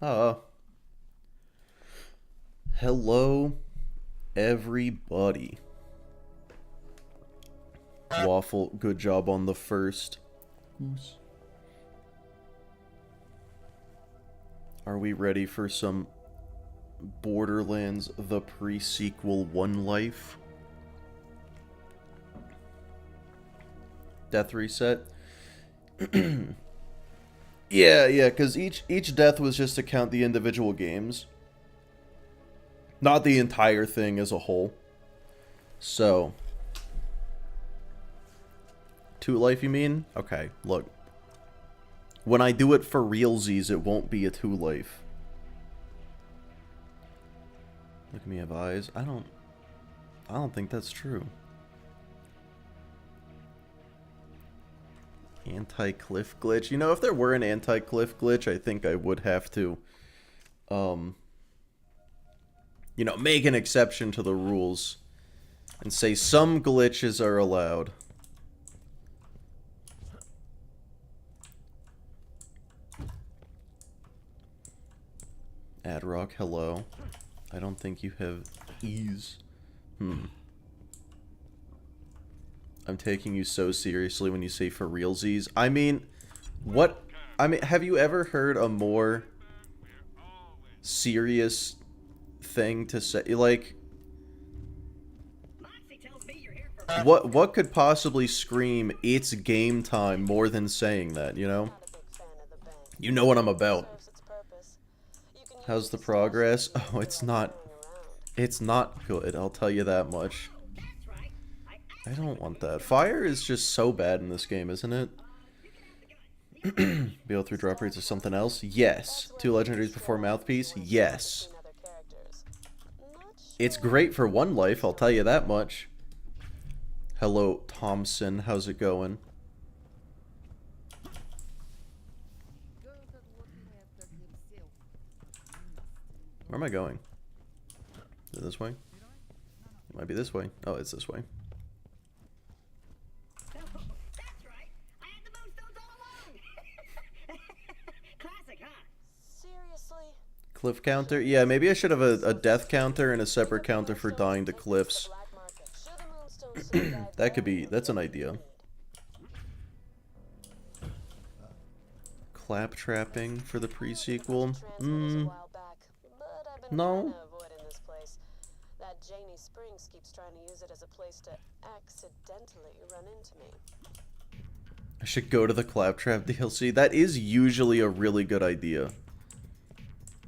Uh, Hello, everybody. Waffle, good job on the first. Goose. Are we ready for some Borderlands, the pre-sequel One Life? Death reset? Yeah, because each death was just to count the individual games. Not the entire thing as a whole. So. Two life, you mean? Okay, look. When I do it for realsies, it won't be a two life. Look at me, have eyes. I don't think that's true. Anti-cliff glitch. You know, if there were an anti-cliff glitch, I think I would have to, you know, make an exception to the rules and say some glitches are allowed. Adrock, hello. I don't think you have ease. I'm taking you so seriously when you say for realsies. I mean, what? I mean, have you ever heard a more serious thing to say? Like, what could possibly scream it's game time more than saying that, you know? You know what I'm about. How's the progress? Oh, it's not good, I'll tell you that much. I don't want that. Fire is just so bad in this game, isn't it? BO3 drop rates or something else? Yes. 2 legendaries before Mouthpiece? Yes. It's great for one life, I'll tell you that much. Hello, Thompson. How's it going? Where am I going? Is it this way? It might be this way. Oh, it's this way. Cliff counter? Yeah, maybe I should have a death counter and a separate counter for dying to cliffs. That could be, that's an idea. Claptrapping for the pre-sequel? No. That Janie Springs keeps trying to use it as a place to accidentally run into me. I should go to the Claptrap DLC. That is usually a really good idea.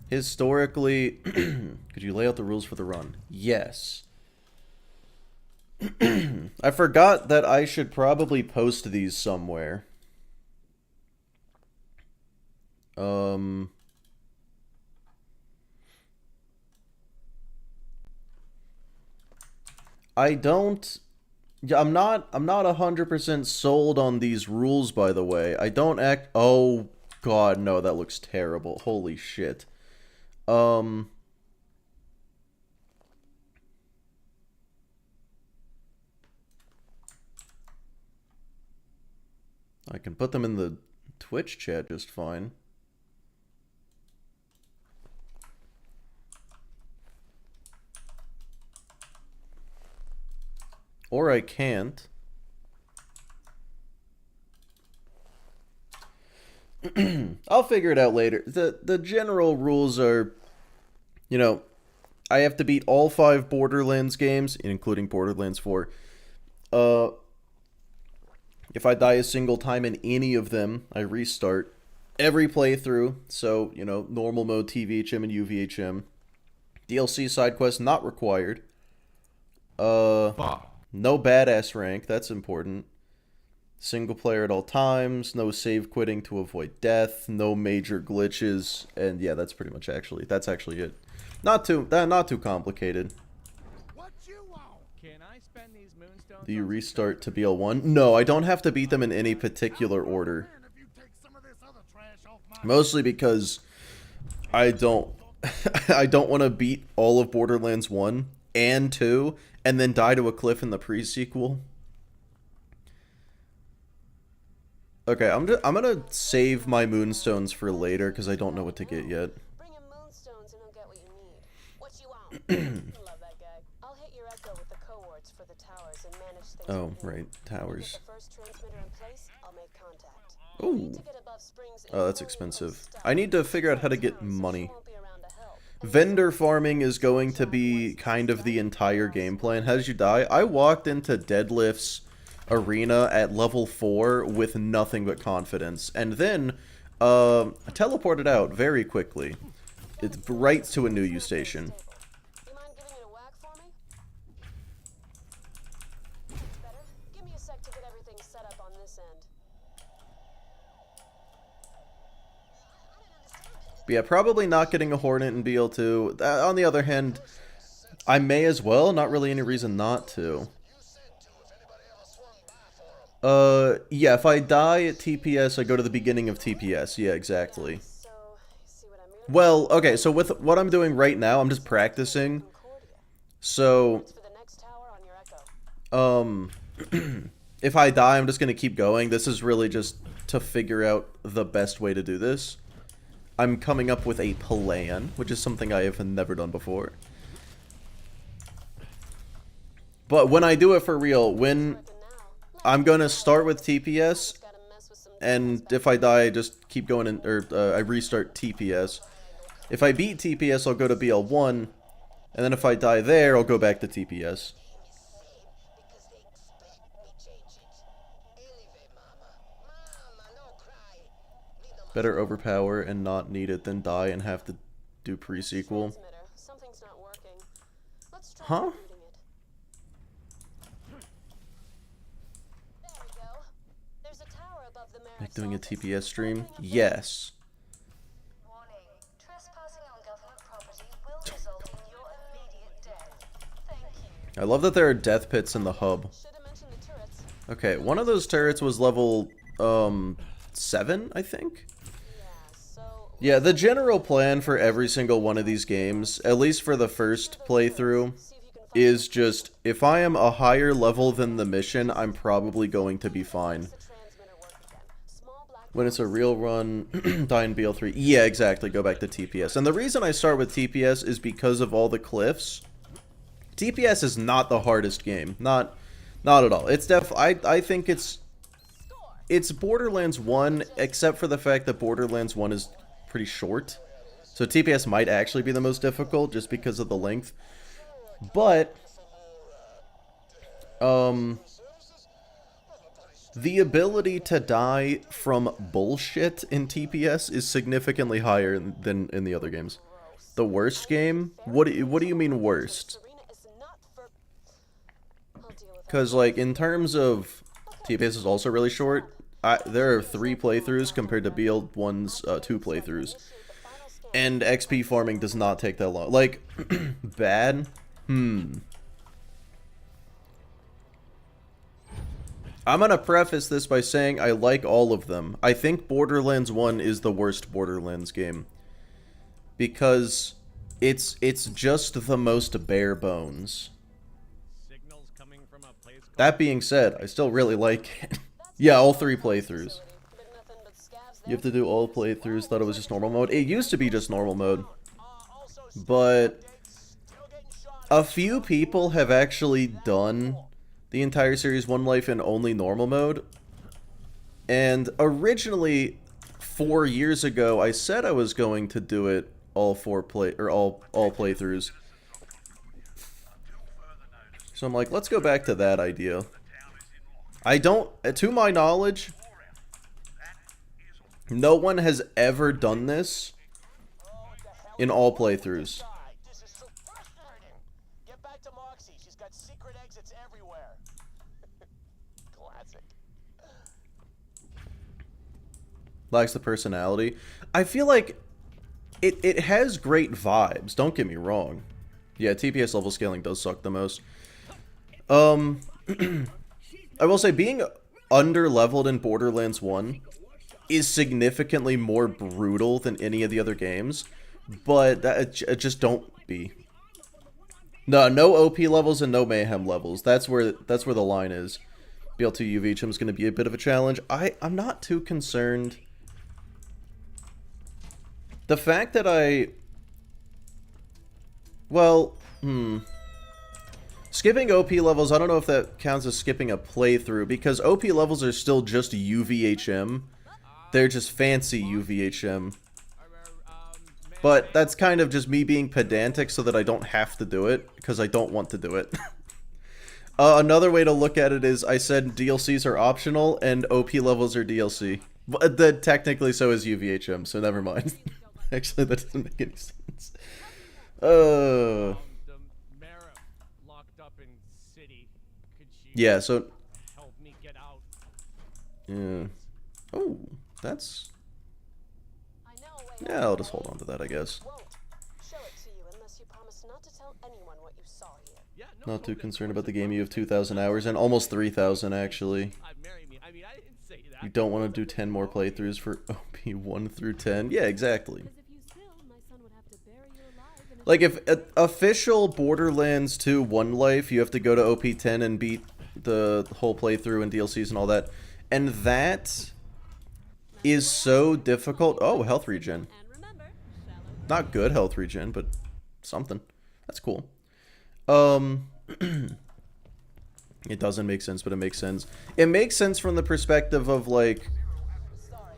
Historically, could you lay out the rules for the run? Yes. I forgot that I should probably post these somewhere. I don't... Yeah, I'm not 100% sold on these rules, by the way. I don't act... Oh, God, no, that looks terrible. Holy shit. I can put them in the Twitch chat just fine. Or I can't. I'll figure it out later. The general rules are, you know, I have to beat all 5 Borderlands games, including Borderlands 4. If I die a single time in any of them, I restart. Every playthrough, so, you know, normal mode, TVHM, and UVHM. DLC side quests not required. No badass rank, that's important. Single player at all times, no save quitting to avoid death, no major glitches, and yeah, that's pretty much that's actually it. Not too complicated. Do you restart to BL1? No, I don't have to beat them in any particular order. Mostly because I don't I don't want to beat all of Borderlands 1 and 2 and then die to a cliff in the pre-sequel. Okay, I'm gonna save my moonstones for later because I don't know what to get yet. Love that guy. I'll hit your echo with the cohorts for the towers and manage things. Oh, from here. right, towers. Get the first transmitter in place, I'll make contact. Ooh. To get above Springs Oh, that's expensive. I need to figure out how to get money. won't be around to help. Vendor farming is going to be kind of the entire game plan. How did you die? I walked into Deadlift's arena at level 4 with nothing but confidence. And then, teleported out very quickly. It's right to a new U station. You mind giving it a whack for me? Better. Give me a sec to get everything set up on this end. But yeah, probably not getting a Hornet in BL2. On the other hand, I may as well. Not really any reason not to. Yeah, if I die at TPS, I go to the beginning of TPS. Yeah, exactly. So, see what I mean? Well, okay, so with what I'm doing right now, I'm just practicing. So, For the next tower on your echo. if I die, I'm just gonna keep going. This is really just to figure out the best way to do this. I'm coming up with a plan, which is something I have never done before. But when I do it for real, when I'm gonna start with TPS, Gotta mess with some and if I die, I just keep going in, or I restart TPS. If I beat TPS, I'll go to BL1, and then if I die there, I'll go back to TPS. Better overpower and not need it than die and have to do pre-sequel. transmitter. Something's not working. Let's try Huh? rebooting it. There we go. There's a tower above the mayor's Like doing a office. TPS stream? Yes. Warning. Trespassing on government property will result in your immediate death. Thank you. I love that there are death pits in the hub. Should have mentioned the turrets. Okay, one of those turrets was level, 7, I think? Yeah, so Yeah, the general plan for every single one of these games, at least for the first playthrough, see if you can find is just, if I am a higher level than the mission, I'm probably going to be fine. the transmitter work again. Small black When it's a real run, die in BL3. Yeah, exactly, go back to TPS. And the reason I start with TPS is because of all the cliffs. TPS is not the hardest game. Not at all. It's I think it's Borderlands 1, except for the fact that Borderlands 1 is pretty short. So TPS might actually be the most difficult just because of the length. But the ability to die from bullshit in TPS is significantly higher than in the other games. The worst game? What do you mean worst? arena is not for. I'll deal with that. Because, like, in terms of... TPS is also really short. There are 3 playthroughs compared to BL1's 2 playthroughs. And XP farming does not take that long. Like, bad? I'm gonna preface this by saying I like all of them. I think Borderlands 1 is the worst Borderlands game. Because it's just the most bare bones. That being said, I still really like it. Yeah, all 3 playthroughs. Been nothing but scavs You have to do all playthroughs. Thought it was just normal mode. It used to be just normal mode. But a few people have actually done the entire series One Life in only normal mode. And originally, 4 years ago, I said I was going to do it all playthroughs. So I'm like, let's go back to that idea. I don't, to my knowledge, no one has ever done this in all playthroughs. This is so frustrating. Get back to Moxie. She's got secret exits everywhere. Classic. Lacks the personality. I feel like it has great vibes, don't get me wrong. Yeah, TPS level scaling does suck the most. I will say being under-leveled in Borderlands 1 is significantly more brutal than any of the other games, but just don't be. No OP levels and no mayhem levels. That's where the line is. BL2 UV is going to be a bit of a challenge. I'm not too concerned. The fact that well, Skipping OP levels, I don't know if that counts as skipping a playthrough, because OP levels are still just UVHM. They're just fancy UVHM. But that's kind of just me being pedantic so that I don't have to do it, because I don't want to do it. Another way to look at it is I said DLCs are optional and OP levels are DLC. But that technically so is UVHM, so never mind. Actually, that doesn't make any sense. The mayor locked up in city. Could she Yeah, so... help me get out? Yeah. Oh, that's... I know a way Yeah, out I'll of just the hold way. on to that, I guess. Won't show it to you unless you promise not to tell anyone what you saw here. Yeah, no, Not too of concerned course, about the of game. course. You have 2,000 hours and almost 3,000 actually. Marry me. I mean, I didn't say that. You don't want to do 10 more playthroughs for OP 1 through 10? Yeah, exactly. Because if you spill, my son would have to bury you alive in a Like, if official Borderlands 2 One Life, you have to go to OP 10 and beat the whole playthrough and DLCs and all that. And that is so difficult. Oh, health regen. And remember, shallow Not good health regen, but something. That's cool. It doesn't make sense, but it makes sense. It makes sense from the perspective of, like,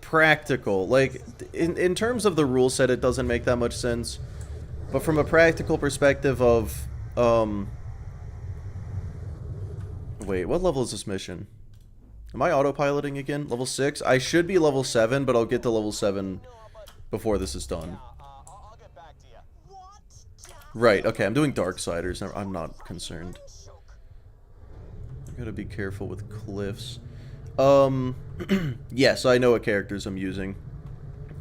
practical. Like, in terms of the rule set, it doesn't make that much sense. But from a practical perspective of, wait, what level is this mission? Am I autopiloting again? Level 6? I should be level 7, but I'll get to level 7 before this is done. I'll get back to you. Right, okay, I'm doing Darksiders. I'm not concerned. I gotta be careful with cliffs. Yes, I know what characters I'm using.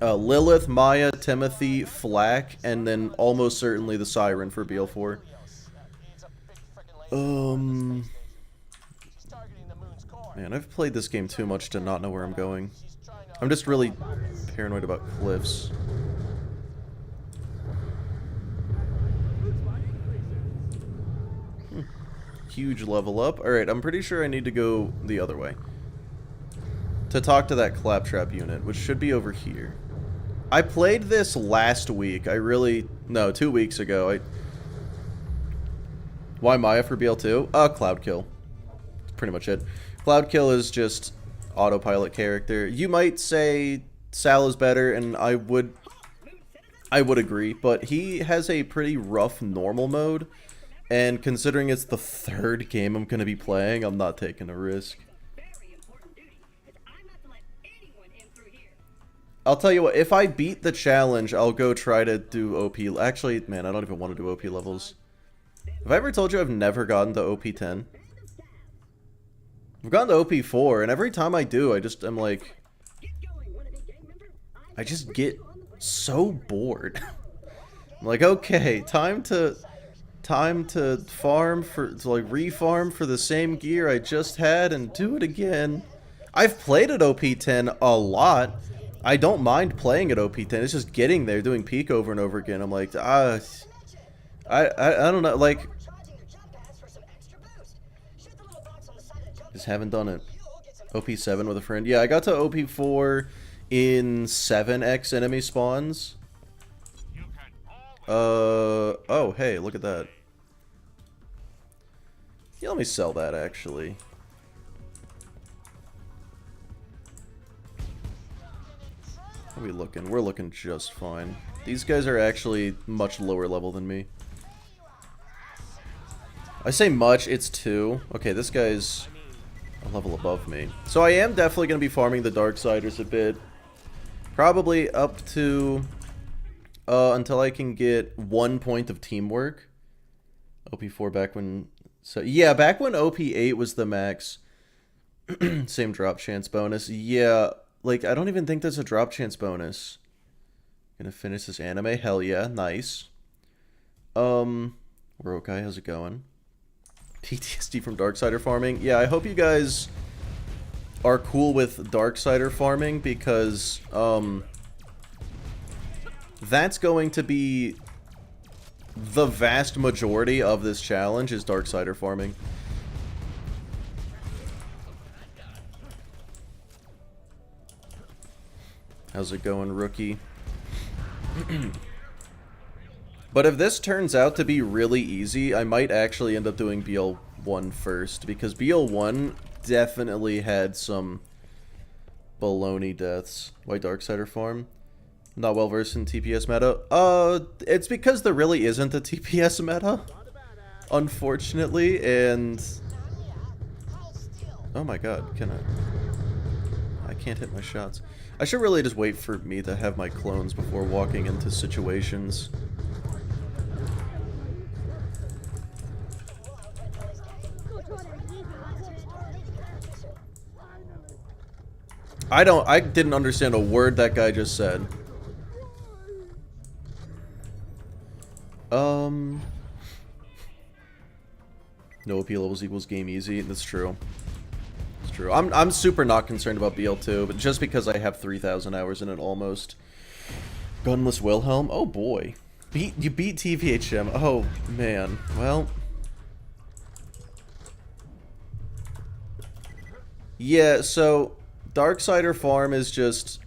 Lilith, Maya, Timothy, Flack, and then almost certainly the Siren for BL4. Man, I've played this game too much to not know where I'm going. I'm just really paranoid about cliffs. Huge level up. Alright, I'm pretty sure I need to go the other way. To talk to that claptrap unit, which should be over here. I played this last week. No, 2 weeks ago. Why Maya for BL2? Cloud Kill. That's pretty much it. Cloud Kill is just autopilot character. You might say Sal is better, and I would agree, but he has a pretty rough normal mode. And considering it's the 3rd game I'm going to be playing, I'm not taking a risk. I'll tell you what, if I beat the challenge, I'll go try to do OP. Actually, man, I don't even want to do OP levels. Have I ever told you I've never gotten to OP 10? I've gotten to OP 4, and every time I do, I'm like... I just get so bored. I'm like, okay, time to farm to refarm for the same gear I just had and do it again. I've played at OP 10 a lot. I don't mind playing at OP 10. It's just getting there, doing peak over and over again. I'm like, I don't know, like, just haven't done it. OP 7 with a friend. Yeah, I got to OP 4 in 7x enemy spawns. Oh, hey, look at that. Yeah, let me sell that, actually. How are we looking? We're looking just fine. These guys are actually much lower level than me. I say much, it's 2. Okay, this guy's a level above me. So I am definitely going to be farming the Darksiders a bit. Probably up to... until I can get 1 point of teamwork. OP4 back when... So, yeah, back when OP8 was the max. Same drop chance bonus. Yeah, like, I don't even think there's a drop chance bonus. Gonna finish this anime? Hell yeah, nice. Rokai, how's it going? PTSD from Darksider farming. Yeah, I hope you guys are cool with Darksider farming because, that's going to be the vast majority of this challenge is Darksider farming. How's it going, rookie? But if this turns out to be really easy, I might actually end up doing BL1 first, because BL1 definitely had some baloney deaths. White Darksider farm. Not well versed in TPS meta. It's because there really isn't a TPS meta, unfortunately, and oh my god, I can't hit my shots. I should really just wait for me to have my clones before walking into situations. I didn't understand a word that guy just said. No AP levels equals game easy. That's true. It's true. I'm super not concerned about BL2, but just because I have 3,000 hours in it almost. Gunless Wilhelm? Oh boy. You beat TVHM. Oh man. Well. Yeah, so Darksider farm is just,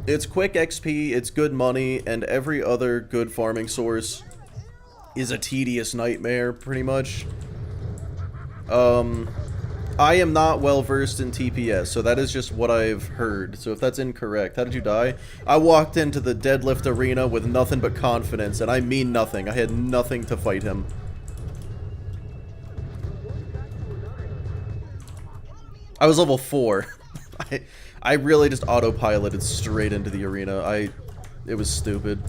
it's quick XP, it's good money, and every other good farming source is a tedious nightmare, pretty much. I am not well versed in TPS, so that is just what I've heard. So if that's incorrect, how did you die? I walked into the deadlift arena with nothing but confidence, and I mean nothing. I had nothing to fight him. I was level 4. I really just autopiloted straight into the arena. It was stupid.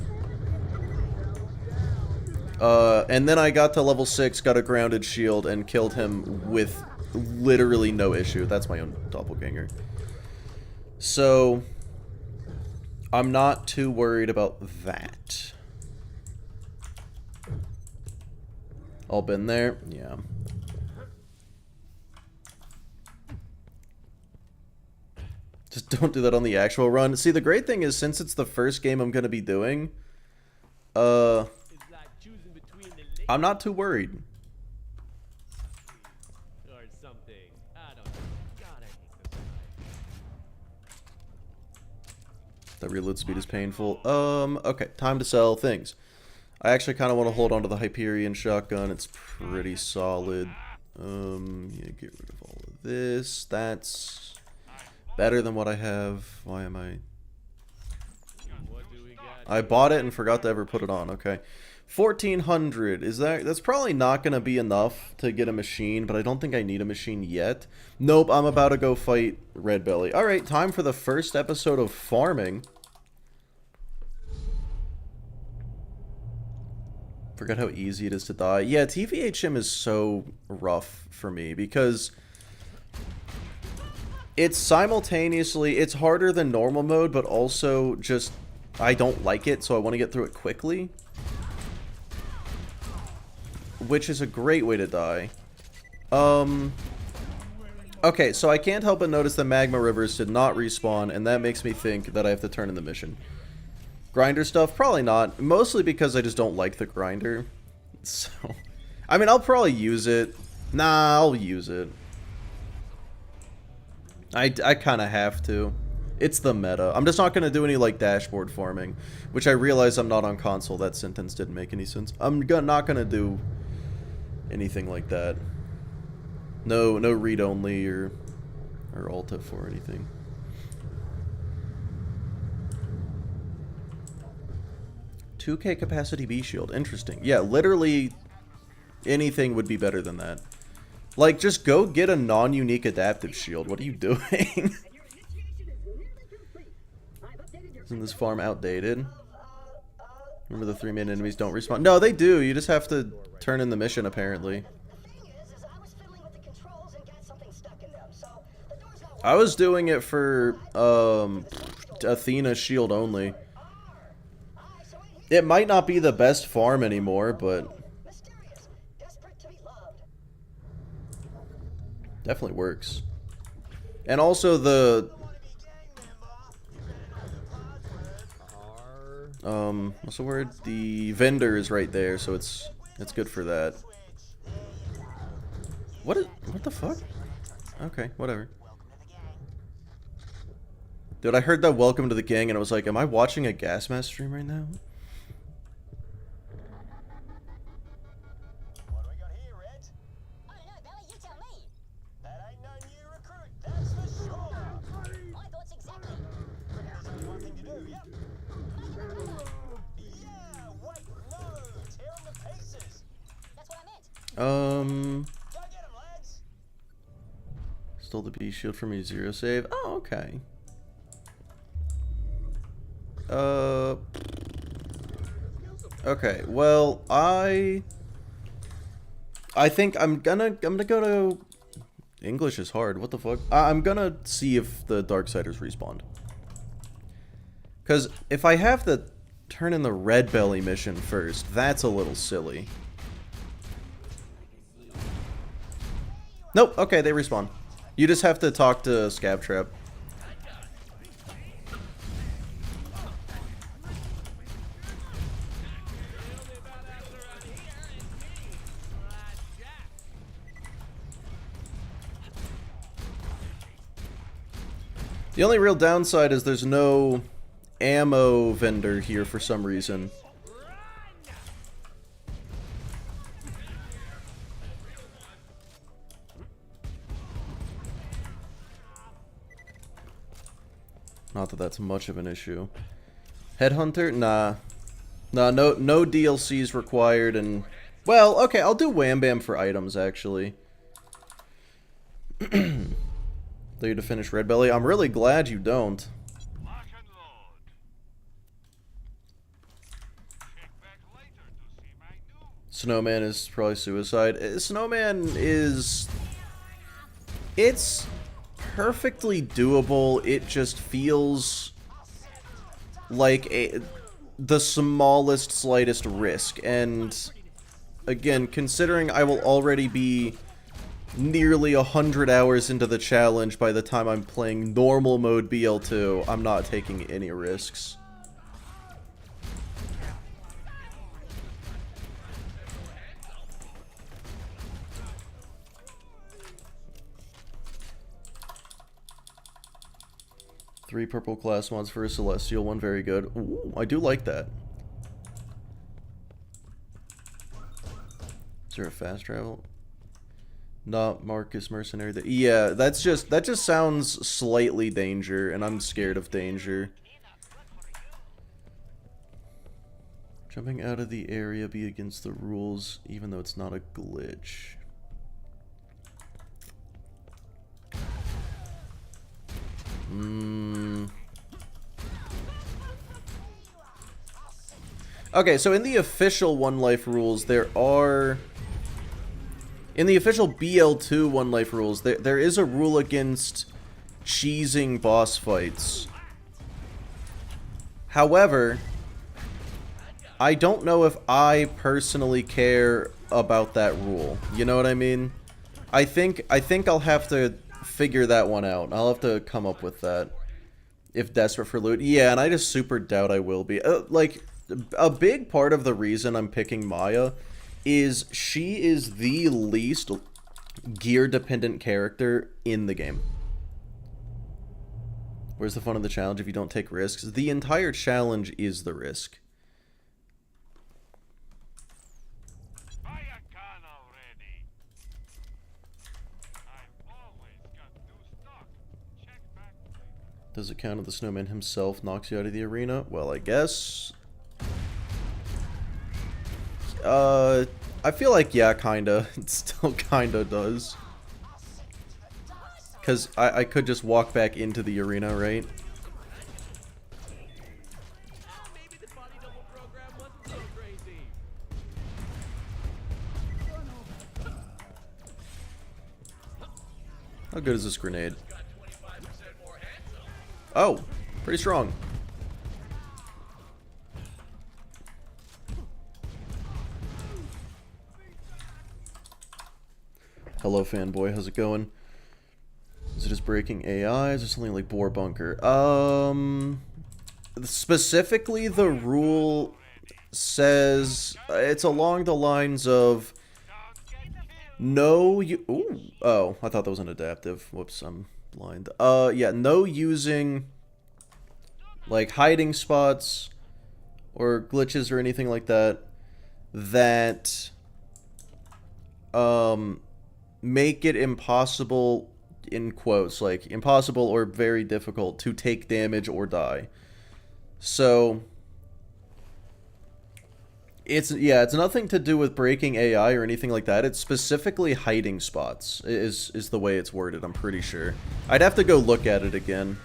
And then I got to level 6, got a grounded shield, and killed him with literally no issue. That's my own doppelganger. So, I'm not too worried about that. All been there? Yeah. Just don't do that on the actual run. See, the great thing is, since it's the first game I'm going to be doing, I'm not too worried. Or something. I don't know. God, I hate this guy. The reload speed is painful. Okay, time to sell things. I actually kind of want to hold on to the Hyperion shotgun. It's pretty solid. Yeah, get rid of all of this. That's better than what I have. Why am I... What do we got? I bought it and forgot to ever put it on. Okay. 1,400. That's probably not going to be enough to get a machine, but I don't think I need a machine yet. Nope, I'm about to go fight Red Belly. Alright, time for the first episode of farming. Forgot how easy it is to die. Yeah, TVHM is so rough for me because it's simultaneously, it's harder than normal mode, but also just, I don't like it, so I want to get through it quickly. Which is a great way to die. Okay, so I can't help but notice that Magma Rivers did not respawn, and that makes me think that I have to turn in the mission. Grinder stuff? Probably not. Mostly because I just don't like the grinder. So, I mean, I'll probably use it. Nah, I'll use it. I kind of have to. It's the meta. I'm just not going to do any, like, dashboard farming. Which I realize I'm not on console. That sentence didn't make any sense. I'm not going to do anything like that. No read-only or alt-F or anything. $2K capacity B shield. Interesting. Yeah, literally anything would be better than that. Like, just go get a non-unique adaptive shield. What are you doing? Isn't this farm outdated? Remember the 3 main enemies don't respawn? No, they do. You just have to turn in the mission, apparently. I was doing it for, Athena's shield only. It might not be the best farm anymore, but definitely works. And also the what's the word? The vendor is right there, so it's good for that. What the fuck? Okay, whatever. Dude, I heard that welcome to the gang and I was like, am I watching a gas mask stream right now? You do, yep. Yeah, wait, no. Tear him to pieces. That's what I meant. Go get him, lads. Stole the B shield from me, 0 save. Oh, okay. Okay, well, I think I'm gonna go to... English is hard, what the fuck? I'm gonna see if the Darksiders respawn. Because if I have to turn in the Red Belly mission first, that's a little silly. Nope, okay, they respawn. You just have to talk to Scabtrap. The only real downside is there's no ammo vendor here for some reason. Not that that's much of an issue. Headhunter? Nah. Nah, no DLCs required, and... Well, okay, I'll do Wham Bam for items, actually. Though you to finish Red Belly. I'm really glad you don't. Lock and load. Check back later to see my new. Snowman is probably suicide. Snowman is... It's perfectly doable. It just feels like the smallest, slightest risk. And again, considering I will already be nearly 100 hours into the challenge by the time I'm playing normal mode BL2, I'm not taking any risks. Three purple class mods for a Celestial, one very good. Ooh, I do like that. Is there a fast travel? Not Marcus Mercenary. Yeah, that just sounds slightly danger, and I'm scared of danger. Jumping out of the area be against the rules, even though it's not a glitch. Okay, so in the official One Life rules, there are... In the official BL2 One Life rules, there is a rule against cheesing boss fights. However, I don't know if I personally care about that rule. You know what I mean? I think I'll have to figure that one out. I'll have to come up with that. If desperate for loot. Yeah, and I just super doubt I will be. Like, a big part of the reason I'm picking Maya is she is the least gear-dependent character in the game. Where's the fun of the challenge if you don't take risks? The entire challenge is the risk. Buy a gun already. I've always got new stock. Check back later. Does it count if the snowman himself knocks you out of the arena? Well, I guess. I feel like, yeah, kinda. It still kinda does. Because I could just walk back into the arena, right? Maybe the body double program wasn't so crazy. How good is this grenade? Oh, pretty strong. Hello, fanboy. How's it going? Is it just breaking AI? Is there something like Boar Bunker? Specifically, the rule says it's along the lines of no you. Ooh, oh, I thought that was an adaptive. Whoops, I'm blind. Yeah, no using like hiding spots or glitches or anything like that. That make it impossible, in quotes, like impossible or very difficult to take damage or die. So it's nothing to do with breaking AI or anything like that. It's specifically hiding spots is the way it's worded, I'm pretty sure. I'd have to go look at it again.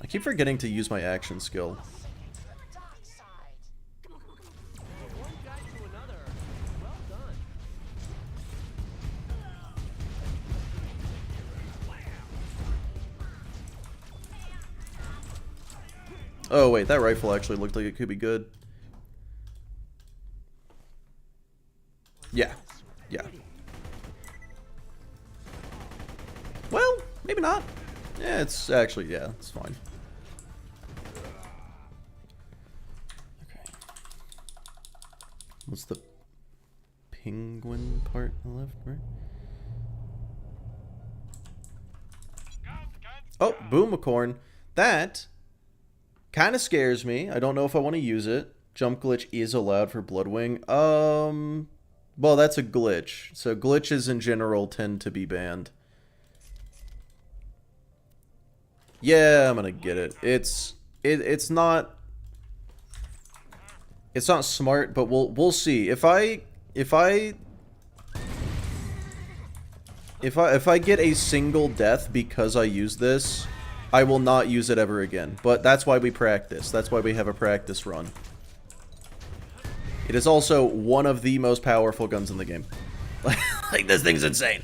I keep forgetting to use my action skill. From one guy to another. Well done. Oh wait, that rifle actually looked like it could be good. Yeah. Yeah. Well, maybe not. Yeah, it's actually, yeah, it's fine. Okay. What's the penguin part on the left, right? Oh, Boomacorn. That kind of scares me. I don't know if I want to use it. Jump glitch is allowed for Bloodwing. Well, that's a glitch. So glitches in general tend to be banned. Yeah, I'm gonna get it. It's not smart, but we'll see. If I get a single death because I use this, I will not use it ever again. But that's why we practice. That's why we have a practice run. It is also one of the most powerful guns in the game. Like, this thing's insane.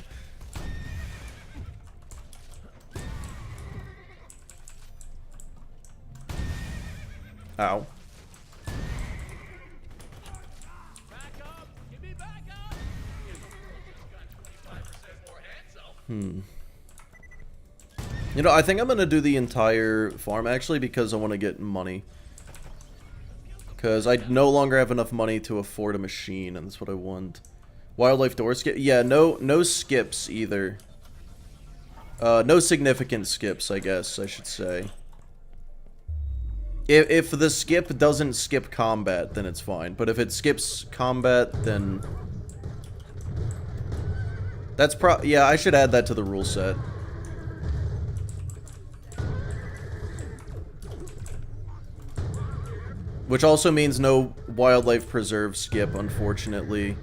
Ow. You know, I think I'm gonna do the entire farm actually because I want to get money. Because I no longer have enough money to afford a machine, and that's what I want. Wildlife door skip? Yeah, no skips either. No significant skips, I guess I should say. If the skip doesn't skip combat, then it's fine. But if it skips combat, then that's yeah, I should add that to the rule set. Which also means no wildlife preserve skip, unfortunately.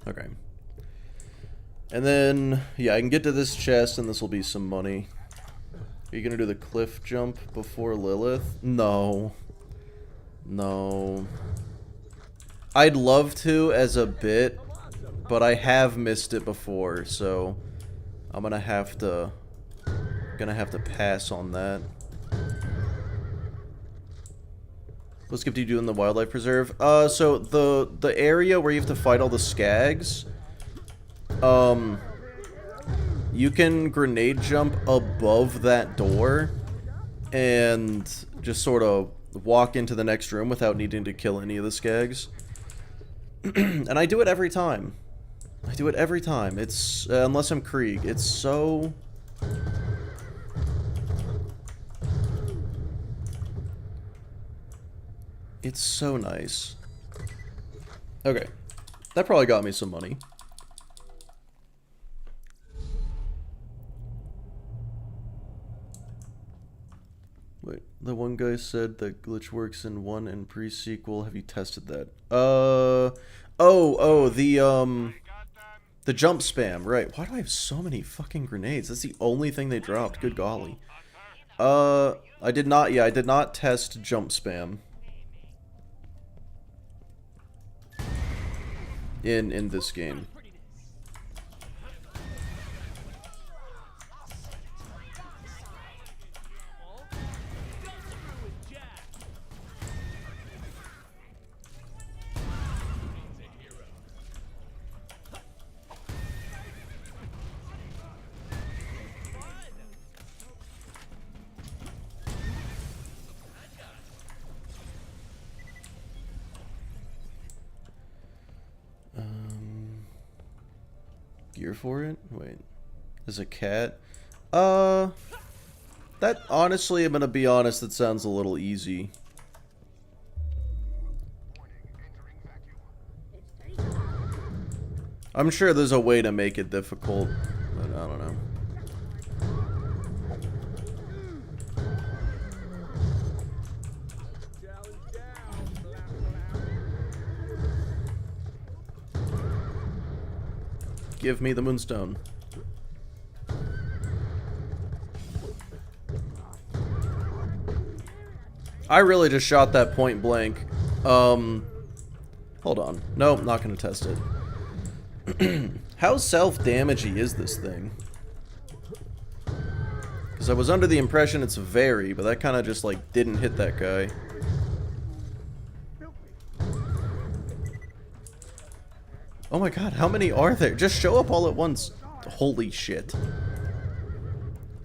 Okay. And then, yeah, I can get to this chest and this will be some money. Are you gonna do the cliff jump before Lilith? No. No. I'd love to as a bit, but I have missed it before, so I'm gonna have to pass on that. What skip do you do in the wildlife preserve? So the area where you have to fight all the skags, you can grenade jump above that door and just sort of walk into the next room without needing to kill any of the skags. And I do it every time. I do it every time. It's unless I'm Krieg. It's so nice. Okay. That probably got me some money. Wait, the one guy said that glitch works in 1 and pre-sequel. Have you tested that? The jump spam, right. Why do I have so many fucking grenades? That's the only thing they dropped. Good golly. I did not test jump spam. In this game. gear for it? Wait. There's a cat? That, honestly, I'm gonna be honest, that sounds a little easy. I'm sure there's a way to make it difficult, but I don't know. Give me the moonstone. I really just shot that point blank. Hold on. Nope, not gonna test it. How self-damagey is this thing? Because I was under the impression it's very, but that kind of just, like, didn't hit that guy. Oh my god, how many are there? Just show up all at once. Holy shit.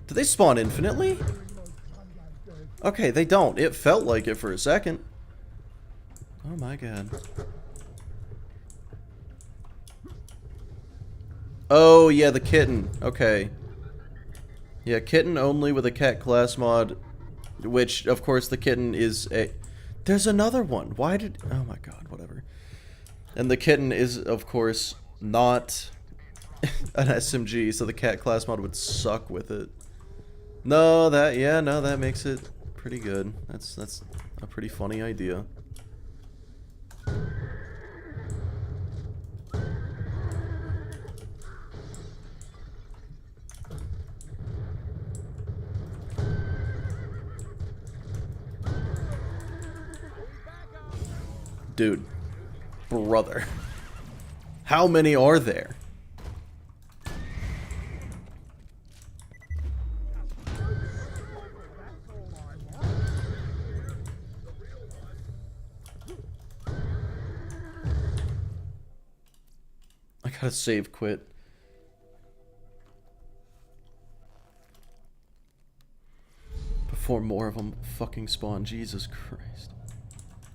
Do they spawn infinitely? Okay, they don't. It felt like it for a second. Oh my god. Oh, yeah, the kitten. Okay. Yeah, kitten only with a cat class mod. Which, of course, the kitten is a... There's another one. Why did... Oh my god, whatever. And the kitten is, of course, not an SMG, so the cat class mod would suck with it. No, that... Yeah, no, that makes it pretty good. That's a pretty funny idea. Dude. Brother. How many are there? I gotta save quit. Before more of them fucking spawn. Jesus Christ.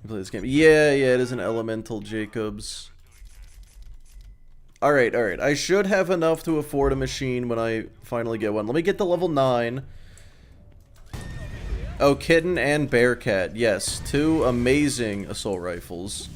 Play this game. Yeah, it is an elemental, Jacobs. Alright. I should have enough to afford a machine when I finally get one. Let me get to level 9. Oh, Kitten and Bearcat. Yes, 2 amazing assault rifles.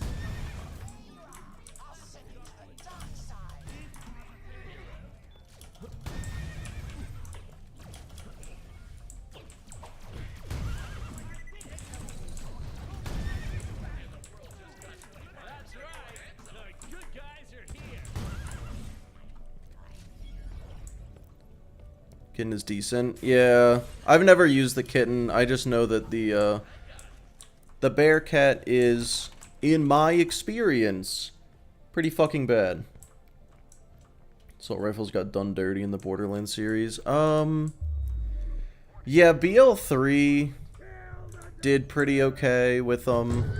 Kitten is decent. Yeah, I've never used the kitten. I just know that the Bearcat is, in my experience, pretty fucking bad. Assault rifles got done dirty in the Borderlands series. Yeah, BL3 did pretty okay with them.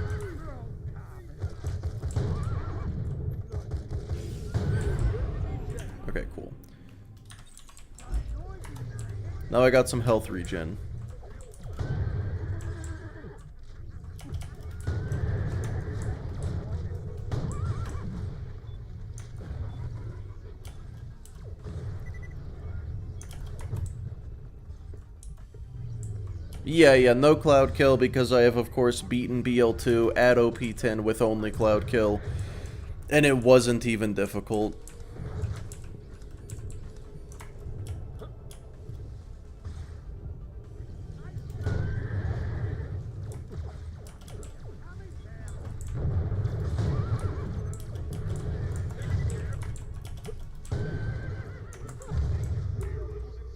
Okay, cool. Now I got some health regen. Yeah, no cloud kill because I have, of course, beaten BL2 at OP10 with only cloud kill. And it wasn't even difficult.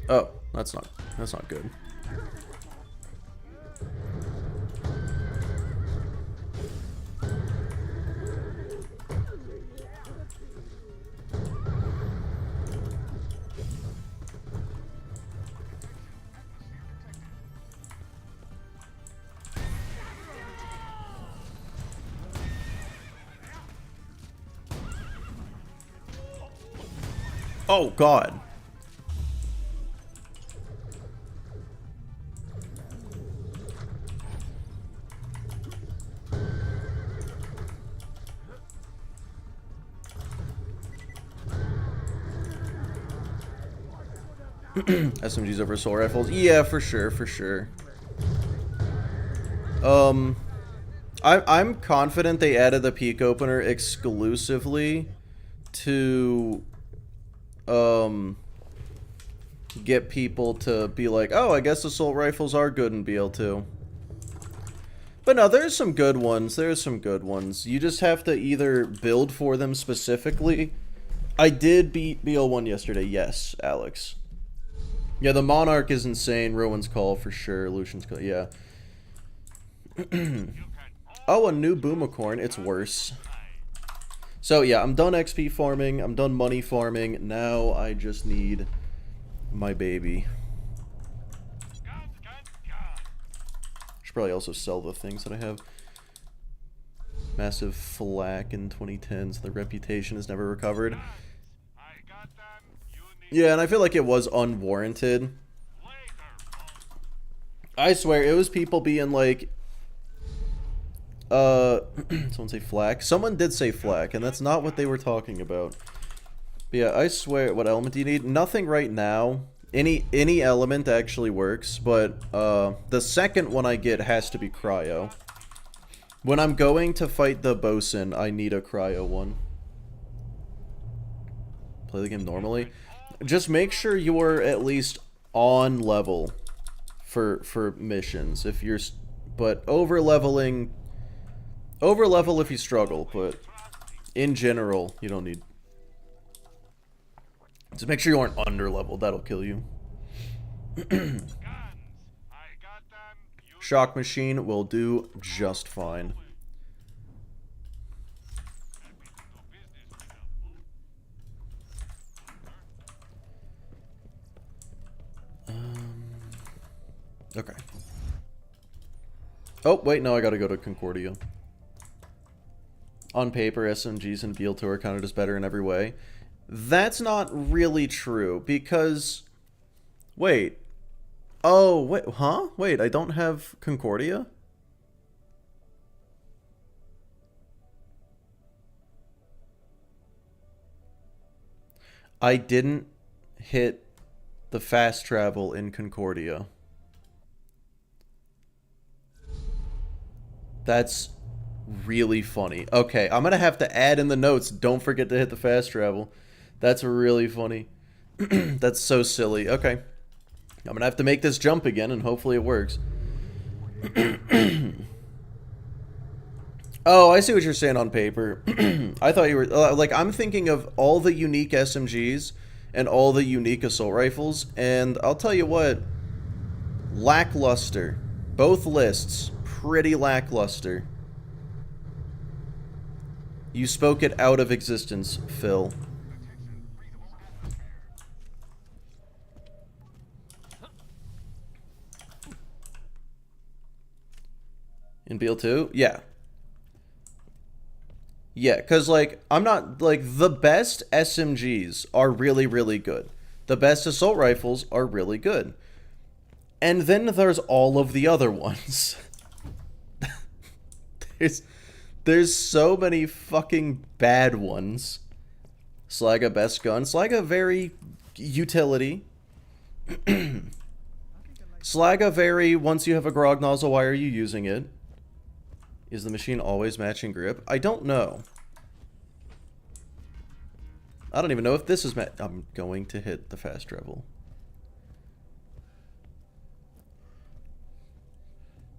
Oh, that's not good. Oh god. SMGs over assault rifles. Yeah, for sure, for sure. I'm confident they added the peak opener exclusively to get people to be like, oh, I guess assault rifles are good in BL2. But no, there's some good ones. There's some good ones. You just have to either build for them specifically. I did beat BL1 yesterday. Yes, Alex. Yeah, the Monarch is insane. Rowan's Call for sure. Lucian's Call. Yeah. Oh, a new Boomicorn. It's worse. So yeah, I'm done XP farming. I'm done money farming. Now I just need my baby. Should probably also sell the things that I have. Massive flack in 2010s. The reputation is never recovered. Yeah, and I feel like it was unwarranted. I swear, it was people being like, someone say flack? Someone did say flack, and that's not what they were talking about. But yeah, I swear, what element do you need? Nothing right now. Any element actually works, but the second one I get has to be cryo. When I'm going to fight the bosun, I need a cryo one. Play the game normally. Just make sure you're at least on level for missions. If you're, but over level if you struggle, but in general, you don't need. Just make sure you aren't under level. That'll kill you. Shock machine will do just fine. Okay. Oh, wait, no, I gotta go to Concordia. On paper, SMGs and BL2 are counted as better in every way. That's not really true, because... Wait. Oh, wait, huh? Wait, I don't have Concordia? I didn't hit the fast travel in Concordia. That's really funny. Okay, I'm gonna have to add in the notes, don't forget to hit the fast travel. That's really funny. That's so silly. Okay. I'm gonna have to make this jump again, and hopefully it works. Oh, I see what you're saying on paper. I thought you were... like, I'm thinking of all the unique SMGs and all the unique assault rifles, and I'll tell you what. Lackluster. Both lists. Pretty lackluster. You spoke it out of existence, Phil. In BL2? Yeah. Yeah, because, like, I'm not, like, the best SMGs are really, really good. The best assault rifles are really good. And then there's all of the other ones. There's so many fucking bad ones. Slaga best gun. Slaga very utility. Slaga very once you have a grog nozzle, why are you using it? Is the machine always matching grip? I don't know. I don't even know if this is I'm going to hit the fast travel.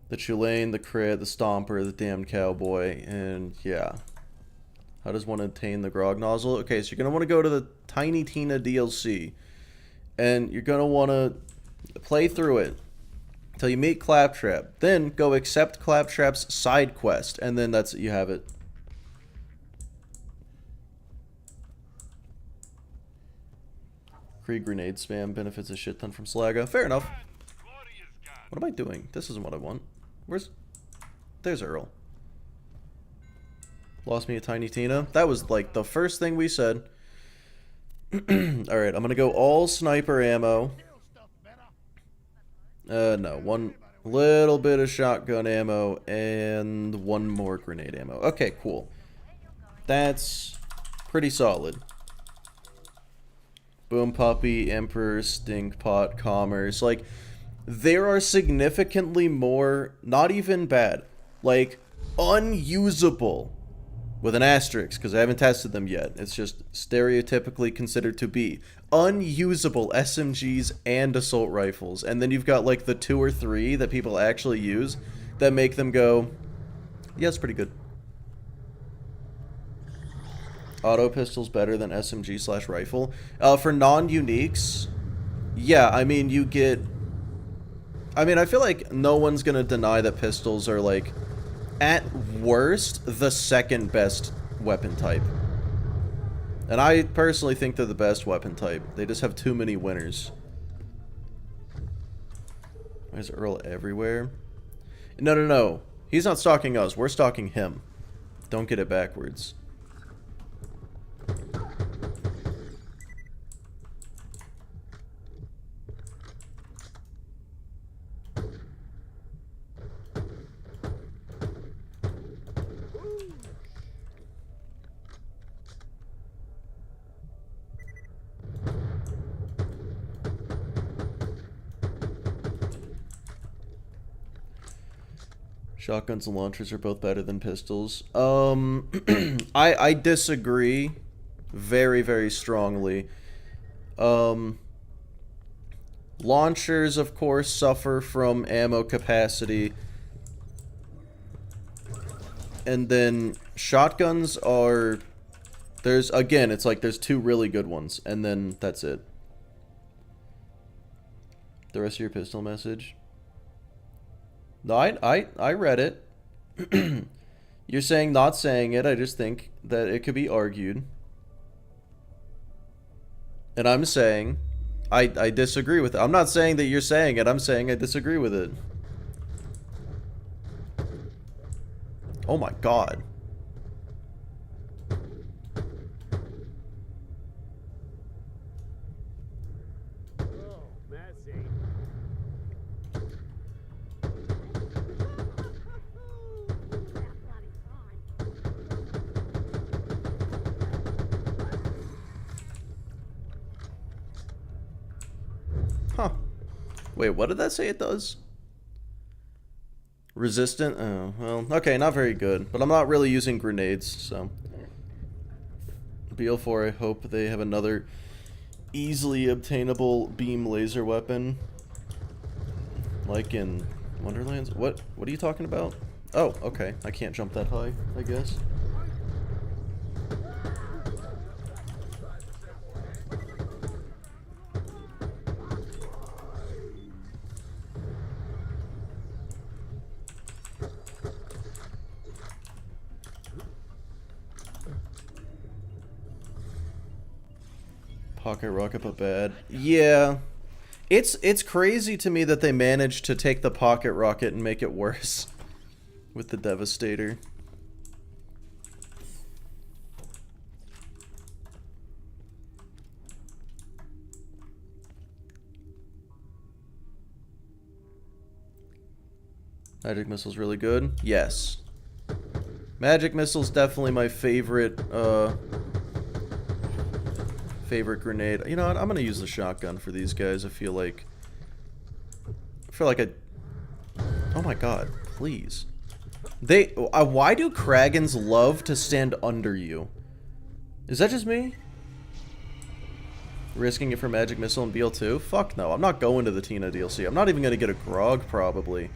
The Tulane, the Crit, the Stomper, the Damned Cowboy, and yeah. How does one attain the grog nozzle? Okay, so you're going to want to go to the Tiny Tina DLC. And you're going to want to play through it until you meet Claptrap. Then go accept Claptrap's side quest, and then that's it, you have it. Krieg grenade spam benefits a shit ton from Slaga. Fair enough. What am I doing? This isn't what I want. There's Earl. Lost me a Tiny Tina. That was like the first thing we said. Alright, I'm gonna go all sniper ammo. No, one little bit of shotgun ammo and one more grenade ammo. Okay, cool. That's pretty solid. Boom Puppy, Emperor, Stinkpot, Commerce. Like, there are significantly more, not even bad, like, unusable, with an asterisk, because I haven't tested them yet. It's just stereotypically considered to be unusable SMGs and assault rifles. And then you've got, like, the 2 or 3 that people actually use that make them go, yeah, it's pretty good. Auto pistol's better than SMG/rifle. For non-uniques, yeah, I mean, you get... I mean, I feel like no one's gonna deny that pistols are, like, at worst, the second best weapon type. And I personally think they're the best weapon type. They just have too many winners. Why is Earl everywhere? No, no, no. He's not stalking us. We're stalking him. Don't get it backwards. Shotguns and launchers are both better than pistols. I disagree very, very strongly. Launchers, of course, suffer from ammo capacity. And then shotguns are... There's, again, it's like there's 2 really good ones, and then that's it. The rest of your pistol message? No, I read it. You're saying not saying it. I just think that it could be argued. And I'm saying I disagree with it. I'm not saying that you're saying it. I'm saying I disagree with it. Oh my god. Huh. Wait, what did that say it does? Resistant? Oh, well, okay, not very good. But I'm not really using grenades, so... BL4, I hope they have another easily obtainable beam laser weapon. Like in Wonderlands? What are you talking about? Oh, okay. I can't jump that high, I guess. Pocket rocket, but bad. Yeah. It's crazy to me that they managed to take the pocket rocket and make it worse with the Devastator. Magic Missile's really good. Yes. Magic Missile's definitely my favorite favorite grenade. You know what? I'm gonna use the shotgun for these guys. I feel like oh my god, please. They why do Kragans love to stand under you? Is that just me? Risking it for Magic Missile and BL2? Fuck no, I'm not going to the Tina DLC. I'm not even gonna get a grog, probably.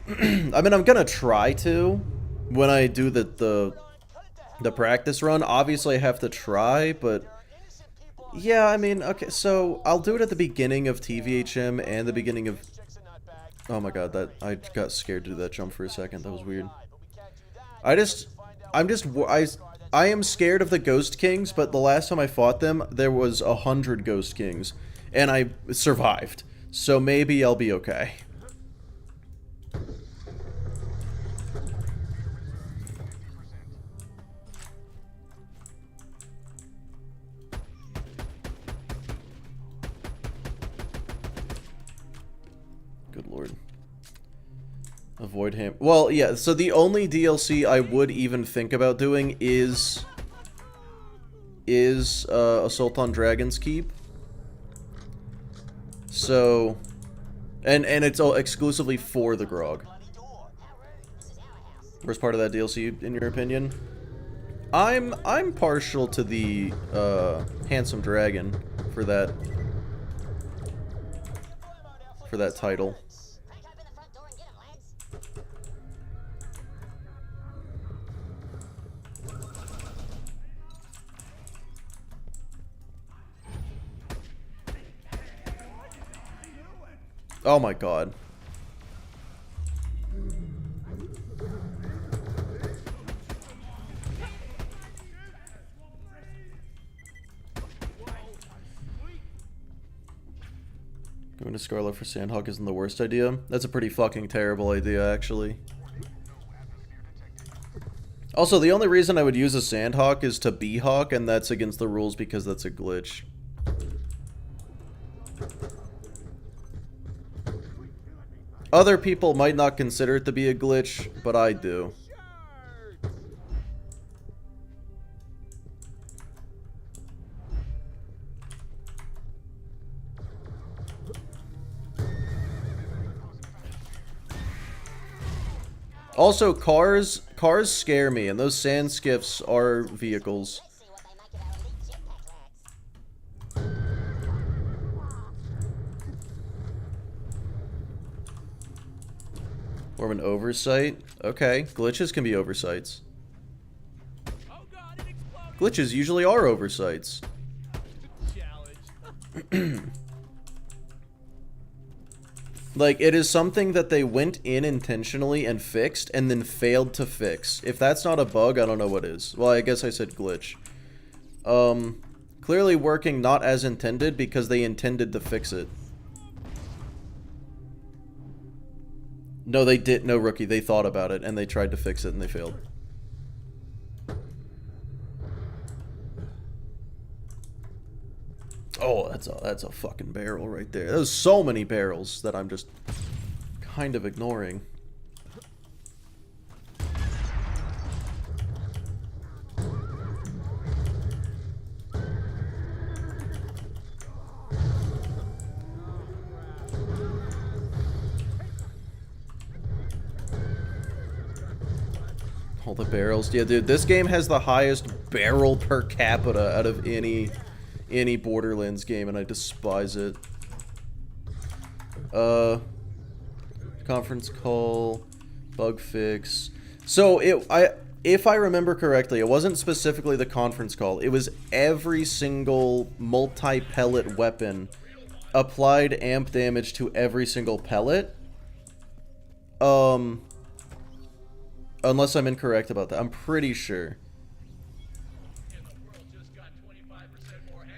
I mean, I'm gonna try to when I do the practice run. Obviously, I have to try, but yeah, I mean, okay, so I'll do it at the beginning of TVHM and the beginning of... Oh my god, that I got scared to do that jump for a second. That was weird. I am scared of the Ghost Kings, but the last time I fought them, there was 100 Ghost Kings, and I survived. So maybe I'll be okay. Good lord. Avoid him. Well, yeah, so the only DLC I would even think about doing is Assault on Dragon's Keep. So, and it's all exclusively for the grog. Worst part of that DLC, in your opinion? I'm partial to the handsome dragon for that title. Crack open the front door and get him, lads. Oh my god. Going to Scarlet for Sandhawk isn't the worst idea. That's a pretty fucking terrible idea, actually. Also, the only reason I would use a Sandhawk is to B-Hawk, and that's against the rules because that's a glitch. Other people might not consider it to be a glitch, but I do. Also, cars scare me, and those sand skiffs are vehicles. Let's see what they make of our elite jetpack lads. More of an oversight. Okay, glitches can be oversights. Oh god, it exploded! Glitches usually are oversights. Challenge. Like, it is something that they went in intentionally and fixed, and then failed to fix. If that's not a bug, I don't know what is. Well, I guess I said glitch. Clearly working not as intended because they intended to fix it. No, they did. No, rookie. They thought about it, and they tried to fix it, and they failed. Oh, that's a fucking barrel right there. There's so many barrels that I'm just kind of ignoring. All the barrels. Yeah, dude, this game has the highest barrel per capita out of any Borderlands game, and I despise it. Conference call, bug fix. So if I remember correctly, it wasn't specifically the conference call. It was every single multi-pellet weapon applied amp damage to every single pellet. Unless I'm incorrect about that. I'm pretty sure.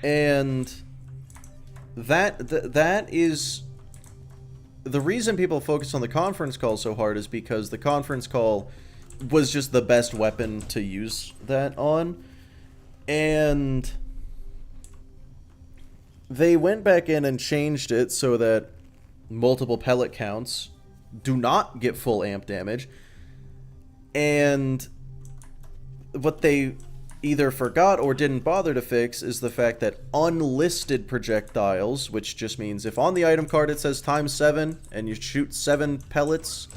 And that is the reason people focus on the conference call so hard is because the conference call was just the best weapon to use that on. And they went back in and changed it so that multiple pellet counts do not get full amp damage. And what they either forgot or didn't bother to fix is the fact that unlisted projectiles, which just means if on the item card it says ×7 and you shoot 7 pellets,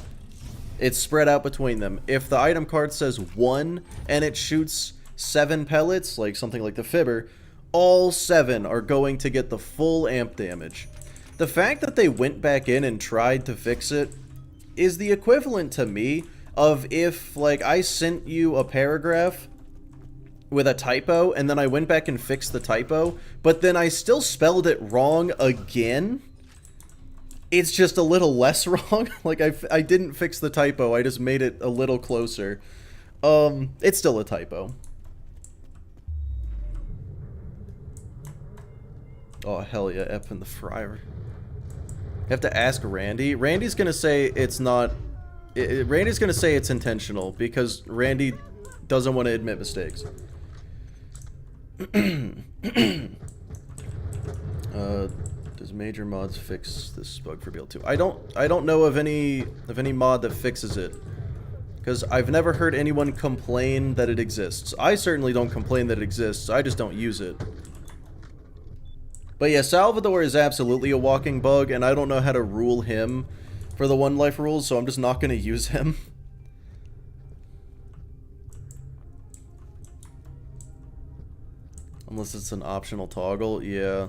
it's spread out between them. If the item card says 1 and it shoots 7 pellets, like something like the Fibber, all 7 are going to get the full amp damage. The fact that they went back in and tried to fix it is the equivalent to me of if, like, I sent you a paragraph with a typo, and then I went back and fixed the typo, but then I still spelled it wrong again. It's just a little less wrong. Like, I didn't fix the typo, I just made it a little closer. It's still a typo. Oh, hell yeah, Ep in the fryer. You have to ask Randy. Randy's gonna say it's not... Randy's gonna say it's intentional, because Randy doesn't want to admit mistakes. Does major mods fix this bug for BL2? I don't know of any mod that fixes it, because I've never heard anyone complain that it exists. I certainly don't complain that it exists. I just don't use it. But yeah, Salvador is absolutely a walking bug, and I don't know how to rule him for the 1 life rules, so I'm just not going to use him. Unless it's an optional toggle, yeah.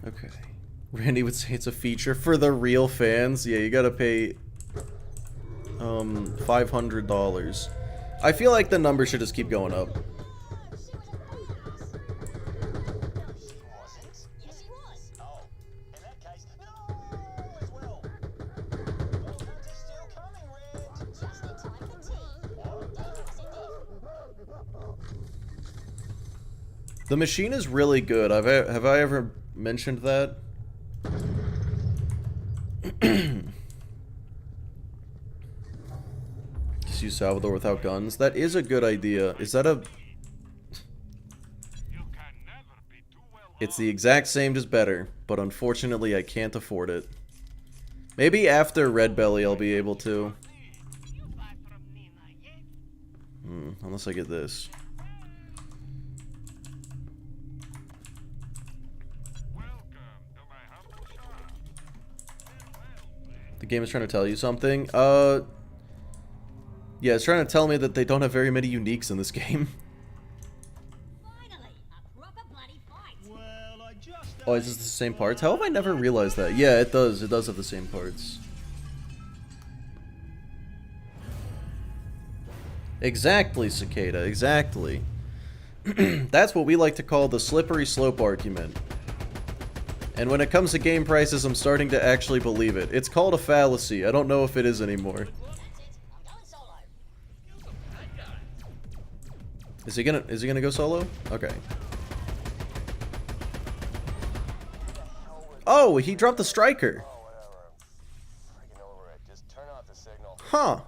Okay. Randy would say it's a feature for the real fans. Yeah, you gotta pay $500. I feel like the number should just keep going up. She wasn't. Yes, she was. Oh, in that case, no, as well. More hunters still coming, Red. Just in time for tea. Yes, indeed. The machine is really good. Have I ever mentioned that? Just use Salvador without guns. That is a good idea. Is that a... You can never be too well It's the exact same, just better. But unfortunately, I can't afford it. Maybe after Red Belly I'll be able to. You buy from Nina, yes? Unless I get this. Welcome to my humble shop. Farewell, The game is trying to tell you something. Yeah, it's trying to tell me that they don't have very many uniques in this game. Finally, a proper bloody fight. Oh, is this the same parts? How have I never realized that? Yeah, it does. It does have the same parts. Exactly, Cicada. Exactly. That's what we like to call the slippery slope argument. And when it comes to game prices, I'm starting to actually believe it. It's called a fallacy. I don't know if it is anymore. That's it. I'm going solo. Is he gonna go solo? Okay. Oh, he dropped the striker. Oh, whatever. I'm freaking over it. Just turn off the signal. Huh.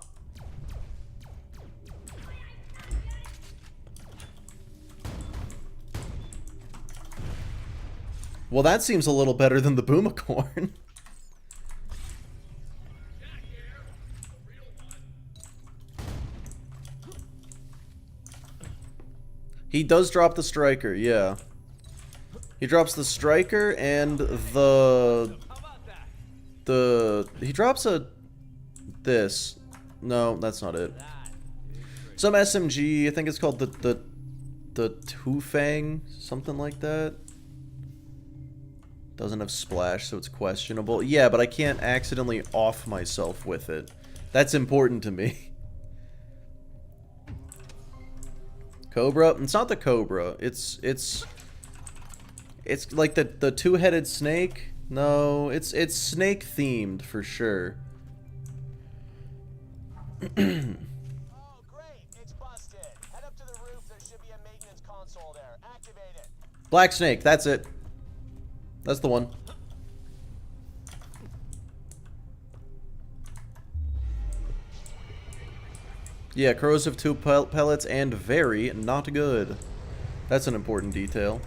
Well, that seems a little better than the Boomicorn. He does drop the striker, yeah. He drops the striker and he drops this. No, that's not it. Some SMG, I think it's called the Two Fang, something like that. Doesn't have splash, so it's questionable. Yeah, but I can't accidentally off myself with it. That's important to me. Cobra? It's not the Cobra. It's like the two-headed snake. No, it's snake themed for sure. Oh, great. It's busted. Head up to the roof. There should be a maintenance console there. Activate it. Black Snake, that's it. That's the one. Yeah, corrosive tube pellets and very not good. That's an important detail.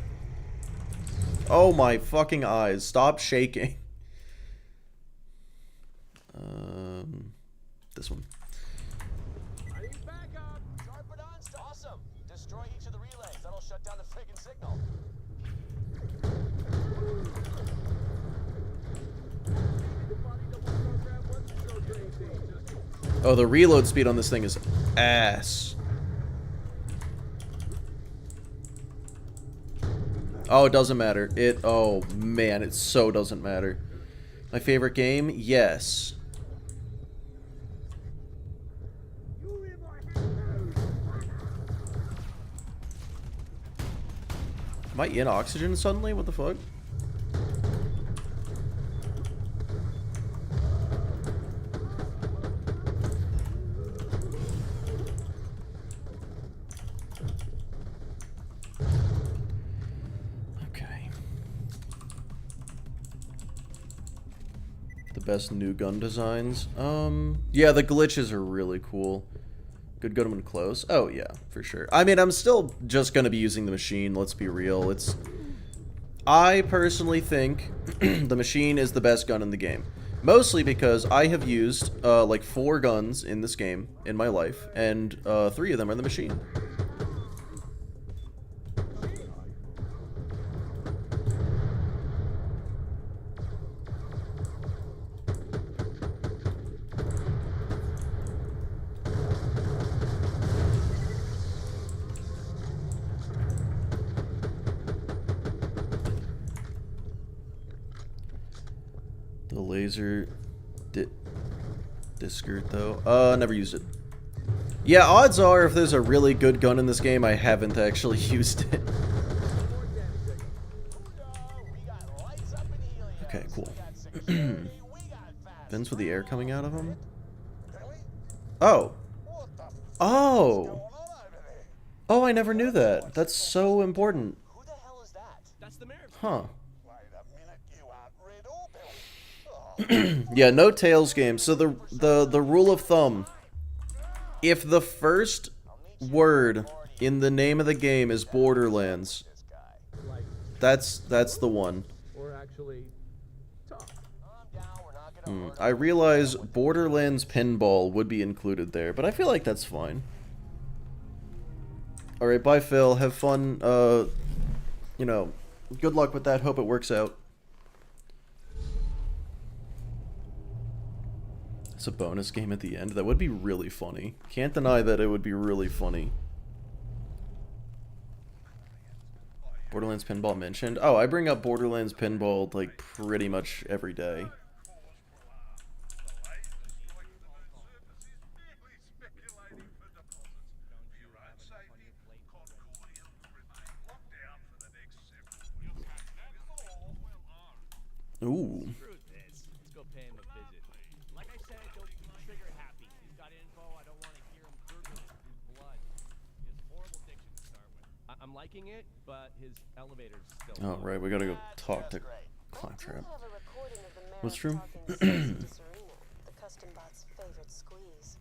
Oh my fucking eyes. Stop shaking. This one. I need backup. Sharpen on. Awesome. Destroy each of the relays. That'll shut down the friggin' signal. Oh, the reload speed on this thing is ass. Oh, it doesn't matter. Oh man, it so doesn't matter. My favorite game? Yes. Am I in oxygen suddenly? What the fuck? Okay. The best new gun designs? Yeah, the glitches are really cool. Good gun when close. Oh yeah, for sure. I mean, I'm still just gonna be using the machine. Let's be real. I personally think the machine is the best gun in the game. Mostly because I have used like 4 guns in this game in my life, and 3 of them are the machine. The laser discert though. Never used it. Yeah, odds are if there's a really good gun in this game, I haven't actually used it. Okay, cool. Vents with the air coming out of them? Oh. Oh! Oh, I never knew that. That's so important. Who the hell is that? That's the mayor. Huh. Wait a minute, you aren't Red or Bill. Yeah, no Tails game. So the rule of thumb, if the first word in the name of the game is Borderlands, that's the one. Or actually, talk. I realize Borderlands Pinball would be included there, but I feel like that's fine. Alright, bye Phil, have fun, you know, good luck with that, hope it works out. It's a bonus game at the end, that would be really funny. Can't deny that it would be really funny. Borderlands Pinball mentioned? Oh, I bring up Borderlands Pinball, like, pretty much every day. Ooh. Screw this. Let's go pay him a visit. Like I said, don't trigger happy. He's got info. I don't want to hear him gurgling his blood. He has horrible diction to start with. I'm liking it, but his elevator's still. Oh, right, we gotta go talk to Claptrap. I have a recording of the mayor What's true? talking to Serena, the custom bot's favorite squeeze.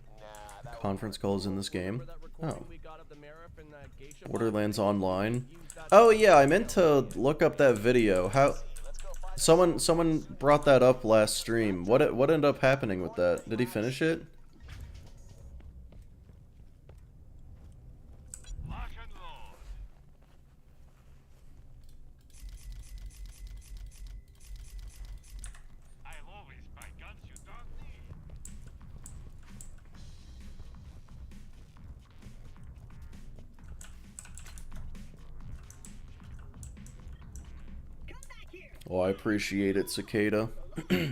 Conference calls in this game. Remember that recording we got of the mayor up in the geisha Borderlands Online. Oh yeah, I meant to look up that video. How? Someone brought that up last stream. What ended up happening with that? Did he finish it? Lock and load. I'll always buy guns you don't need. Oh, I appreciate it, Cicada. Hey!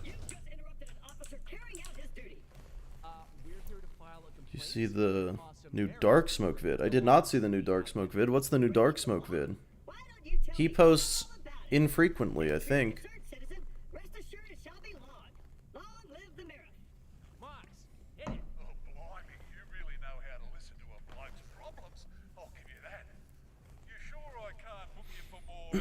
You just interrupted an officer carrying out his duty. We're here to file a complaint. Did you see the new Dark Smoke vid? I did not see the new Dark Smoke vid. What's the new Dark Smoke vid? Why don't you tell He me posts all about it? infrequently, I think. Search, citizen. Rest assured it shall be logged. Long live the mayor. Mox, hit it. Oh, blimey, you really know how to listen to a bloke's problems. I'll give you that. You sure I can't book you for more?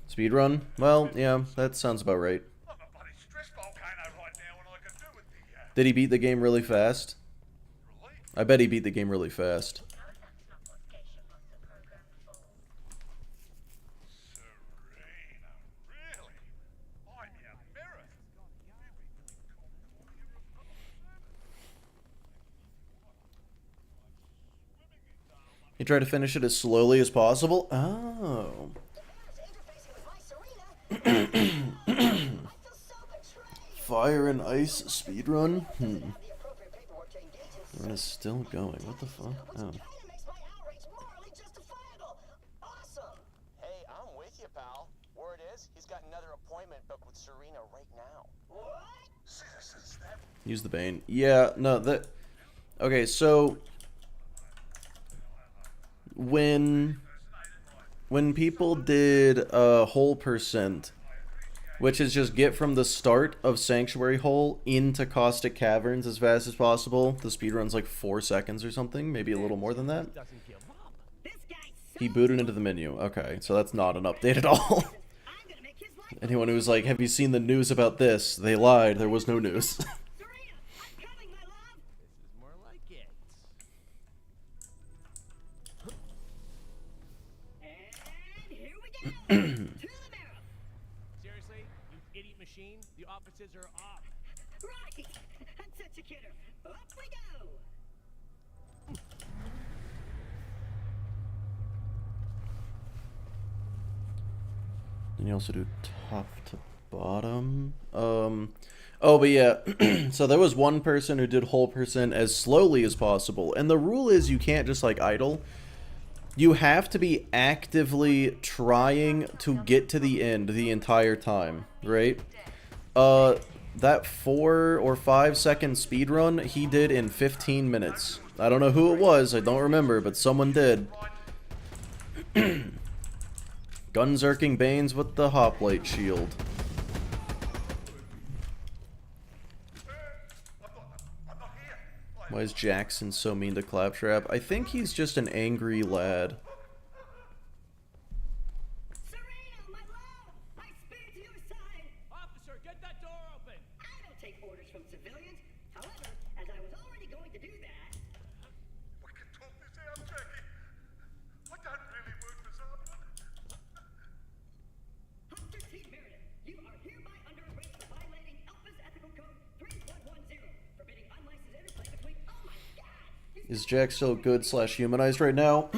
Speedrun? Well, yeah, that sounds about right. I'm a bloody stress volcano right now, and I can do with the Did he beat the game really fast? relief. I bet he beat the game really fast. Serena, really? I'm your mirror. He tried to finish it as slowly as possible. Oh. The mayor's interfacing with my Serena. I feel so betrayed. Fire and Ice speedrun? Have the appropriate paperwork to engage his Run is still going. What the fuck? Oh. kinda makes my outrage morally justifiable. Awesome. Hey, I'm with you, pal. Word is, he's got another appointment booked with Serena right now. What? Citizens, that Use the Bane. Yeah, no, that... Okay, so... When people did Hole Percent, which is just get from the start of Sanctuary Hole into Caustic Caverns as fast as possible, the speedrun's like 4 seconds or something, maybe a little more than that. Doesn't kill Bob. This guy's so He booted into the menu. Okay, so that's not an update at all. I'm gonna make his life Anyone who's like, have you seen the news about this? They lied. There was no news. This is more like it. Seriously, you idiot machine? The offices are off. Right! That's such a kidder. Up we go! Then you also do top to bottom. Oh, but yeah. So there was one person who did whole person as slowly as possible. And the rule is you can't just, like, idle. You have to be actively trying to get to the end the entire time, right? That 4 or 5 second speedrun he did in 15 minutes. I don't know who it was, I don't remember, but someone did. Gunzerking Banes with the hoplite shield. Why is Jackson so mean to Claptrap? I think he's just an angry lad. Serena, my love! I speed to your side! Officer, get that door open! I don't take orders from civilians. However, as I was already going to do that... We can talk this out, Jackie. I don't really work this hard. Hunter T. Meredith, you are hereby under arrest for violating Alpha's Ethical Code 3110, forbidding unlicensed interplay between... Oh my god! Is Jack still good / humanized right now?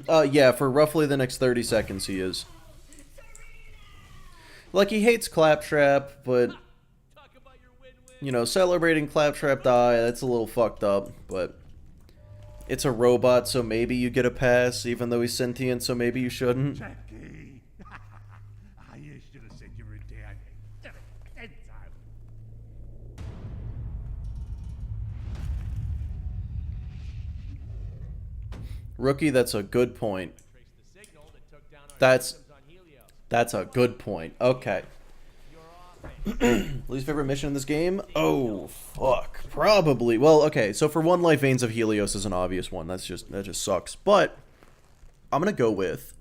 Yeah, for roughly the next 30 seconds he is. Like, he hates Claptrap, but, Talk about your win-win. you know, celebrating Claptrap die, that's a little fucked up, but it's a robot, so maybe you get a pass, even though he's sentient, so maybe you shouldn't. Jackie. You should have said you were down. Did it 10 times. Rookie, that's a good point. Trace the signal that took down our That's systems on Helios. That's a good point. Okay. You're off it. Least favorite mission in this game? Oh, fuck. Probably. Well, okay, so for one, Life Veins of Helios is an obvious one. That just sucks. But I'm gonna go with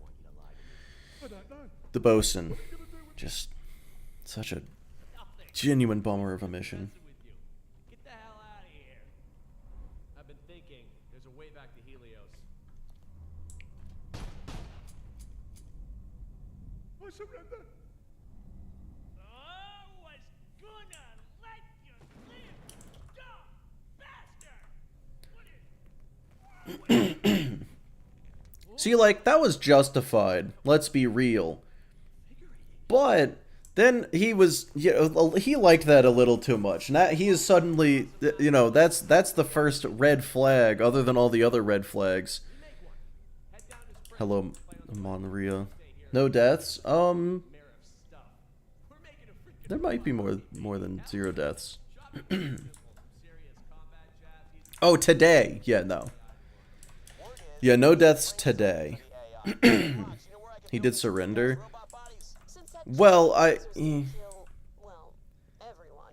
the bosun. Just such a genuine bummer of a mission. With you. Get the hell out of here. I've been thinking there's a way back to Helios. I surrender. I was gonna let you live, dumb bastard! See, like, that was justified. Let's be real. But then he was, you know, he liked that a little too much. Now he is suddenly, you know, that's the first red flag, other than all the other red flags. Hello, Monria. No deaths. There might be more than 0 deaths. Oh, today. Yeah, no. Yeah, no deaths today. He did surrender. Well, Kill, well, everyone.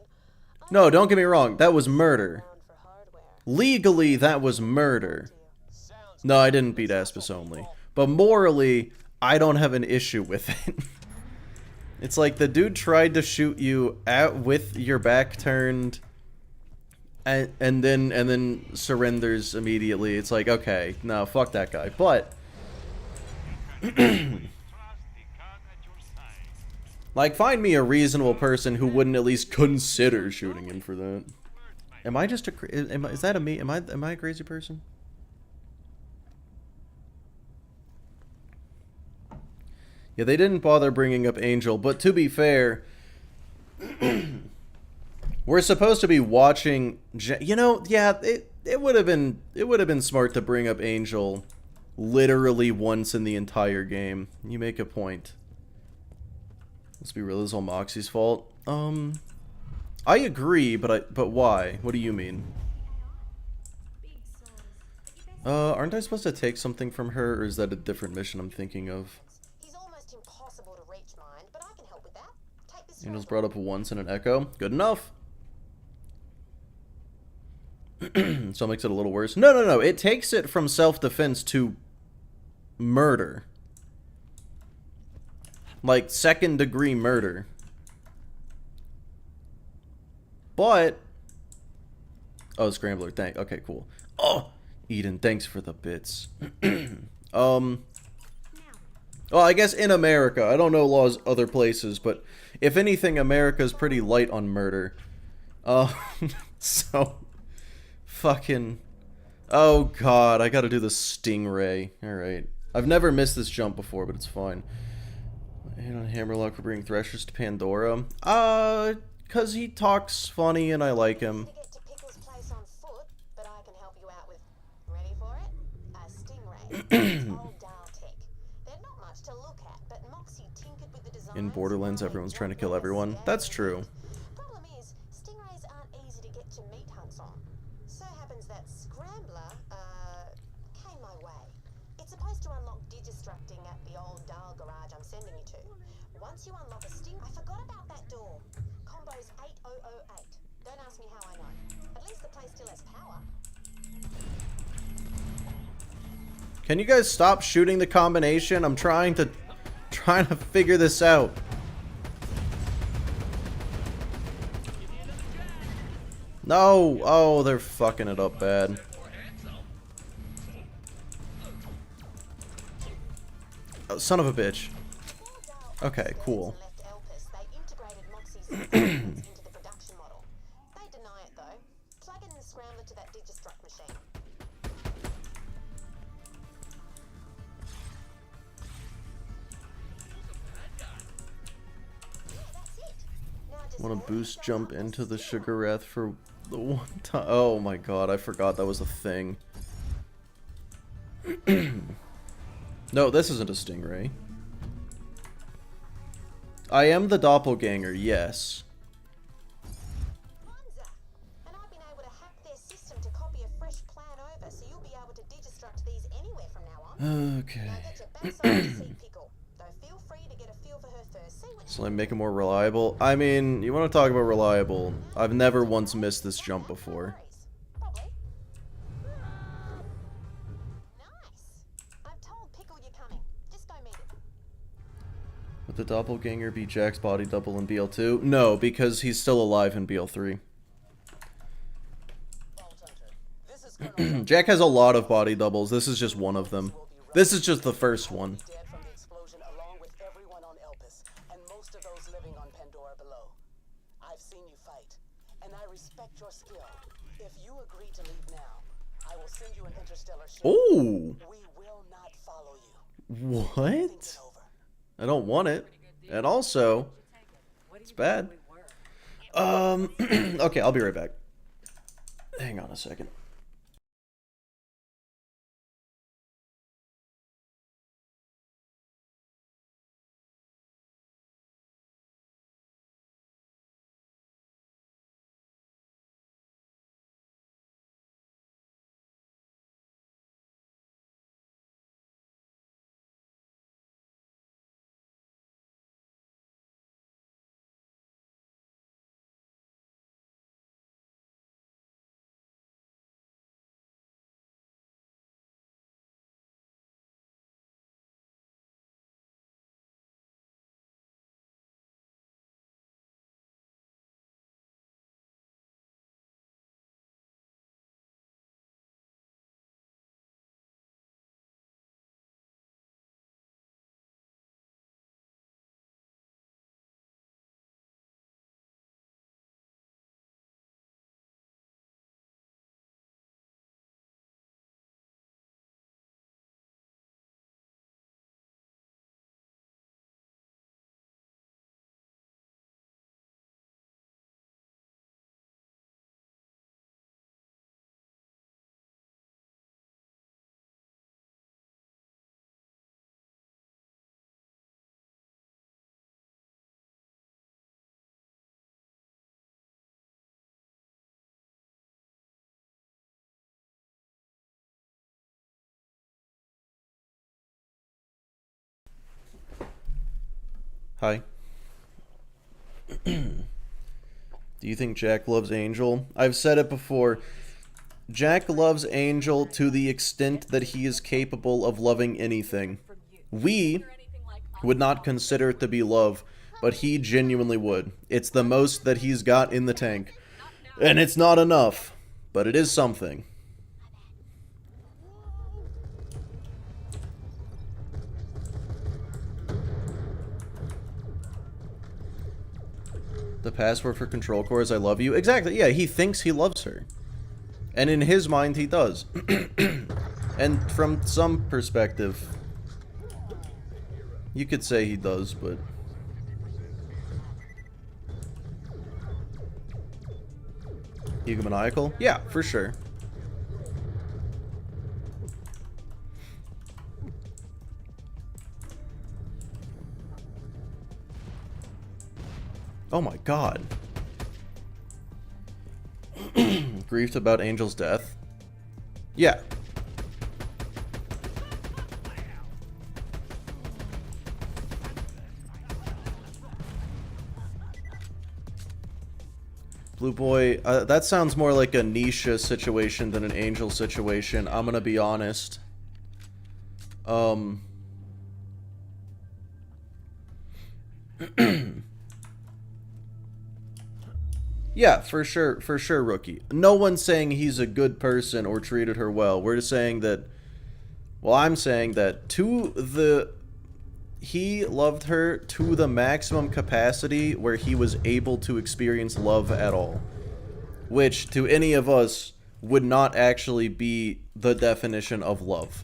No, don't get me wrong. That was murder. Down for hardware. Legally, that was murder. No, I didn't beat Aspis only. But morally, I don't have an issue with it. It's like the dude tried to shoot you with your back turned, and then surrenders immediately. It's like, okay, no, fuck that guy. But like, find me a reasonable person who wouldn't at least consider shooting him for that. Am I just is that a me? Am I a crazy person? Yeah, they didn't bother bringing up Angel, but to be fair, we're supposed to be watching. You know, yeah, it would have been smart to bring up Angel literally once in the entire game. You make a point. Let's be real, this is all Moxie's fault. I agree, but why? What do you mean? Aren't I supposed to take something from her, or is that a different mission I'm thinking of? He's almost impossible to reach, mind, but I can help with that. Take this Angel's brought up once in an echo. Good enough. So it makes it a little worse. No. It takes it from self-defense to murder. Like, second-degree murder. But oh, Scrambler, okay, cool. Oh, Eden, thanks for the bits. Well, I guess in America, I don't know laws other places, but if anything, America's pretty light on murder. So fucking, oh god, I gotta do the stingray. Alright. I've never missed this jump before, but it's fine. Hit on Hammerlock for bringing Threshers to Pandora. Cause he talks funny and I like him. To get to Pickle's place on foot, but I can help you out with, ready for it? A stingray. It's old dial tech. They're not much to look at, but Moxie tinkered with the design. In Borderlands, everyone's trying to kill everyone. That's true. Problem is, stingrays aren't easy to get to meat hunts on. So happens that Scrambler, came my way. It's supposed to unlock digistructing at the old dial garage I'm sending you to. Once you unlock a sting, I forgot about that door. Combo's 8008. Don't ask me how I know. At least the place still has power. Can you guys stop shooting the combination? I'm trying to figure this out. No! Oh, they're fucking it up bad. Oh, son of a bitch. Okay, cool. Left Elpis, they integrated Moxie's systems into the production model. They deny it though. Plug in the Scrambler to that digistruct machine. Yeah, that's it. Now just Want load to boost yourself jump up with into the skill. Sugareth for the one time. Oh my god, I forgot that was a thing. No, this isn't a stingray. I am the doppelganger, yes. Kwanzaa. And I've been able to hack their system to copy a fresh plan over, so you'll be able to digistruct these anywhere from now on. Okay. Now get your backside to see Pickle. Though feel free to get a feel for her first. See what So I make it more reliable. I mean, you want to talk about reliable. I've never once missed this jump before. Probably. Nice. I've told Pickle you're coming. Just go meet him. Would the doppelganger be Jack's body double in BL2? No, because he's still alive in BL3. This is Colonel Jack has a lot of body doubles. This is just one of them. This is just the first one. dead from the explosion along with everyone on Elpis and most of those living on Pandora below. I've seen you fight, and I respect your skill. If you agree to leave now, I will send you an interstellar ship. Ooh. We will not follow you. What? Think it over. I don't want it. And also, it's bad. Okay, I'll be right back. Hang on a second. Hi. Do you think Jack loves Angel? I've said it before. Jack loves Angel to the extent that he is capable of loving anything. We would not consider it to be love, but he genuinely would. It's the most that he's got in the tank. And it's not enough, but it is something. The password for control core is I love you. Exactly, yeah, he thinks he loves her. And in his mind, he does. And from some perspective, you could say he does, but... Egomaniacal? Yeah, for sure. Oh my god. Grieved about Angel's death? Yeah. Blue Boy, that sounds more like a Nisha situation than an Angel situation. I'm gonna be honest. Yeah, for sure, Rookie. No one's saying he's a good person or treated her well. We're just saying that, well, I'm saying that he loved her to the maximum capacity where he was able to experience love at all. Which, to any of us, would not actually be the definition of love.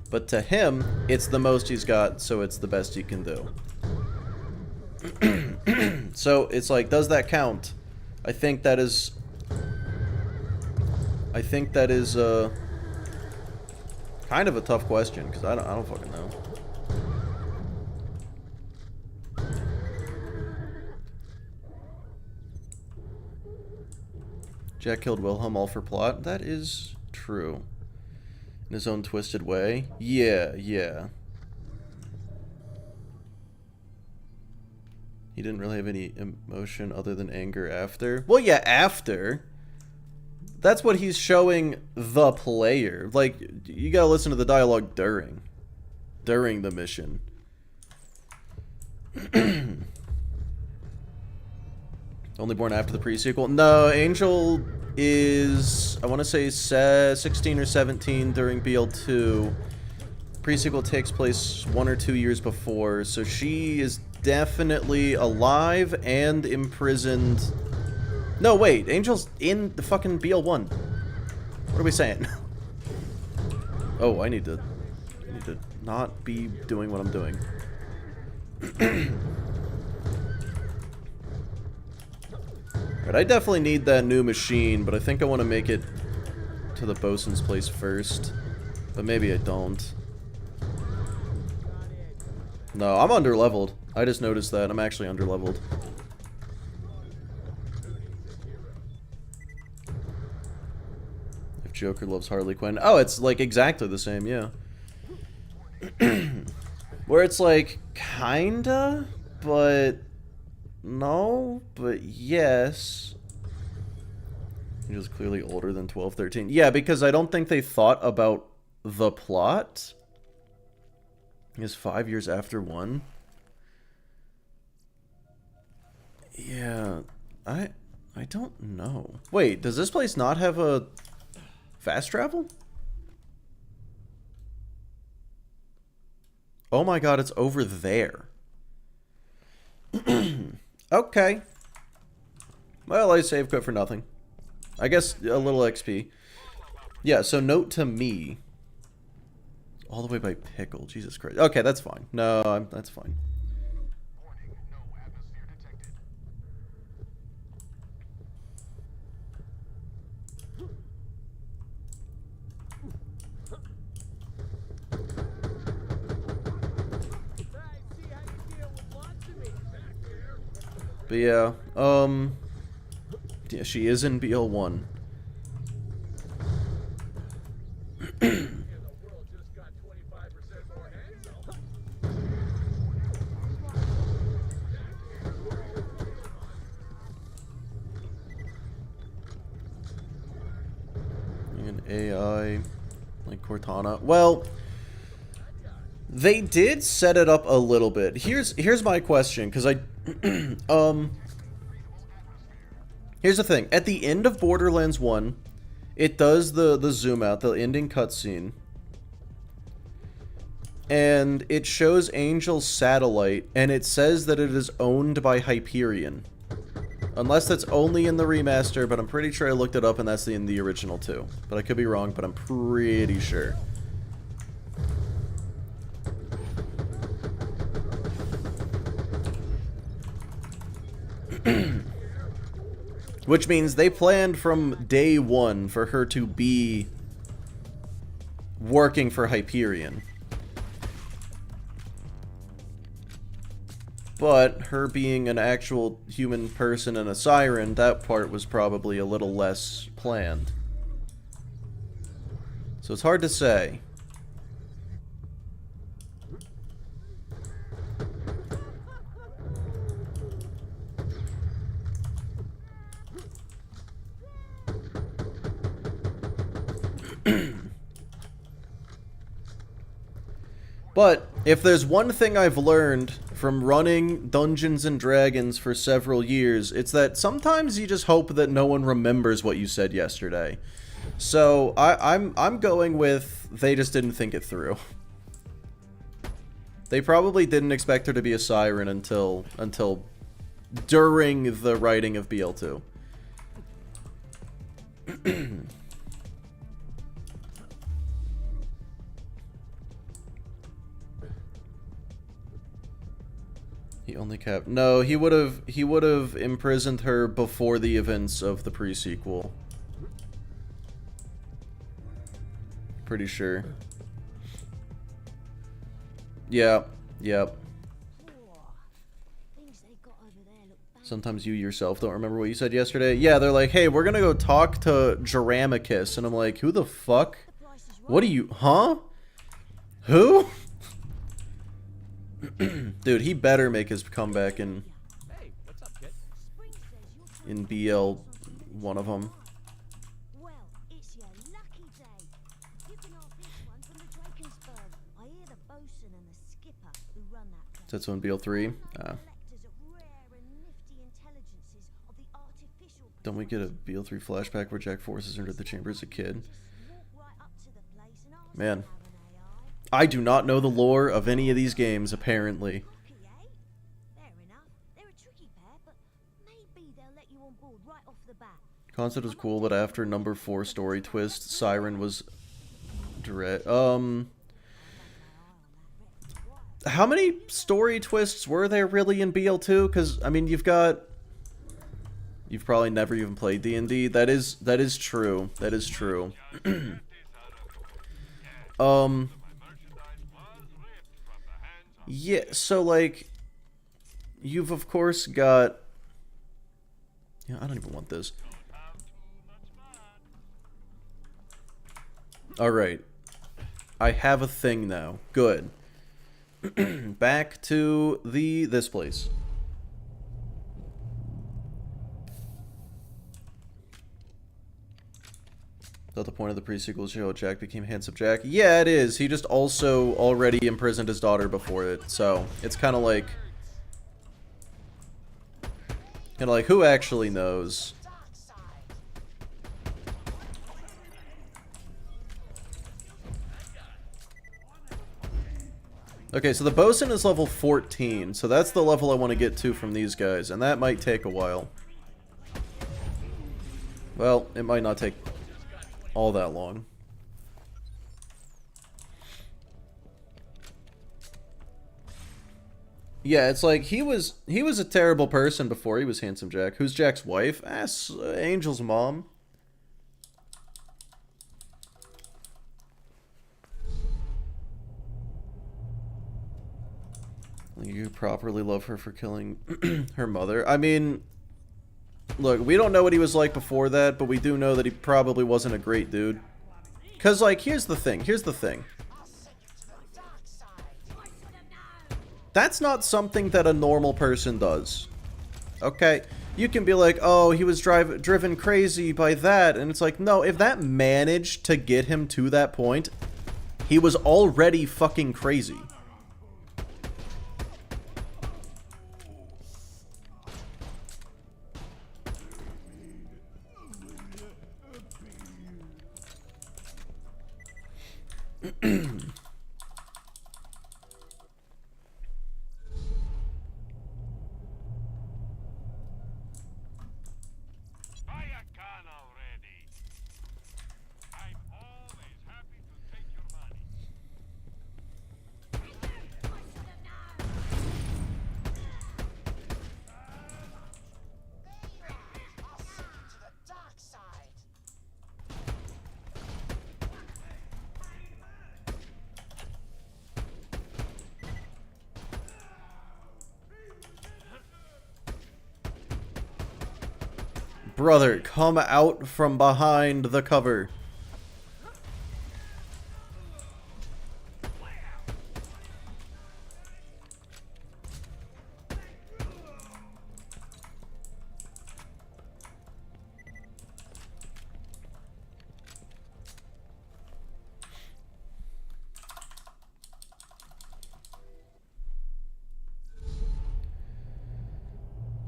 But to him, it's the most he's got, so it's the best he can do. So, it's like, does that count? I think that is kind of a tough question, because I don't fucking know. Jack killed Wilhelm all for plot. That is true. In his own twisted way. Yeah. He didn't really have any emotion other than anger after. Well, yeah, after. That's what he's showing the player. Like, you gotta listen to the dialogue during the mission. Only born after the pre-sequel? No, Angel is, I want to say 16 or 17 during BL2. Pre-sequel takes place 1 or 2 years before, so she is definitely alive and imprisoned. No, wait, Angel's in the fucking BL1. What are we saying? Oh, I need to not be doing what I'm doing. Alright, I definitely need that new machine, but I think I want to make it to the bosun's place first. But maybe I don't. No, I'm underleveled. I just noticed that. I'm actually underleveled. If Joker loves Harley Quinn. Oh, it's like exactly the same, yeah. Where it's like, kinda, but no, but yes. He was clearly older than 12, 13. Yeah, because I don't think they thought about the plot. He was 5 years after 1. Yeah, I don't know. Wait, does this place not have a fast travel? Oh my god, it's over there. Okay. Well, I save quit for nothing. I guess a little XP. Yeah, so note to me. All the way by Pickle. Jesus Christ. Okay, that's fine. No, that's fine. But yeah, yeah, she is in BL1. An AI like Cortana. Well, they did set it up a little bit. Here's my question, because Here's the thing. At the end of Borderlands 1, it does the zoom out, the ending cutscene. And it shows Angel's satellite, and it says that it is owned by Hyperion. Unless that's only in the remaster, but I'm pretty sure I looked it up and that's in the original too. But I could be wrong, but I'm pretty sure. Which means they planned from day one for her to be working for Hyperion. But her being an actual human person and a siren, that part was probably a little less planned. So it's hard to say. But if there's one thing I've learned from running Dungeons and Dragons for several years, it's that sometimes you just hope that no one remembers what you said yesterday. So I'm going with they just didn't think it through. They probably didn't expect her to be a siren until during the writing of BL2. He only kept... No, he would have imprisoned her before the events of the pre-sequel. Pretty sure. Yeah, yep. Sometimes you yourself don't remember what you said yesterday. Yeah, they're like, hey, we're gonna go talk to Geramicus. And I'm like, who the fuck? What are you... Huh? Who? Dude, he better make his comeback in... Hey, what's up, kid? In BL, one of them. Well, it's your lucky day. You can have this one from the Drakensburg. I hear the bosun and the skipper who run that place. That's on BL3. Collectors of rare and nifty intelligences of the artificial... Don't we get a BL3 flashback where Jack forces her into the chamber as a kid? Walk right up to the place and ask Man. them how an AI. I do not know the lore of any of these games, apparently. Cocky, eh? Fair enough. They're a tricky pair, but maybe they'll let you on board right off the bat. Concept was cool, but after number 4 story twist, Siren was direct. How many story twists were there really in BL2? Because I mean, you've probably never even played D&D. That is true. That is true. Yeah, so like, you've of course got... Yeah, I don't even want this. Alright. I have a thing now. Good. Back to this place. Is that the point of the pre-sequel show? Jack became Handsome Jack? Yeah, it is. He just also already imprisoned his daughter before it, so it's kind of like... who actually knows? Okay, so the bosun is level 14, so that's the level I want to get to from these guys, and that might take a while. Well, it might not take all that long. Yeah, it's like he was a terrible person before he was Handsome Jack. Who's Jack's wife? Angel's mom. You properly love her for killing her mother. I mean, look, we don't know what he was like before that, but we do know that he probably wasn't a great dude. Cause like, here's the thing. That's not something that a normal person does. Okay? You can be like, oh, he was driven crazy by that, and it's like, no, if that managed to get him to that point, he was already fucking crazy. Hiya, can already. I'm always happy to take your money. I'll send you to the dark side. Brother, come out from behind the cover.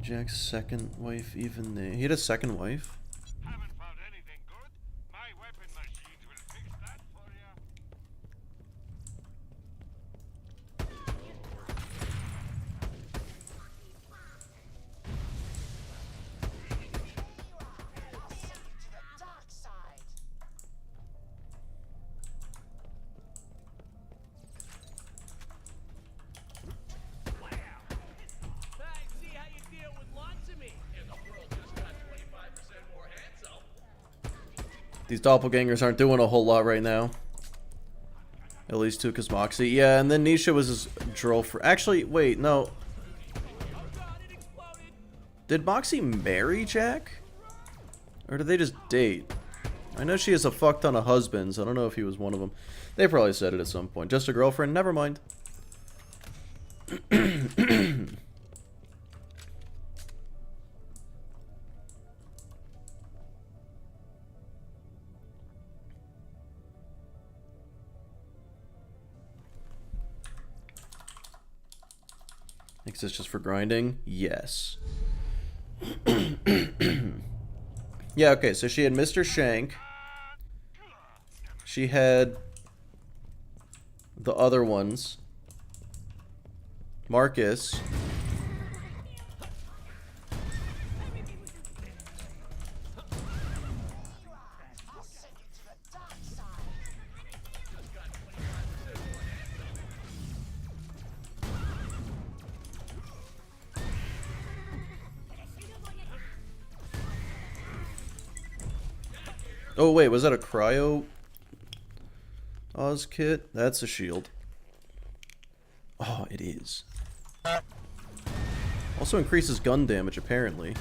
Jack's second wife, even there. He had a second wife? Haven't found anything good? My weapon machines will fix that for you. I'll send you to the dark side. I see how you deal with lots of me. And the world just got 25% more handsome. These doppelgangers aren't doing a whole lot right now. At least to Moxie. Yeah, and then Nisha was his girlfriend. Actually, wait, no. Oh god, it exploded. Did Moxie marry Jack? Or did they just date? I know she has a fuck ton of husbands. I don't know if he was one of them. They probably said it at some point. Just a girlfriend? Never mind. Exists just for grinding? Yes. Yeah, okay, so she had Mr. Shank. She had the other ones. Marcus. I'll send you to the dark side. Oh wait, was that a cryo Oz kit? That's a shield. Oh, it is. Also increases gun damage, apparently.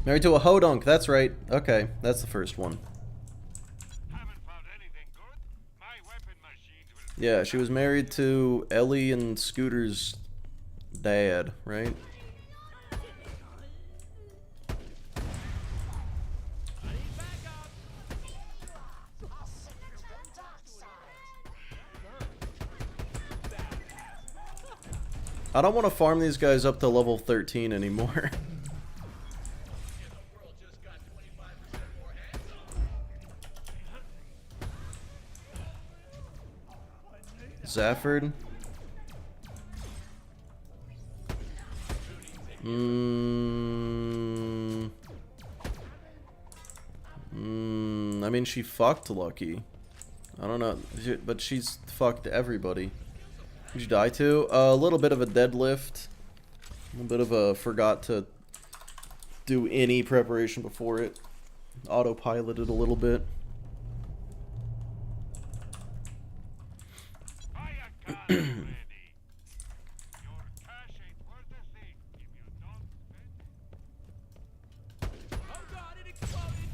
Married to a hodunk, that's right. Okay, that's the first one. Haven't found anything good? My weapon machines will Yeah, she was married to Ellie and Scooter's dad, right? I'll send you to the dark side. I don't want to farm these guys up to level 13 anymore. Zafford. I mean, she fucked Lucky. I don't know, but she's fucked everybody. Did you die to? A little bit of a deadlift. A little bit of a forgot to do any preparation before it. Autopiloted a little bit. Hiya, can already. Your cash ain't worth a thing if you don't spend it. Oh god, it exploded.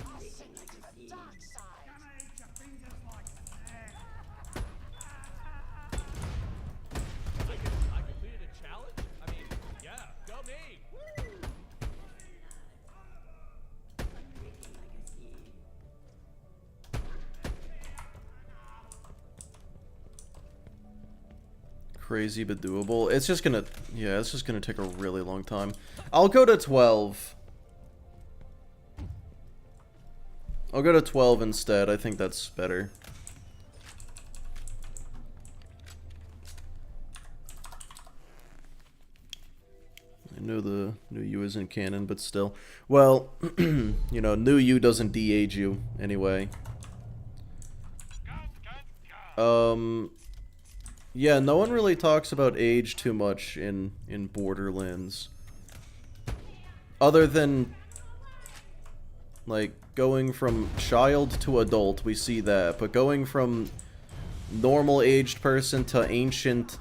I'll send you to the dark side. crazy but doable. It's just gonna, yeah, it's just gonna take a really long time. I'll go to 12. I'll go to 12 instead. I think that's better. I know the new you isn't canon, but still. Well, you know, new you doesn't de-age you anyway. Yeah, no one really talks about age too much in Borderlands. Other than, like, going from child to adult, we see that. But going from normal aged person to ancient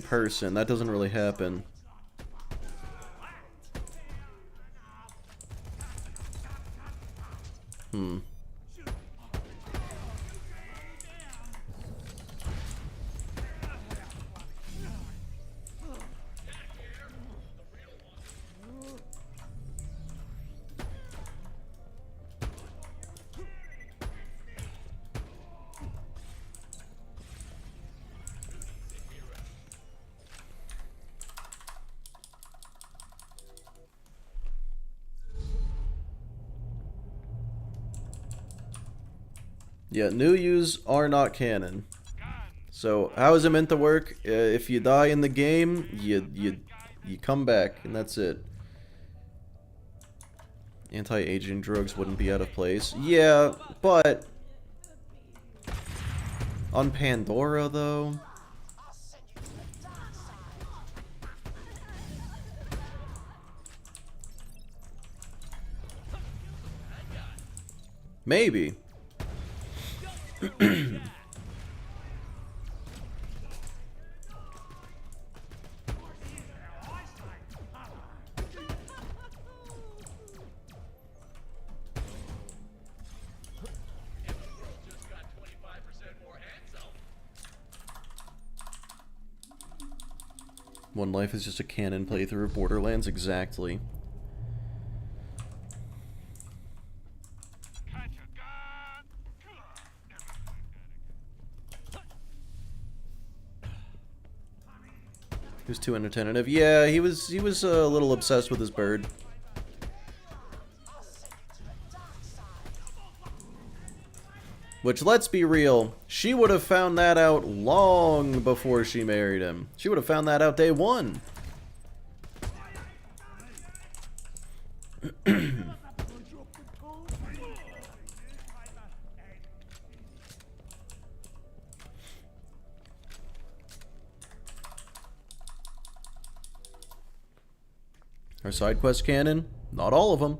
person, that doesn't really happen. Yeah, new yous are not canon. So how is it meant to work? If you die in the game, you come back, and that's it. Anti-aging drugs wouldn't be out of place. Yeah, but on Pandora though. Maybe. One Life is just a canon playthrough of Borderlands, exactly. He was too inattentive. Yeah, he was a little obsessed with his bird. Which, let's be real, she would have found that out long before she married him. She would have found that out day one. Are side quests canon? Not all of them.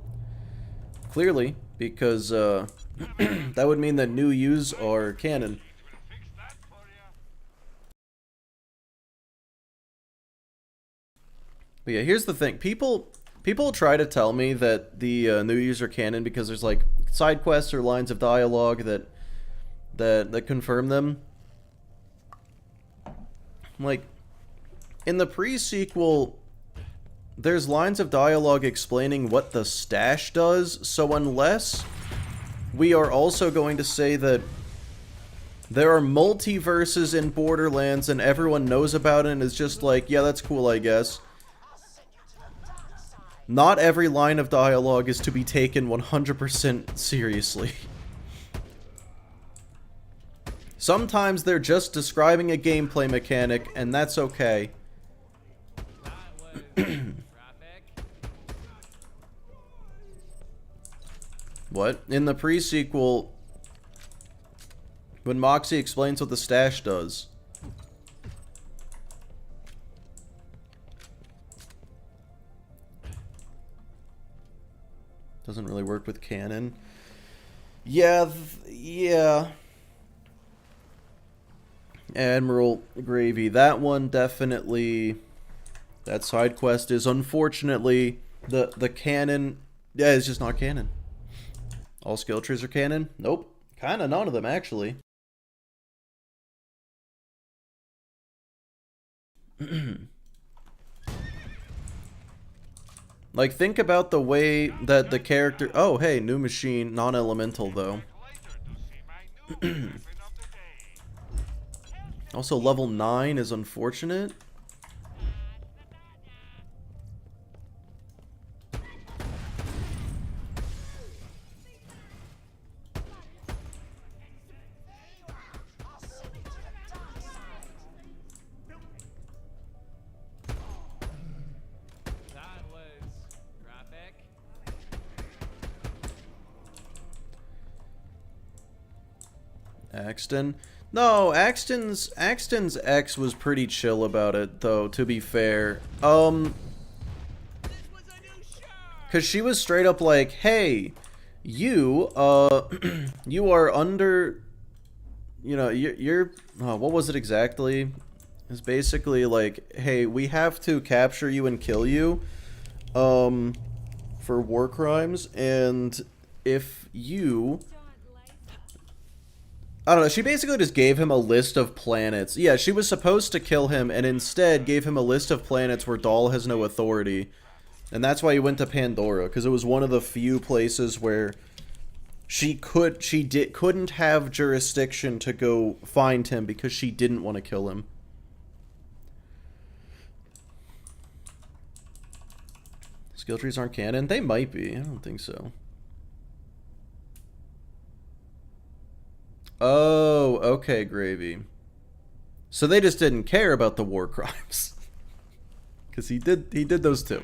Clearly, because that would mean that new yous are canon. But yeah, here's the thing. People try to tell me that the new yous are canon because there's like side quests or lines of dialogue that confirm them. Like, in the pre-sequel, there's lines of dialogue explaining what the stash does, so unless we are also going to say that there are multiverses in Borderlands and everyone knows about it and is just like, yeah, that's cool, I guess. Not every line of dialogue is to be taken 100% seriously. Sometimes they're just describing a gameplay mechanic, and that's okay. What? In the pre-sequel, when Moxie explains what the stash does. Doesn't really work with canon. Yeah, yeah. Admiral Gravy. That one definitely... That side quest is unfortunately the canon. Yeah, it's just not canon. All skill trees are canon? Nope. Kinda none of them, actually. Like, think about the way that the character... Oh, hey, new machine, non-elemental, though. Also, level 9 is unfortunate. That was graphic. Axton. No, Axton's ex was pretty chill about it, though, to be fair. Cause she was straight up like, hey, you you are under, you know, you're what was it exactly? It's basically like, hey, we have to capture you and kill you, for war crimes, and if you... I don't know, she basically just gave him a list of planets. Yeah, she was supposed to kill him, and instead gave him a list of planets where Dahl has no authority. And that's why he went to Pandora, because it was one of the few places where couldn't have jurisdiction to go find him because she didn't want to kill him. Skill trees aren't canon? They might be. I don't think so. Oh, okay, Gravy. So they just didn't care about the war crimes. Because he did those too.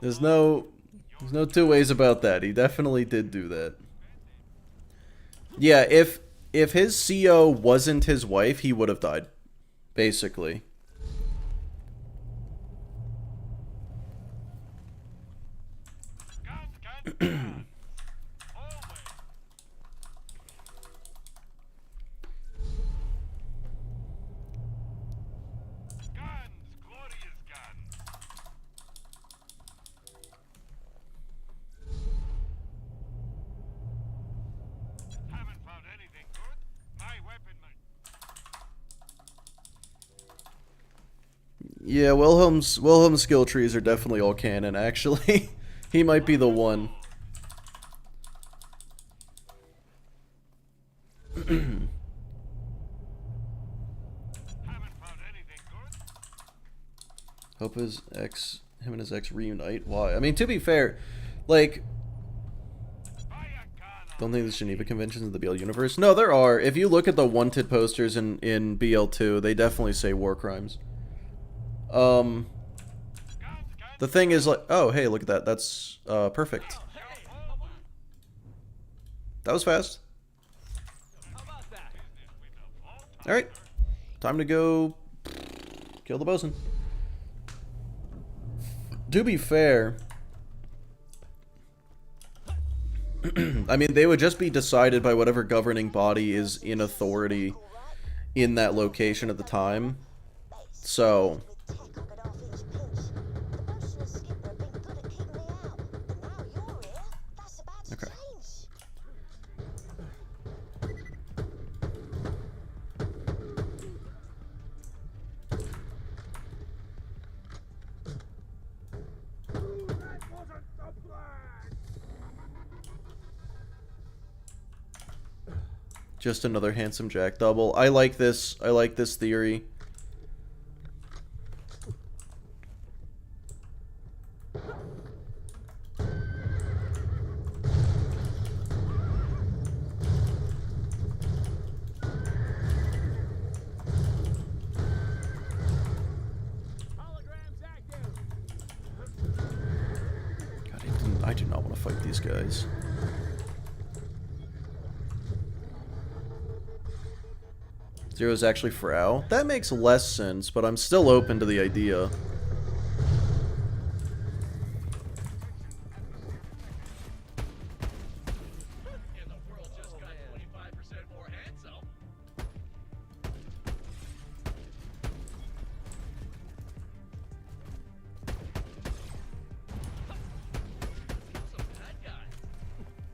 There's no two ways about that. He definitely did do that. Yeah, if his CO wasn't his wife, he would have died. Basically. Yeah, Wilhelm's skill trees are definitely all canon, actually. He might be the one. Hope him and his ex reunite. Why? I mean, to be fair, like, don't think there's Geneva conventions in the BL universe. No, there are. If you look at the wanted posters in BL2, they definitely say war crimes. The thing is, like, oh, hey, look at that. That's perfect. That was fast. All right, time to go kill the bosun. To be fair, I mean, they would just be decided by whatever governing body is in authority in that location at the time. So, okay. Just another handsome Jack double. I like this. I like this theory. God, I do not want to fight these guys. Zero is actually Frau. That makes less sense, but I'm still open to the idea.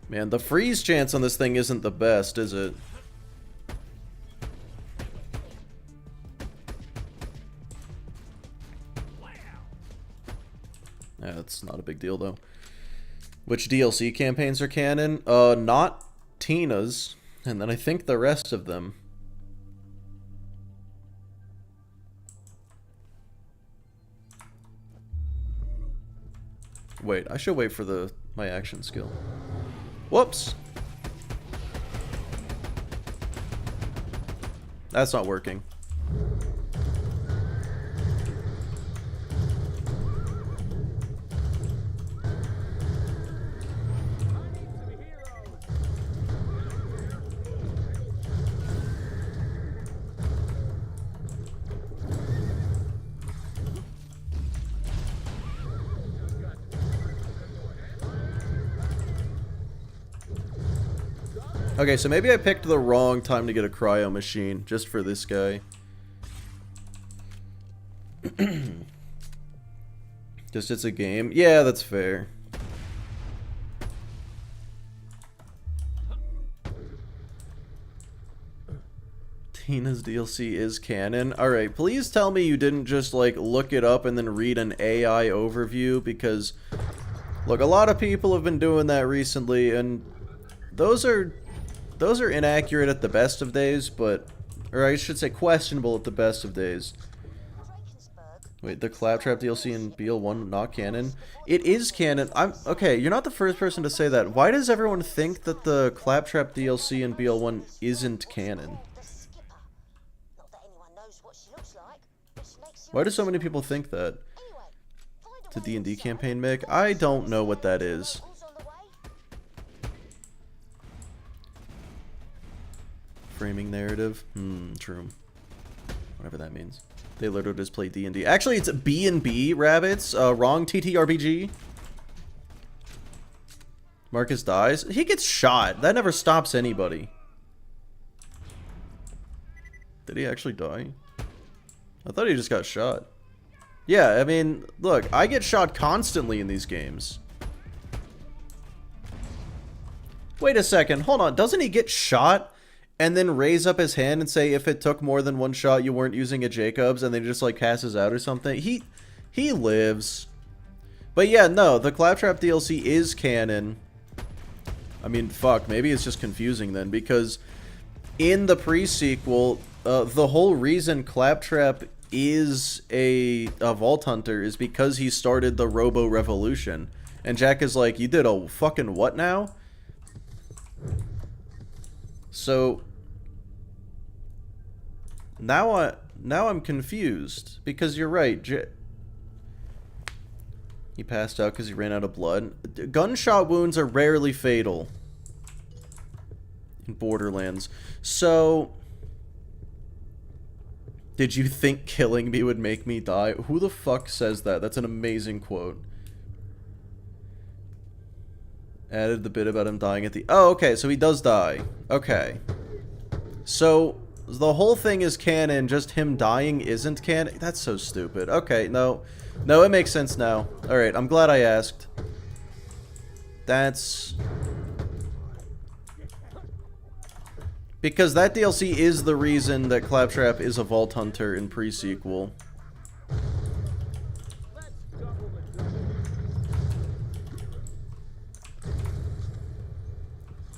Man, the freeze chance on this thing isn't the best, is it? Yeah, that's not a big deal, though. Which DLC campaigns are canon? Not Tina's, and then I think the rest of them. Wait, I should wait for my action skill. Whoops! That's not working. Okay, so maybe I picked the wrong time to get a cryo machine, just for this guy. Just it's a game. Yeah, that's fair. Tina's DLC is canon. Alright, please tell me you didn't just, like, look it up and then read an AI overview, because, look, a lot of people have been doing that recently, and those are inaccurate at the best of days, but, or I should say questionable at the best of days. Wait, the Claptrap DLC in BL1 not canon? It is canon. Okay, you're not the first person to say that. Why does everyone think that the Claptrap DLC in BL1 isn't canon? Why do so many people think that? The D&D campaign, Mick? I don't know what that is. Framing narrative? True. Whatever that means. They literally just play D&D. Actually, it's B&B, rabbits. Wrong TTRPG. Marcus dies. He gets shot. That never stops anybody. Did he actually die? I thought he just got shot. Yeah, I mean, look, I get shot constantly in these games. Wait a second. Hold on. Doesn't he get shot and then raise up his hand and say if it took more than one shot you weren't using a Jacobs, and then he just like passes out or something? He lives. But yeah, no, the Claptrap DLC is canon. I mean, fuck, maybe it's just confusing then, because in the pre-sequel, the whole reason Claptrap is a Vault Hunter is because he started the Robo Revolution. And Jack is like, you did a fucking what now? So now I'm confused, because you're right. He passed out because he ran out of blood. Gunshot wounds are rarely fatal in Borderlands. So did you think killing me would make me die? Who the fuck says that? That's an amazing quote. Added the bit about him dying at the... Oh, okay, so he does die. Okay. So the whole thing is canon, just him dying isn't canon? That's so stupid. Okay, no. No, it makes sense now. Alright, I'm glad I asked. That's... because that DLC is the reason that Claptrap is a Vault Hunter in pre-sequel.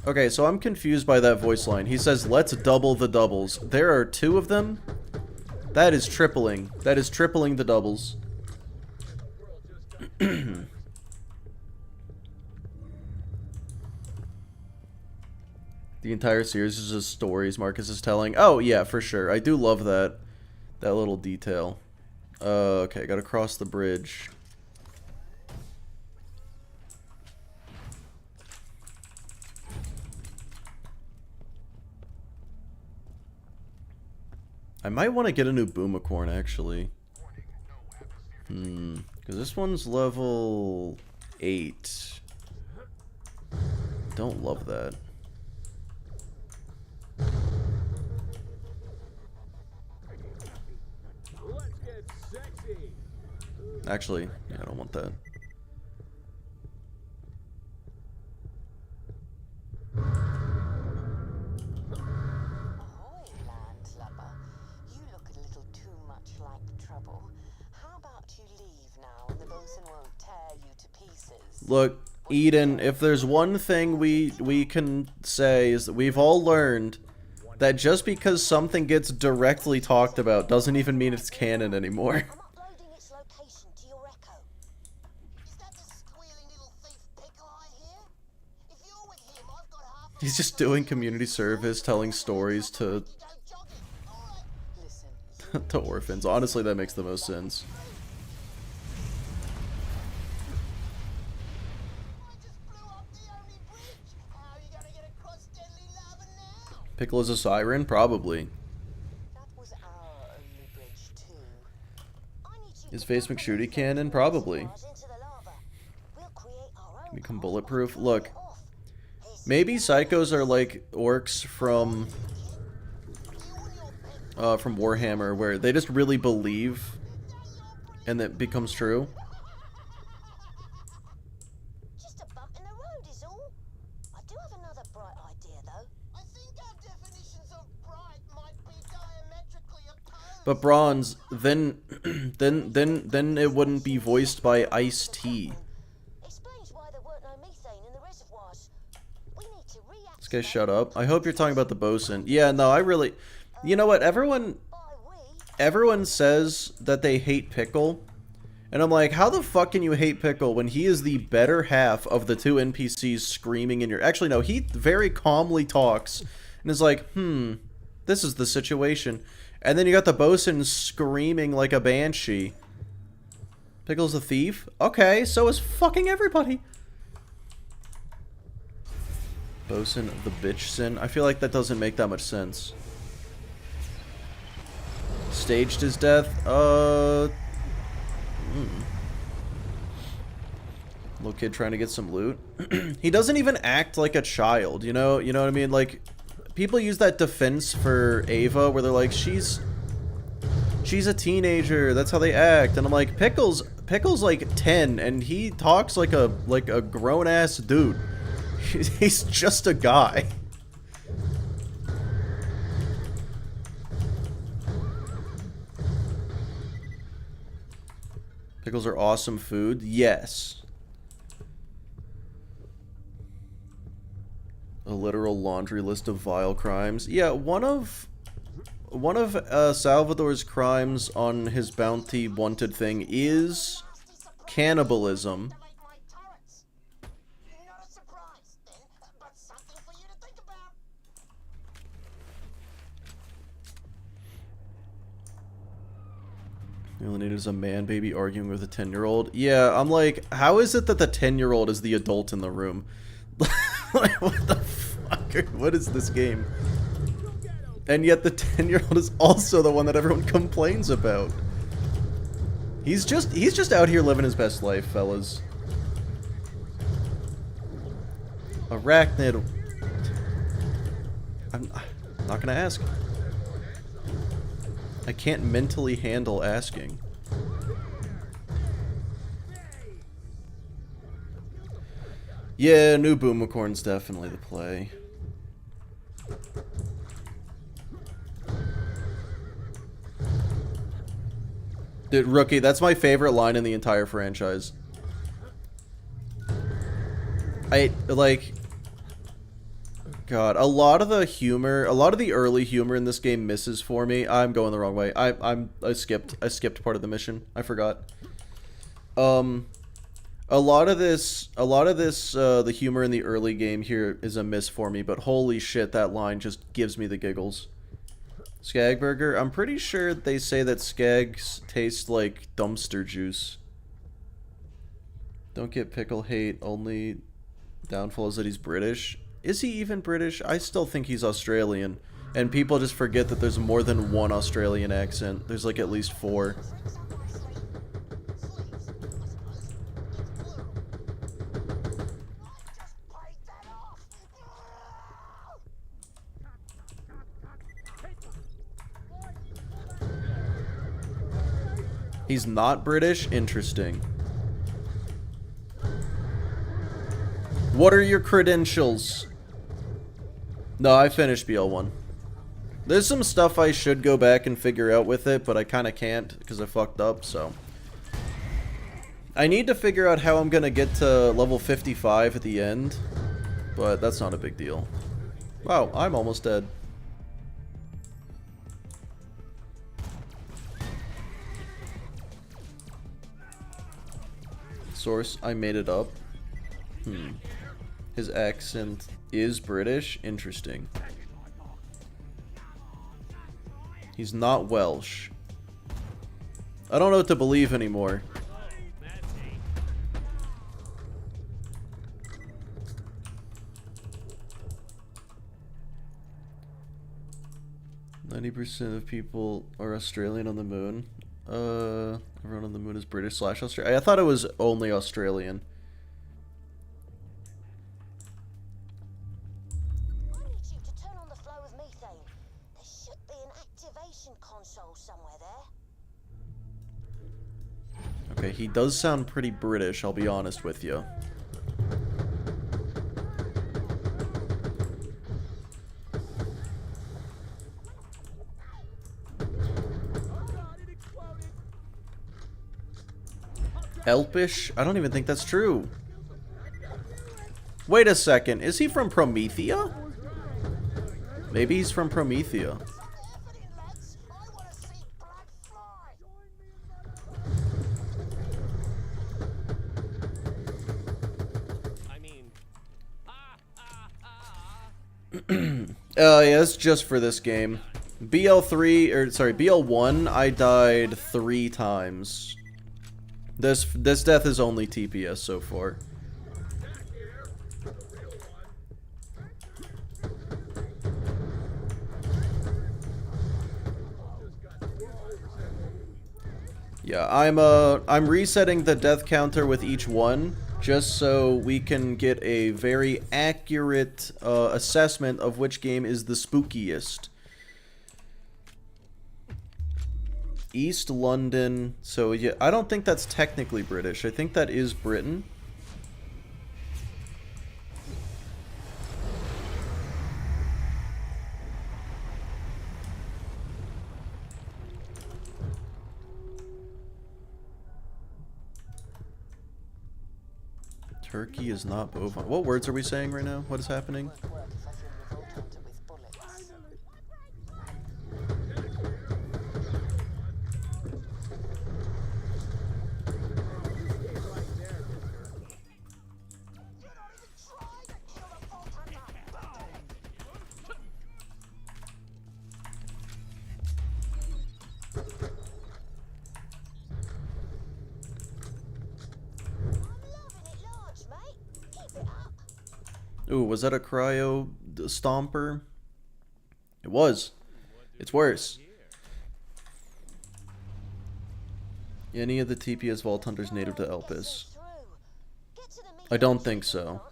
Okay, so I'm confused by that voice line. He says, let's double the doubles. There are 2 of them? That is tripling. That is tripling the doubles. The entire series is just stories Marcus is telling. Oh, yeah, for sure. I do love that. That little detail. Okay, gotta cross the bridge. I might want to get a new Boomicorn, actually. Because this one's level 8. Don't love that. Actually, yeah, I don't want that. Look, Eden, if there's one thing we can say is that we've all learned that just because something gets directly talked about doesn't even mean it's canon anymore. I'm uploading its location to your Echo. Is that the squealing He's just doing community service, telling stories to Listen, to orphans. Honestly, that makes the most sense. Pickle is a siren? Probably. that was our only bridge too. Is Face McShooty canon? Probably. Become bulletproof? Look. Maybe psychos are like orcs from Warhammer, where they just really believe and that becomes true. Just a bump in the road is all. I do have another bright idea, though. I think our definitions of bright might be diametrically opposed. But bronze, then it wouldn't be voiced by Ice-T. Explains why there weren't no methane in the reservoirs. We need to react. This guy, shut up. I hope you're talking about the bosun. Yeah, no, I really... You know what? Everyone says that they hate Pickle. And I'm like, how the fuck can you hate Pickle when he is the better half of the two NPCs screaming in your... Actually, no, he very calmly talks and is like, this is the situation. And then you got the bosun screaming like a banshee. Pickle's a thief? Okay, so is fucking everybody. Bosun of the bitch sin? I feel like that doesn't make that much sense. Staged his death? Little kid trying to get some loot. He doesn't even act like a child, you know what I mean? Like, people use that defense for Ava where they're like, she's a teenager, that's how they act. And I'm like, Pickle's like 10 and he talks like a grown-ass dude. He's just a guy. Pickles are awesome food. Yes. A literal laundry list of vile crimes. Yeah, one of Salvador's crimes on his bounty wanted thing is cannibalism. You only need is a man baby arguing with a 10-year-old. Yeah, I'm like, how is it that the 10-year-old is the adult in the room? Like, what the fuck? What is this game? And yet the 10-year-old is also the one that everyone complains about. He's just out here living his best life, fellas. Arachnid. I'm not gonna ask. I can't mentally handle asking. Yeah, new Boomicorn's definitely the play. Dude, Rookie, that's my favorite line in the entire franchise. God, a lot of the early humor in this game misses for me. I'm going the wrong way. I skipped part of the mission. I forgot. A lot of this, the humor in the early game here is a miss for me, but holy shit, that line just gives me the giggles. Skagburger, I'm pretty sure they say that skags taste like dumpster juice. Don't get Pickle hate, only downfall is that he's British. Is he even British? I still think he's Australian. And people just forget that there's more than one Australian accent. There's like at least 4. He's not British? Interesting. What are your credentials? No, I finished BL1. There's some stuff I should go back and figure out with it, but I kind of can't because I fucked up, so. I need to figure out how I'm going to get to level 55 at the end, but that's not a big deal. Wow, I'm almost dead. Source, I made it up. His accent is British? Interesting. He's not Welsh. I don't know what to believe anymore. 90% of people are Australian on the moon. Everyone on the moon is British / Australian. I thought it was only Australian. I need you to turn on the flow of methane. There should be an activation console somewhere there. Okay, he does sound pretty British, I'll be honest with you. Elpish? I don't even think that's true. Wait a second, is he from Promethea? Maybe he's from Promethea. Yeah, it's just for this game. BL3, or sorry, BL1, I died 3 times. This death is only TPS so far. Yeah, I'm resetting the death counter with each one, just so we can get a very accurate assessment of which game is the spookiest. East London, so yeah, I don't think that's technically British. I think that is Britain. Turkey is not bovine. What words are we saying right now? What is happening? Ooh, was that a cryo stomper? It was. It's worse. Any of the TPS Vault Hunters native to Elpis? I don't think so.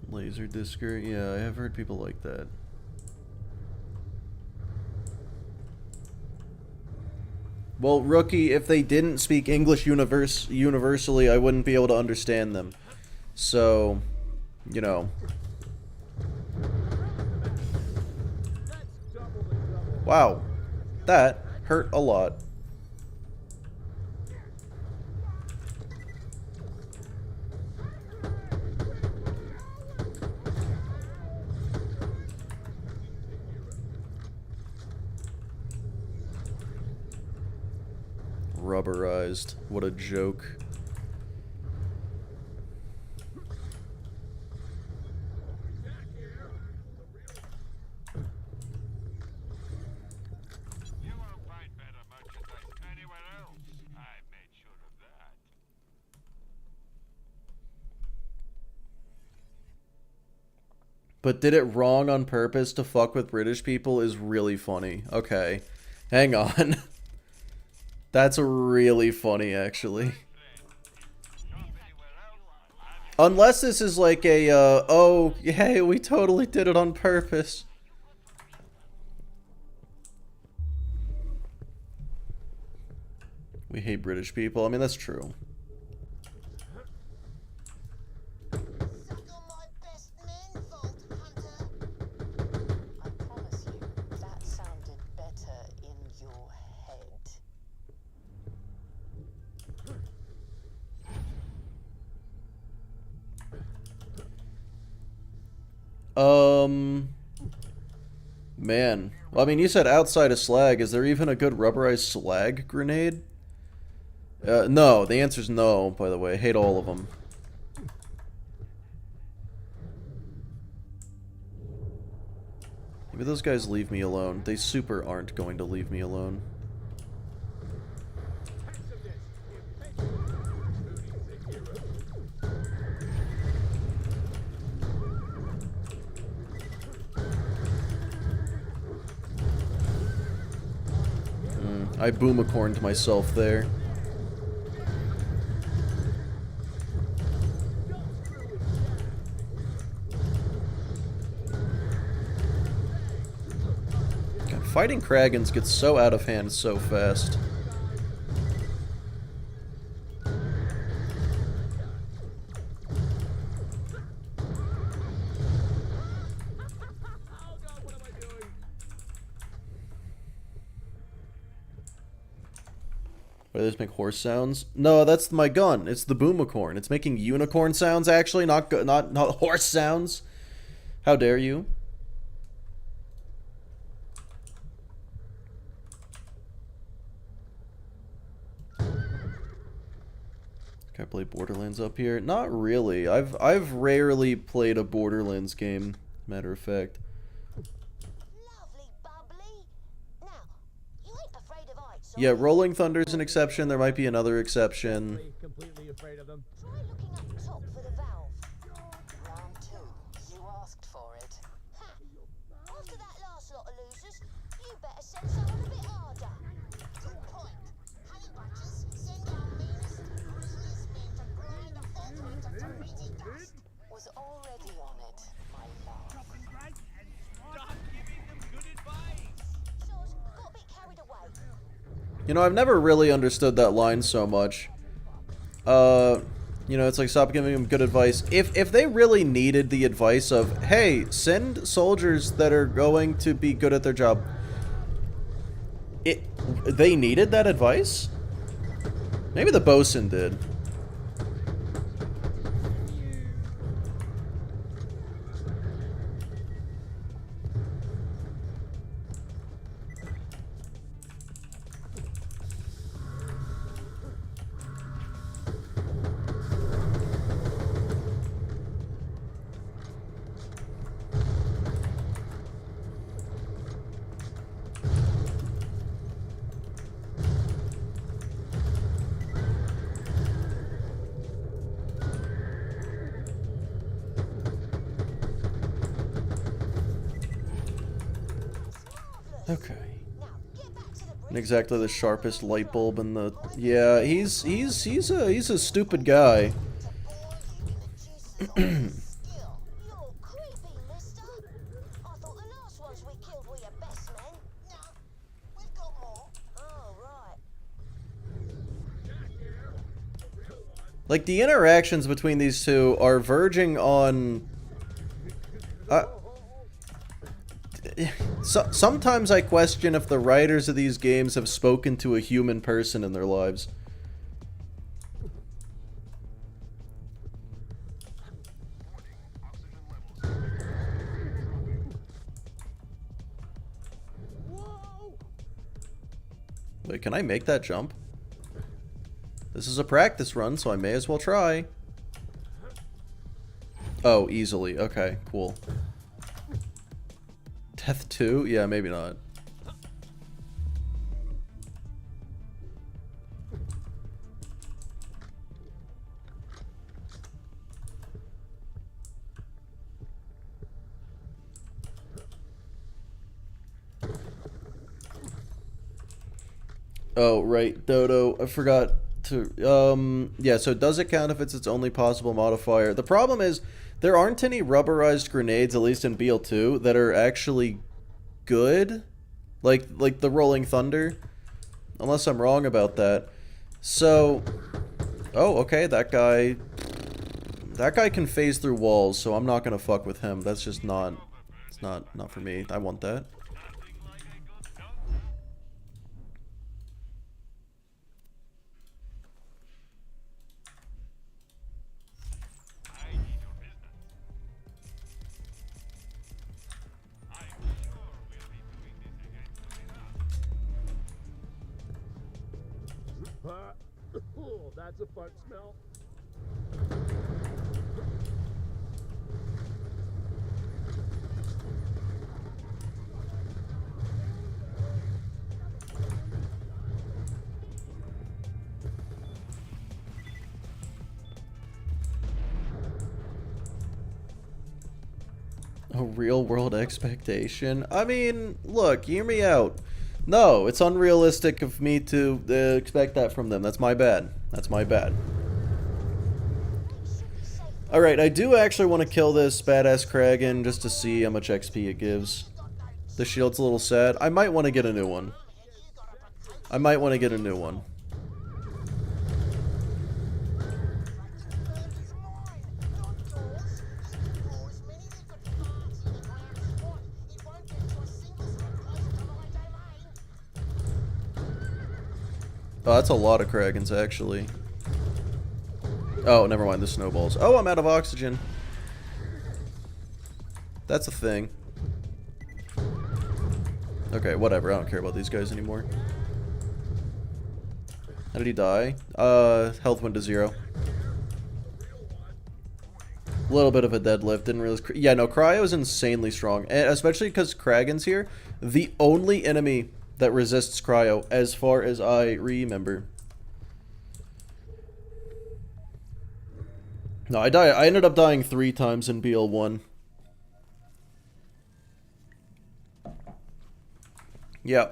Laser Discer? Yeah, I have heard people like that. Well, Rookie, if they didn't speak English universally, I wouldn't be able to understand them. So, you know. Wow. That hurt a lot. Rubberized. What a joke. You won't find better merchandise anywhere else. I made sure of that. But did it wrong on purpose to fuck with British people is really funny. Okay. Hang on. That's really funny, actually. Unless this is like a, oh, hey, we totally did it on purpose. We hate British people. I mean, that's true. Man. Well, I mean, you said outside of slag. Is there even a good rubberized slag grenade? No. The answer's no, by the way. I hate all of them. Maybe those guys leave me alone. They super aren't going to leave me alone. I boomacorned myself there. God, fighting Kragans gets so out of hand so fast. Why do those make horse sounds? No, that's my gun. It's the boomacorn. It's making unicorn sounds, actually, not horse sounds. How dare you? Can I play Borderlands up here? Not really. I've rarely played a Borderlands game, matter of fact. Lovely bubbly. Now, you ain't afraid of heights, Yeah, Rolling Thunder's an exception. There might be another exception. Completely afraid of them. Try looking up top for the valve. Round two. You asked for it. Ha! After that last lot of losers, you better send someone a bit harder. Good point. Honey bunches, send our meanest, grisliest men to grind the falter into fermented dust. Was already on it, my love. Stop giving them good advice. Soz, got a bit carried away. You know, I've never really understood that line so much. You know, it's like, stop giving them good advice. If they really needed the advice of, hey, send soldiers that are going to be good at their job, they needed that advice? Maybe the bosun did. Okay. Now, get back to the bridge. And exactly the sharpest light bulb in the... Yeah, he's a stupid guy. To bore you in the juices of his skill. You're creepy, mister. I thought the last ones we killed were your best men. No, we've got more. Oh, right. Like, the interactions between these two are verging on... sometimes I question if the writers of these games have spoken to a human person in their lives. Wait, can I make that jump? This is a practice run, so I may as well try. Oh, easily. Okay, cool. Death 2? Yeah, maybe not. Oh, right, Dodo. I forgot to... Yeah, so does it count if it's its only possible modifier? The problem is, there aren't any rubberized grenades, at least in BL2, that are actually good. Like the Rolling Thunder. Unless I'm wrong about that. So... Oh, okay, that guy... That guy can phase through walls, so I'm not gonna fuck with him. That's just not... It's not for me. I want that. Oh, that's a fart smell. A real world expectation? I mean, look, hear me out. No, it's unrealistic of me to expect that from them. That's my bad. That's my bad. Alright, I do actually want to kill this badass Kragan just to see how much XP it gives. The shield's a little sad. I might want to get a new one. I might want to get a new one. Oh, that's a lot of Kragans, actually. Oh, never mind, the snowballs. Oh, I'm out of oxygen. That's a thing. Okay, whatever, I don't care about these guys anymore. How did he die? Health went to 0. A little bit of a deadlift, didn't realize... Yeah, no, Cryo is insanely strong. And especially because Kragan's here. The only enemy that resists Cryo, as far as I remember. No, I ended up dying 3 times in BL1. Yeah.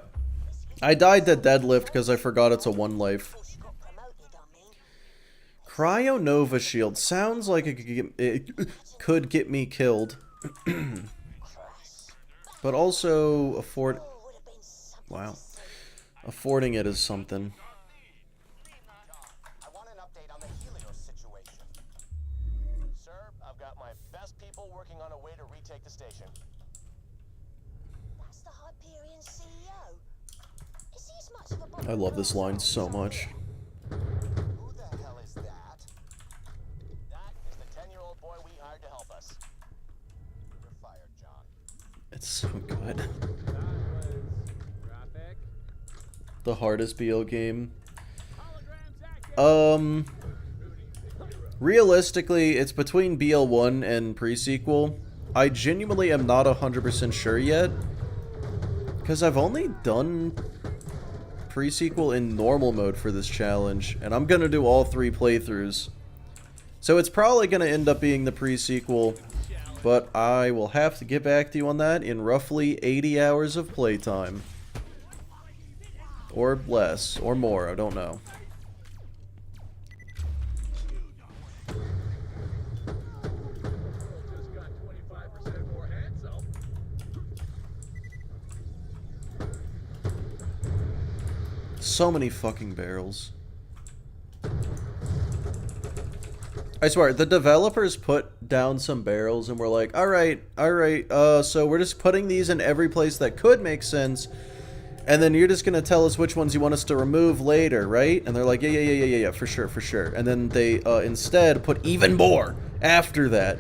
I died to deadlift because I forgot it's a 1 life. Cryo Nova Shield sounds like it could get me killed. But also afford... Wow. Affording it is something. I want an update on the Helios situation. Sir, I've got my best people working on a way to retake the station. That's the Hyperion CEO. Is he as much of a bother I love this line so much. Who the hell is that? That is the 10-year-old boy we hired to help us. You're fired, John. It's so good. That was graphic. The hardest BL game. Realistically, it's between BL1 and pre-sequel. I genuinely am not 100% sure yet. Because I've only done pre-sequel in normal mode for this challenge. And I'm going to do all 3 playthroughs. So it's probably going to end up being the pre-sequel. But I will have to get back to you on that in roughly 80 hours of playtime. Or less, or more, I don't know. Just got 25% more handsome. So many fucking barrels. I swear, the developers put down some barrels and were like, alright, so we're just putting these in every place that could make sense, and then you're just gonna tell us which ones you want us to remove later, right? And they're like, yeah, for sure. And then they instead put even more after that.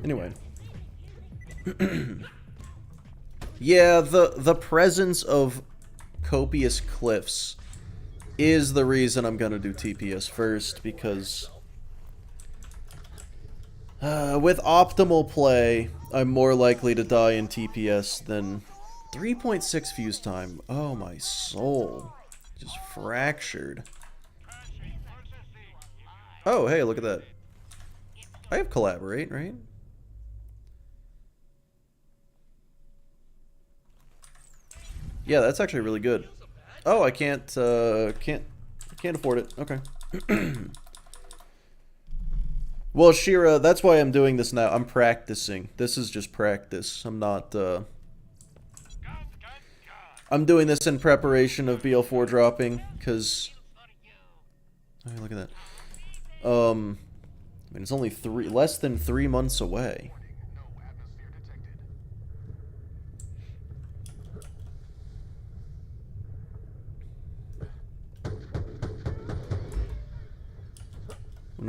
Anyway. Yeah, the presence of copious cliffs is the reason I'm gonna do TPS first, because with optimal play, I'm more likely to die in TPS than 3.6 fuse time. Oh, my soul. Just fractured. Oh, hey, look at that. I have collaborate, right? Yeah, that's actually really good. Oh, I can't afford it. Okay. Well, Shira, that's why I'm doing this now. I'm practicing. This is just practice. I'm not, I'm doing this in preparation of BL4 dropping, because... Oh, look at that. I mean, it's only less than 3 months away.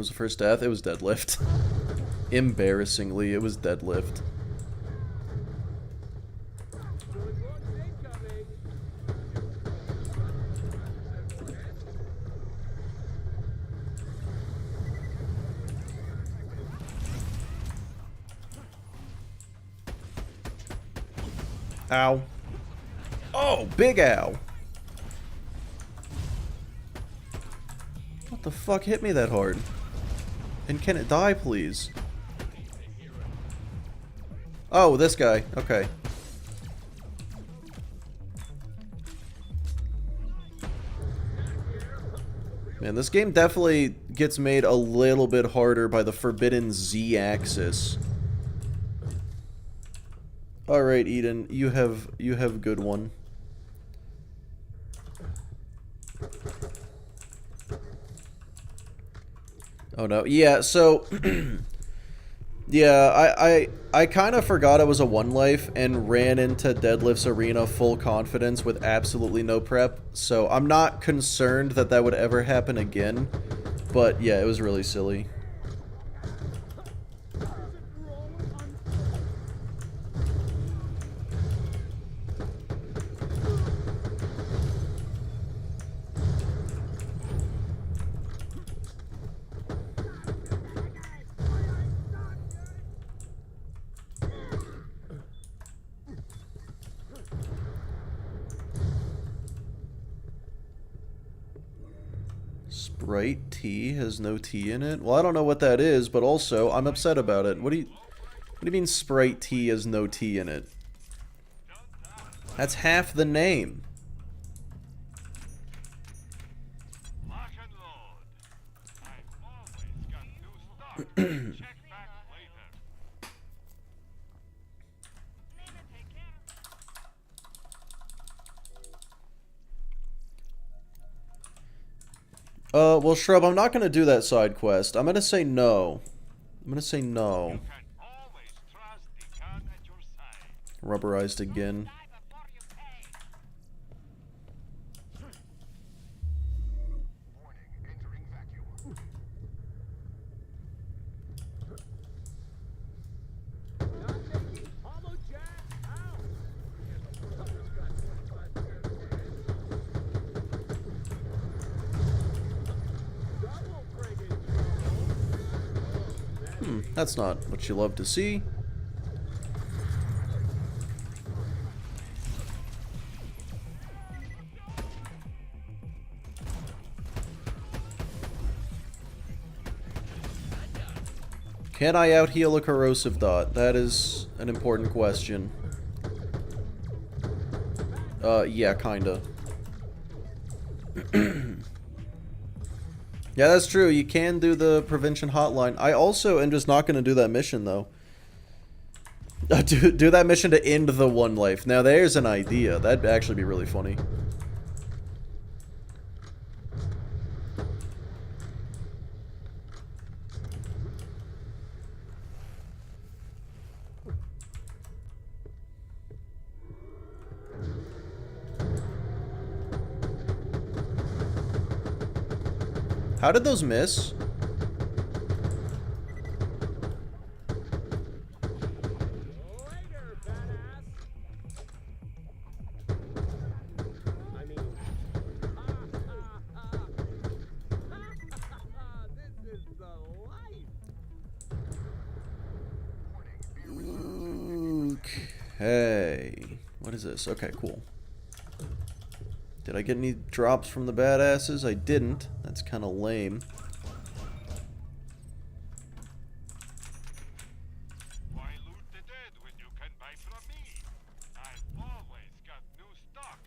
was the first death? It was deadlift. Embarrassingly, it was deadlift. Ow. Oh, big ow. What the fuck hit me that hard? And can it die, please? Oh, this guy. Okay. Man, this game definitely gets made a little bit harder by the forbidden Z-axis. All right, Eden, you have a good one. Oh no. Yeah, so yeah, I kind of forgot it was a one life and ran into Deadlift's arena full confidence with absolutely no prep. So I'm not concerned that that would ever happen again. But yeah, it was really silly. Sprite tea has no tea in it? Well, I don't know what that is, but also I'm upset about it. What do you mean Sprite tea has no tea in it? That's half the name. Lock and load. I've always got new stock. Check back later. Well, Shrub, I'm not gonna do that side quest. I'm gonna say no. I'm gonna say no. You can always trust the gun at your side. Rubberized again. Warning, entering vacuum. That's not what you love to see. Can I out-heal a corrosive dot? That is an important question. Yeah, kinda. Yeah, that's true. You can do the prevention hotline. I also am just not going to do that mission, though. Do that mission to end the one life. Now, there's an idea. That'd actually be really funny. How did those miss? Okay. What is this? Okay, cool. Did I get any drops from the badasses? I didn't. That's kind of lame. Why loot the dead when you can buy from me? I've always got new stock.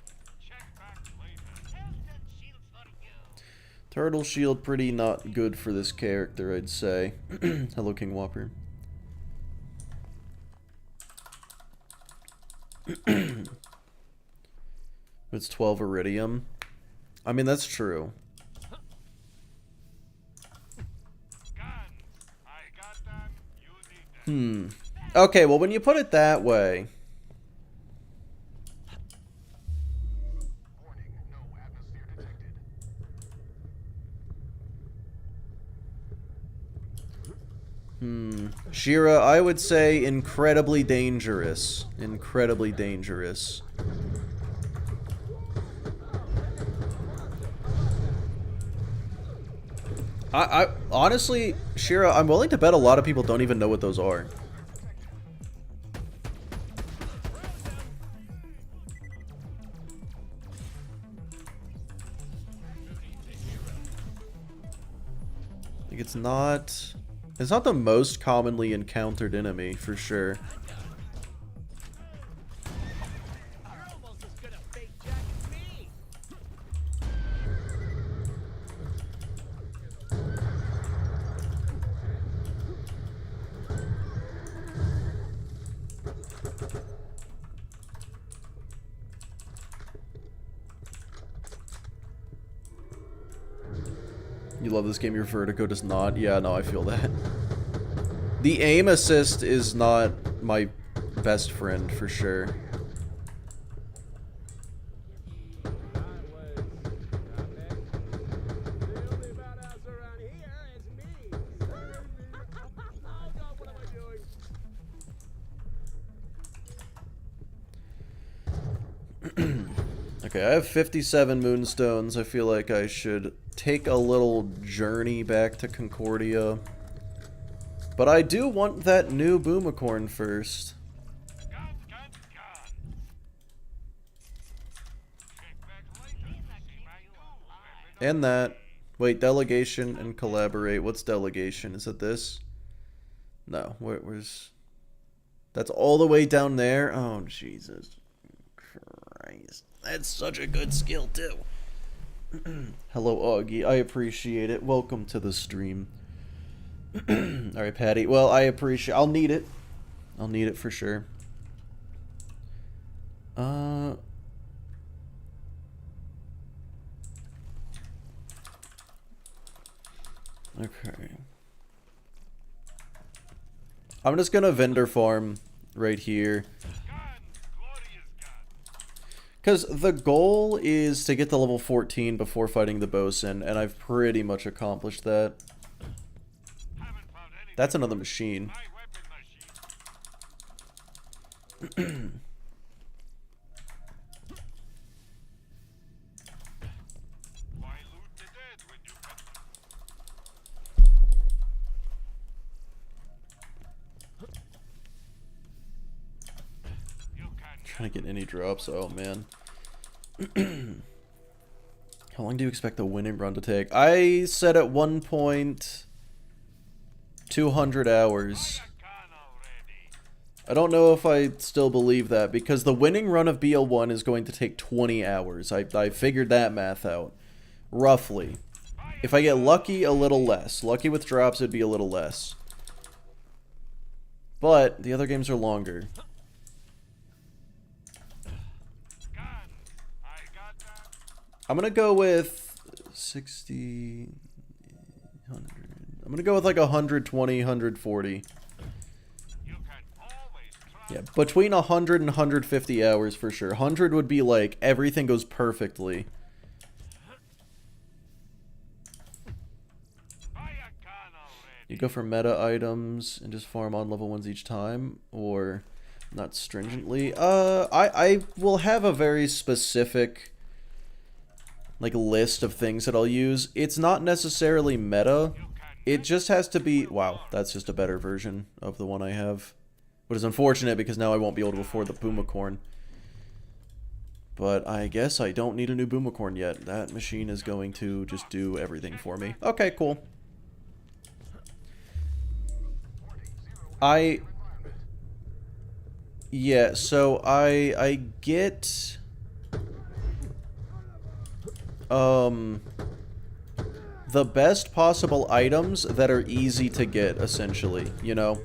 Check back later. Health and shields for you. Turtle shield pretty not good for this character, I'd say. Hello, King Whopper. It's 12 iridium. I mean, that's true. Guns. I got them. You need them. Okay, well, when you put it that way... Warning, no atmosphere detected. Shira, I would say incredibly dangerous. Incredibly dangerous. I honestly, Shira, I'm willing to bet a lot of people don't even know what those are. Like it's not the most commonly encountered enemy for sure. You're almost as good a fake Jack as me. You love this game, your vertigo does not. Yeah, no, I feel that. The aim assist is not my best friend for sure. Okay, I have 57 moonstones. I feel like I should take a little journey back to Concordia. But I do want that new Boomicorn first. And that. Wait, delegation and collaborate. What's delegation? Is it this? No, where's... That's all the way down there? Oh, Jesus Christ. That's such a good skill, too. Hello, Augie. I appreciate it. Welcome to the stream. Alright, Patty. Well, I appreciate... I'll need it. I'll need it for sure. Okay. I'm just gonna vendor farm right here. Because the goal is to get to level 14 before fighting the bosun, and I've pretty much accomplished that. That's another machine. Trying to get any drops. Oh man. How long do you expect the winning run to take? I said at one point 200 hours. I don't know if I still believe that, because the winning run of BL1 is going to take 20 hours. I figured that math out. Roughly. If I get lucky, a little less. Lucky with drops, it'd be a little less. But the other games are longer. I'm gonna go with 60, 100. I'm gonna go with like 120, 140. Yeah, between 100 and 150 hours for sure. 100 would be like everything goes perfectly. You go for meta items and just farm on level 1s each time, or not stringently. I will have a very specific like list of things that I'll use. It's not necessarily meta. It just has to be... Wow, that's just a better version of the one I have. But it's unfortunate because now I won't be able to afford the Boomicorn. But I guess I don't need a new Boomicorn yet. That machine is going to just do everything for me. Okay, cool. Yeah, so I get... the best possible items that are easy to get, essentially, you know?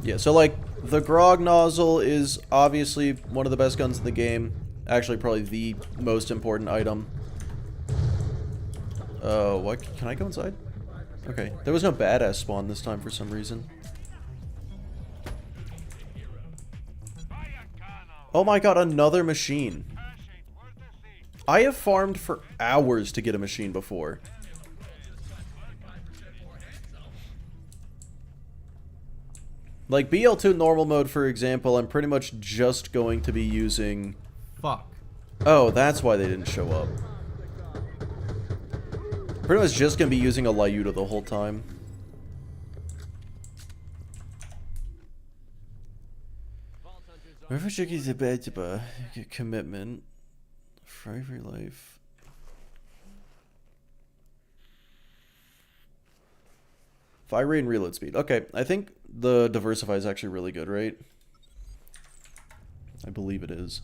Yeah, so like, the Grog Nozzle is obviously one of the best guns in the game. Actually, probably the most important item. What? Can I go inside? Okay. There was no badass spawn this time for some reason. Oh my god, another machine. I have farmed for hours to get a machine before. Like BL2 normal mode, for example, I'm pretty much just going to be using... Fuck. Oh, that's why they didn't show up. Pretty much just gonna be using a Lyuda the whole time. Wherever Chicky's a bad commitment. Fry for life. Fire rate and reload speed. Okay, I think the diversify is actually really good, right? I believe it is.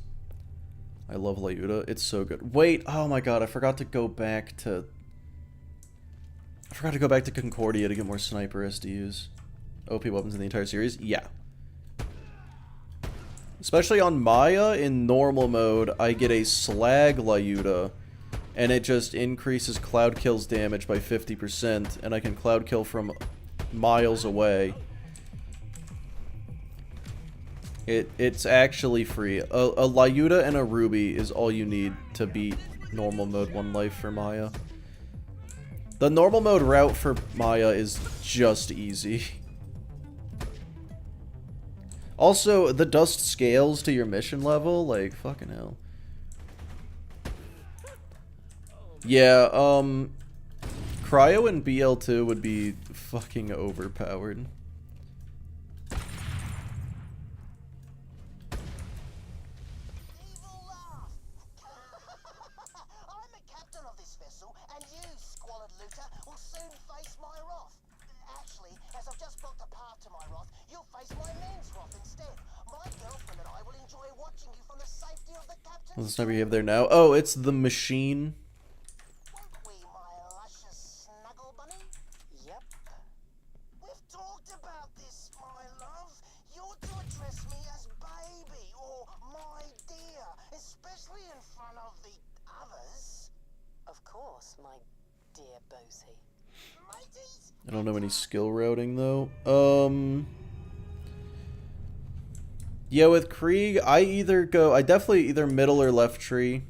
I love Lyuda. It's so good. Wait, oh my god, I forgot to go back to... Concordia to get more sniper SDUs. OP weapons in the entire series? Yeah. Especially on Maya, in normal mode, I get a slag Lyuda, and it just increases cloud kills damage by 50%, and I can cloud kill from miles away. It's actually free. A Lyuda and a Ruby is all you need to beat normal mode 1 life for Maya. The normal mode route for Maya is just easy. Also, the dust scales to your mission level, like, fucking hell. Yeah, Cryo and BL2 would be fucking overpowered. Evil laugh. I'm the captain of this vessel, and you, squalid looter, will soon face my wrath. Actually, as I've just blocked the path to my wrath, you'll face my men's wrath instead. My girlfriend and I will enjoy watching you from the safety of the captain's... Let's not behave there now. Oh, it's the machine. Won't we, my luscious snuggle bunny? Yep. We've talked about this, my love. You're to address me as baby or my dear, especially in front of the others. Of course, my dear Bosie. Mateys? I don't know any skill routing, though. Yeah, with Krieg, I definitely either middle or left tree.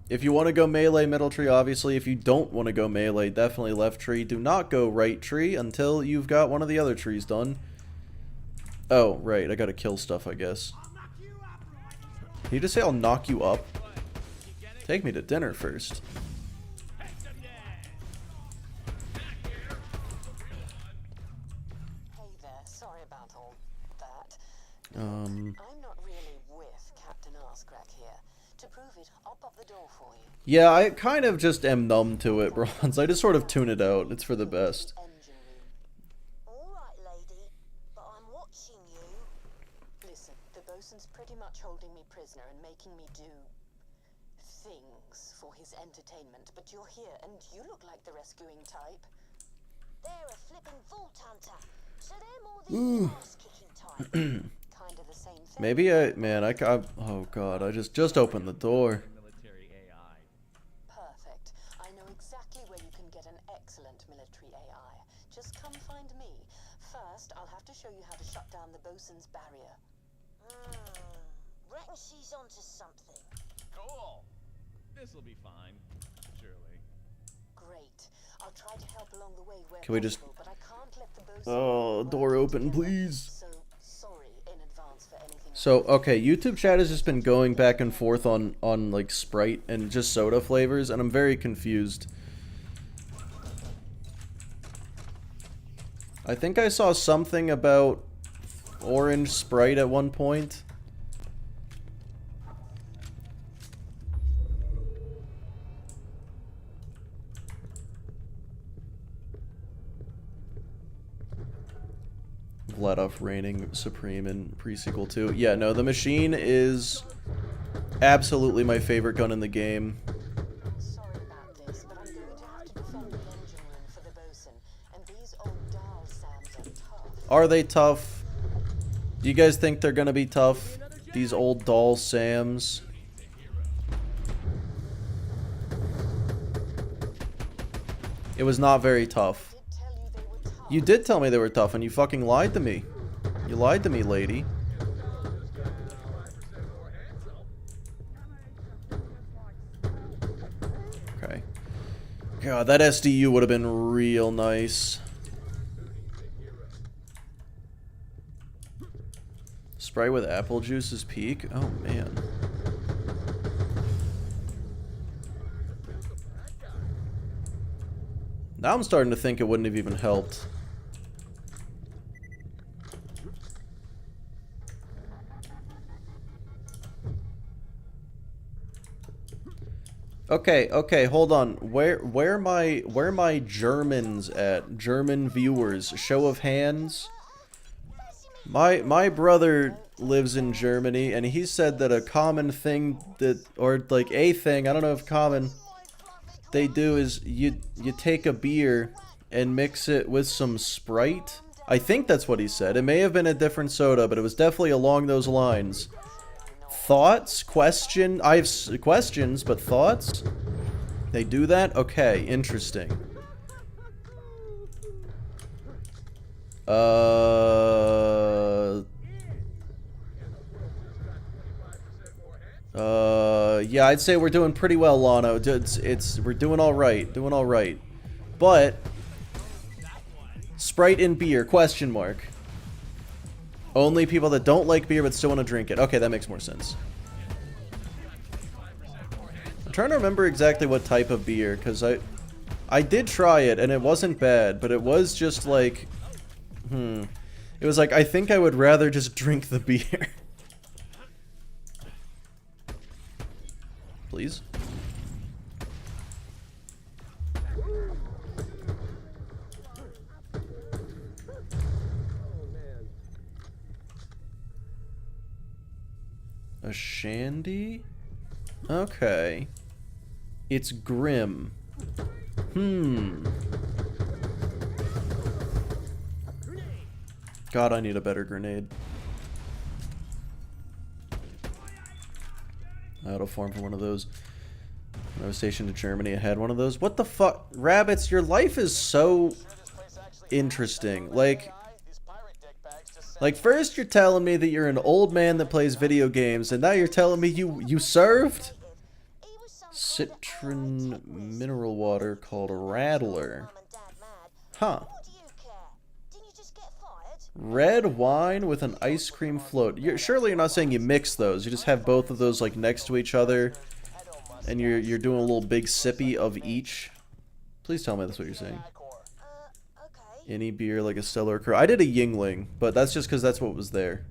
If you want to go melee, middle tree, obviously. If you don't want to go melee, definitely left tree. Do not go right tree until you've got one of the other trees done. Oh, right, I gotta kill stuff, I guess. Can you just say I'll knock you up? Take me to dinner first. Hey there, sorry about all that. Um... I'm not really with Captain Arscrack here. To prove it, I'll pop the door for you. Yeah, I kind of just am numb to it, Bronze. I just sort of tune it out. It's for the best. Engine room. Alright, lady, but I'm watching you. Listen, the bosun's pretty much holding me prisoner and making me do things for his entertainment, but you're here and you look like the rescuing type. They're a flipping vault hunter, so they're more the ass-kicking type. Kind of the same thing. Maybe oh god, I just opened the door. Military AI. Perfect. I know exactly where you can get an excellent military AI. Just come find me. First, I'll have to show you how to shut down the bosun's barrier. Reckon she's onto something. Cool. This'll be fine. Surely. Great. I'll try to help along the way where Can we just... possible, but I can't let the bosun... Oh, door open, please. So, sorry in advance for anything. So, okay, YouTube chat has just been going back and forth on like, Sprite and just soda flavors, and I'm very confused. I think I saw something about orange Sprite at one point. Vladoff reigning supreme in pre-sequel 2. Yeah, no, the machine is absolutely my favorite gun in the game. Sorry about this, but I'm going to have to defend the engine room for the bosun, and these old dial Sams are tough. Are they tough? Do you guys think they're gonna be tough? These old doll Sams. It was not very tough. Did tell you they were tough. You did tell me they were tough, and you fucking lied to me. You lied to me, lady. Okay. God, that SDU would have been real nice. Sprite with apple juice is peak? Oh, man. Now I'm starting to think it wouldn't have even helped. Okay, hold on. Where my Germans at? German viewers, show of hands. My brother lives in Germany, and he said that a common thing that, or like a thing, I don't know if common, they do is you take a beer and mix it with some Sprite. I think that's what he said. It may have been a different soda, but it was definitely along those lines. Thoughts? Question? I have questions, but thoughts? They do that? Okay, interesting. Yeah, I'd say we're doing pretty well, Lano. We're doing all right, but Sprite and beer? Question mark. Only people that don't like beer but still want to drink it. Okay, that makes more sense. I'm trying to remember exactly what type of beer, because I did try it and it wasn't bad, but it was just like, it was like, I think I would rather just drink the beer. Please. A shandy? Okay. It's grim. God, I need a better grenade. Out of farm for one of those. When I was stationed in Germany, I had one of those. What the fuck? Rabbits, your life is so interesting. Like, first you're telling me that you're an old man that plays video games, and now you're telling me you served? Citron mineral water called Rattler. Huh. Red wine with an ice cream float. Surely you're not saying you mix those. You just have both of those like next to each other, and you're doing a little big sippy of each. Please tell me that's what you're saying. Any beer like a Stellar Crow. I did a Yingling, but that's just because that's what was there.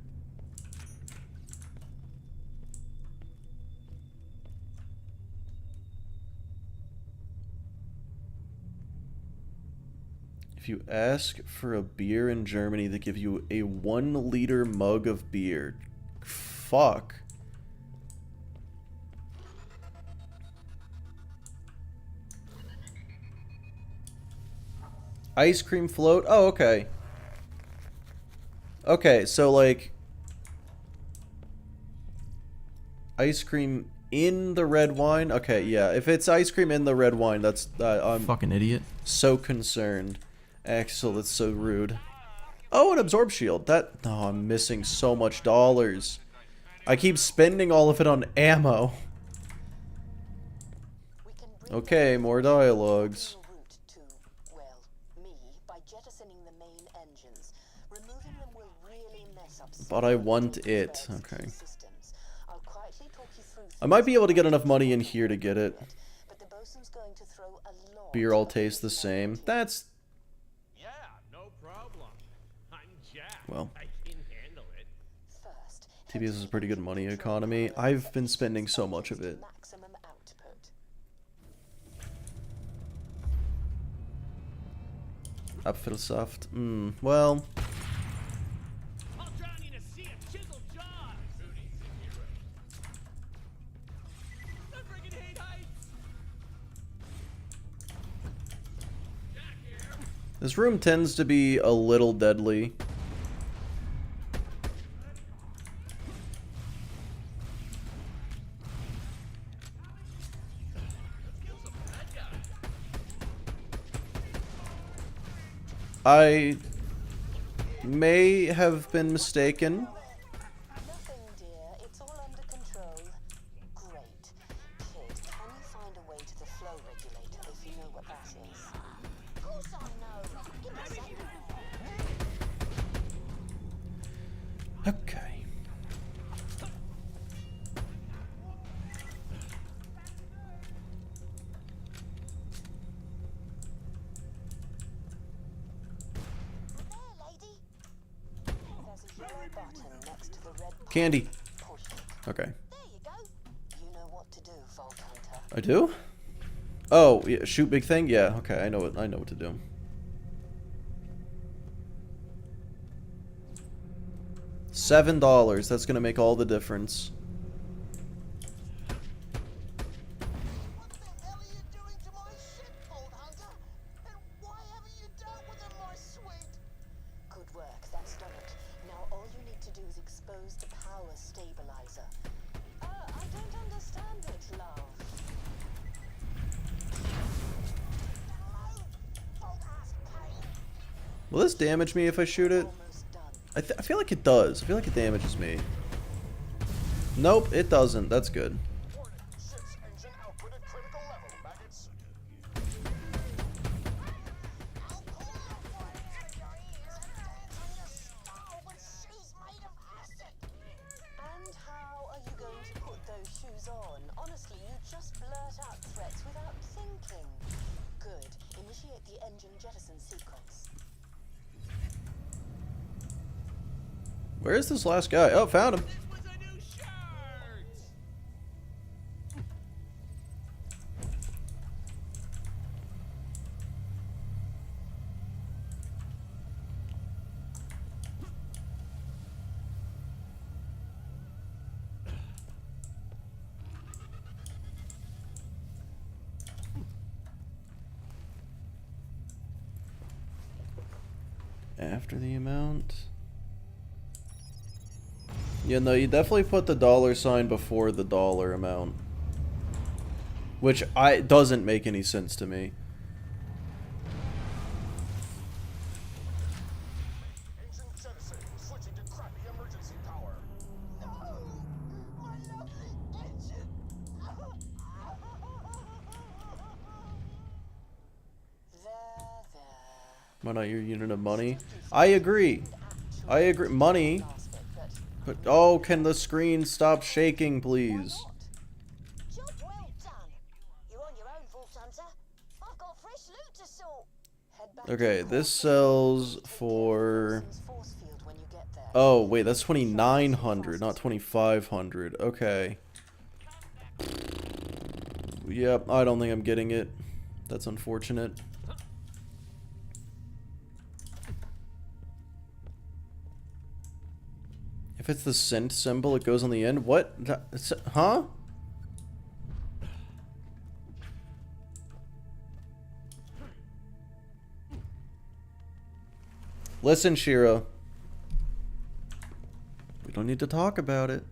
If you ask for a beer in Germany, they give you a 1-liter mug of beer. Fuck. Ice cream float? Oh, okay. Okay, so like ice cream in the red wine? Okay, yeah. If it's ice cream in the red wine, that's I'm fucking idiot. So concerned. Axel, that's so rude. Oh, an absorb shield. I'm missing so much dollars. I keep spending all of it on ammo. Okay, more dialogues. But I want it. Okay. I might be able to get enough money in here to get it. Beer all tastes the same. That's... Well, TBS is a pretty good money economy. I've been spending so much of it. Apfelsaft. Well. This room tends to be a little deadly. I may have been mistaken. Nothing, dear. It's all under control. Great. Kid, can you find a way to the flow regulator if you know what that is? Of course I know. Give me a second. Okay. There, lady. There's a yellow button next to the red pump. Candy. Push it. Okay. There you go. You know what to do, Vault Hunter. I do? Oh, yeah, shoot big thing? Yeah, okay, I know what to do. $7, that's gonna make all the difference. What the hell are you doing to my ship, Bolt Hunter? And why haven't you dealt with him, my sweet? Good work, that's done it. Now all you need to do is expose the power stabilizer. I don't understand it, love. Will this damage me if I shoot it? Almost done. I feel like it does. I feel like it damages me. Nope, it doesn't. That's good. Warning, ship's engine output at critical level, maggots. I'll pull your brain out of your ears and dance on your skull with shoes made of acid. And how are you going to put those shoes on? Honestly, you just blurt out threats without thinking. Good. Initiate the engine jettison sequence. Where is this last guy? Oh, found him. This was a new shirt! After the amount. Yeah, no, you definitely put the $sign before the dollar amount. Which doesn't make any sense to me. Engine jettison, switching to crappy emergency power. No, my lovely engine. There. Why not your unit of money? I agree. I agree. Money. Last bit, but But, oh, can the screen stop shaking, please? Job well done. You're on your own, Vault Hunter. I've got fresh loot to sort. head back Okay, to the this core. sells Take care of for... Wilson's force field when you get there. Oh, wait, that's 2,900, not 2,500. Okay. Yep, I don't think I'm getting it. That's unfortunate. If it's the cent symbol, it goes on the end. What? Huh? Listen, Shira. We don't need to talk about it.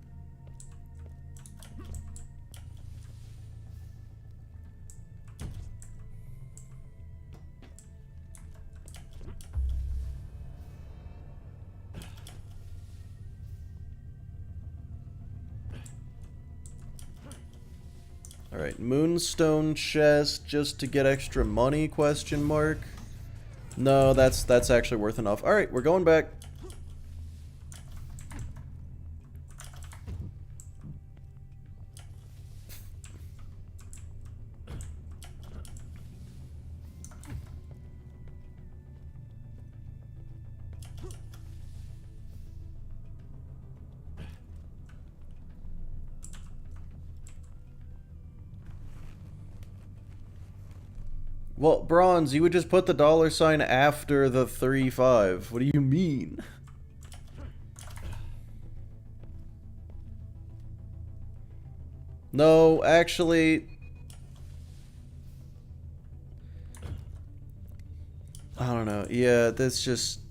Alright, Moonstone chest just to get extra money, question mark. No, that's actually worth enough. Alright, we're going back. Well, Bronze, you would just put the $sign after the 3-5. What do you mean? No, actually... I don't know. Yeah, that's just...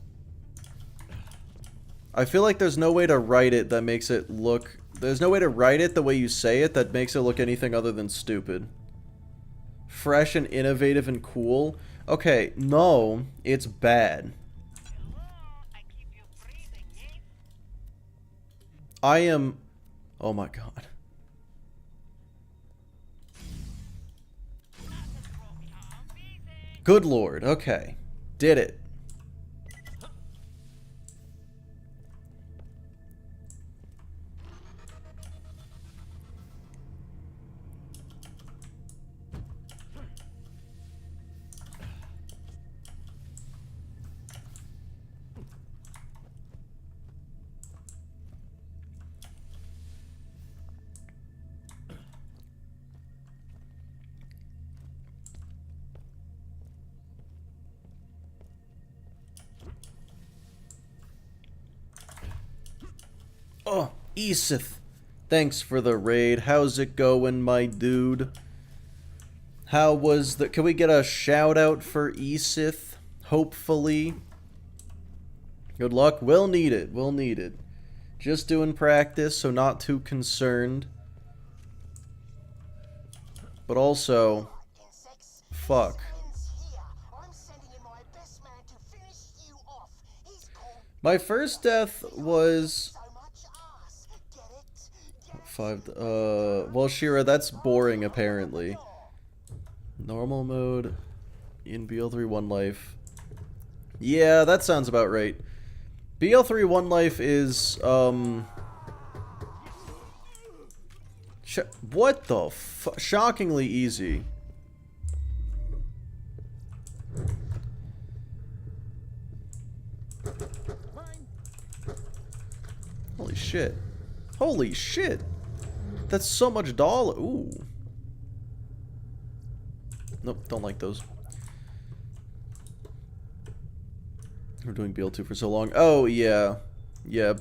I feel like there's no way to write it that makes it look... There's no way to write it the way you say it that makes it look anything other than stupid. Fresh and innovative and cool. Okay, no, it's bad. I am... Oh my god. Good lord, okay. Did it. Oh, Esith. Thanks for the raid. How's it going, my dude? How was the... Can we get a shout out for Esith? Hopefully. Good luck. We'll need it. We'll need it. Just doing practice, so not too concerned. But also... Fuck. My first death was... well, Shira, that's boring, apparently. Normal mode in BL3 One Life. Yeah, that sounds about right. BL3 One Life is, what the fu- shockingly easy. Holy shit. Holy shit. That's so much dollar. Ooh. Nope, don't like those. We're doing BL2 for so long. Oh, yeah. Yeah.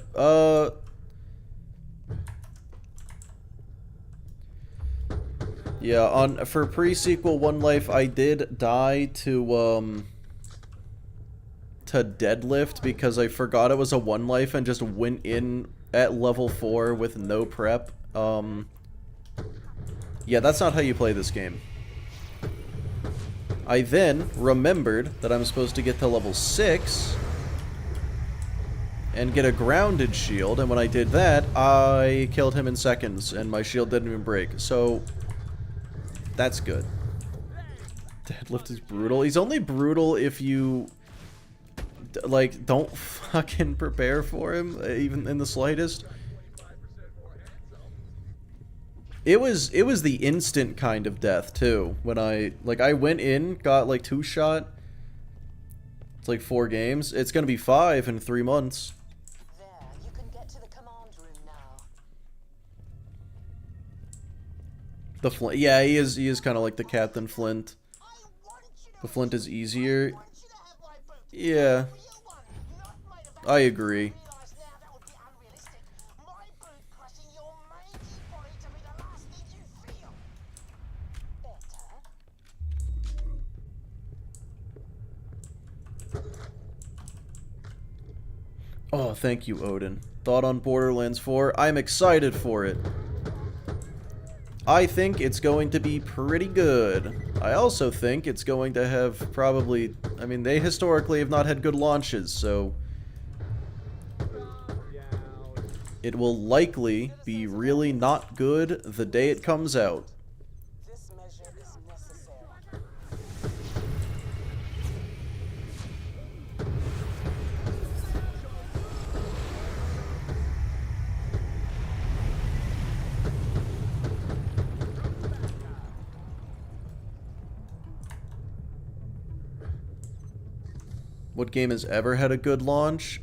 Yeah, for pre-sequel One Life, I did die to deadlift because I forgot it was a One Life and just went in at level 4 with no prep. Yeah, that's not how you play this game. I then remembered that I'm supposed to get to level 6 and get a grounded shield, and when I did that, I killed him in seconds, and my shield didn't even break, so that's good. Deadlift is brutal. He's only brutal if you, like, don't fucking prepare for him, even in the slightest. It was the instant kind of death, too. When I went in, got, like, 2-shot. It's like 4 games. It's gonna be 5 in 3 months. There, you can get to the command room now. The Flint, yeah, he is kind of like the Captain Flint. The Flint is easier. Yeah, I agree. Oh, thank you, Odin. Thought on Borderlands 4? I'm excited for it. I think it's going to be pretty good. I also think it's going to have probably... I mean, they historically have not had good launches, so... It will likely be really not good the day it comes out. This measure is necessary. What game has ever had a good launch?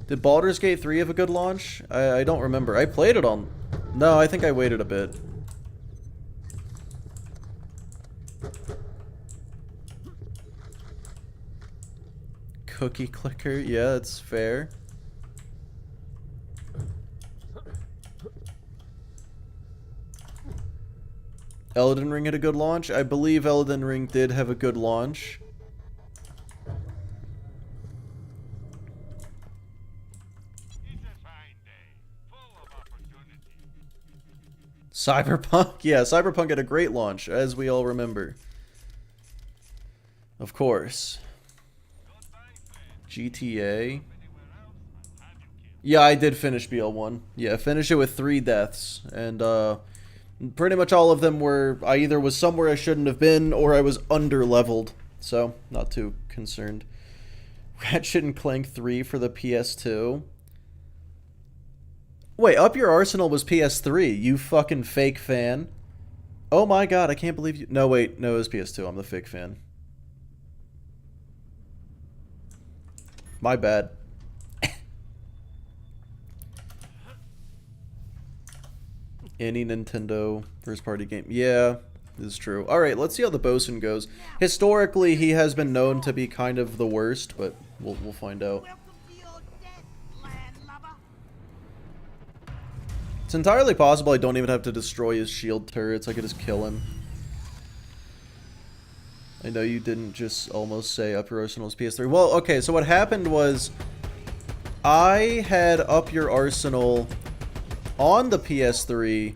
Did Baldur's Gate 3 have a good launch? I don't remember. I played it on... No, I think I waited a bit. Cookie clicker? Yeah, that's fair. Elden Ring had a good launch? I believe Elden Ring did have a good launch. Cyberpunk, yeah, Cyberpunk had a great launch, as we all remember. Of course. GTA. Yeah, I did finish BL1. Yeah, finish it with 3 deaths, and pretty much all of them were I either was somewhere I shouldn't have been or I was under-leveled, so not too concerned. Ratchet and Clank 3 for the PS2. Wait, Up Your Arsenal was PS3, you fucking fake fan. Oh my god, I can't believe you... No, wait, no, it was PS2, I'm the fake fan. My bad. Any Nintendo first-party game. Yeah, this is true. Alright, let's see how the bosun goes. Historically, he has been known to be kind of the worst, but we'll find out. It's entirely possible I don't even have to destroy his shield turrets. I could just kill him. I know you didn't just almost say Up Your Arsenal's PS3. Well, okay, so what happened was I had Up Your Arsenal on the PS3.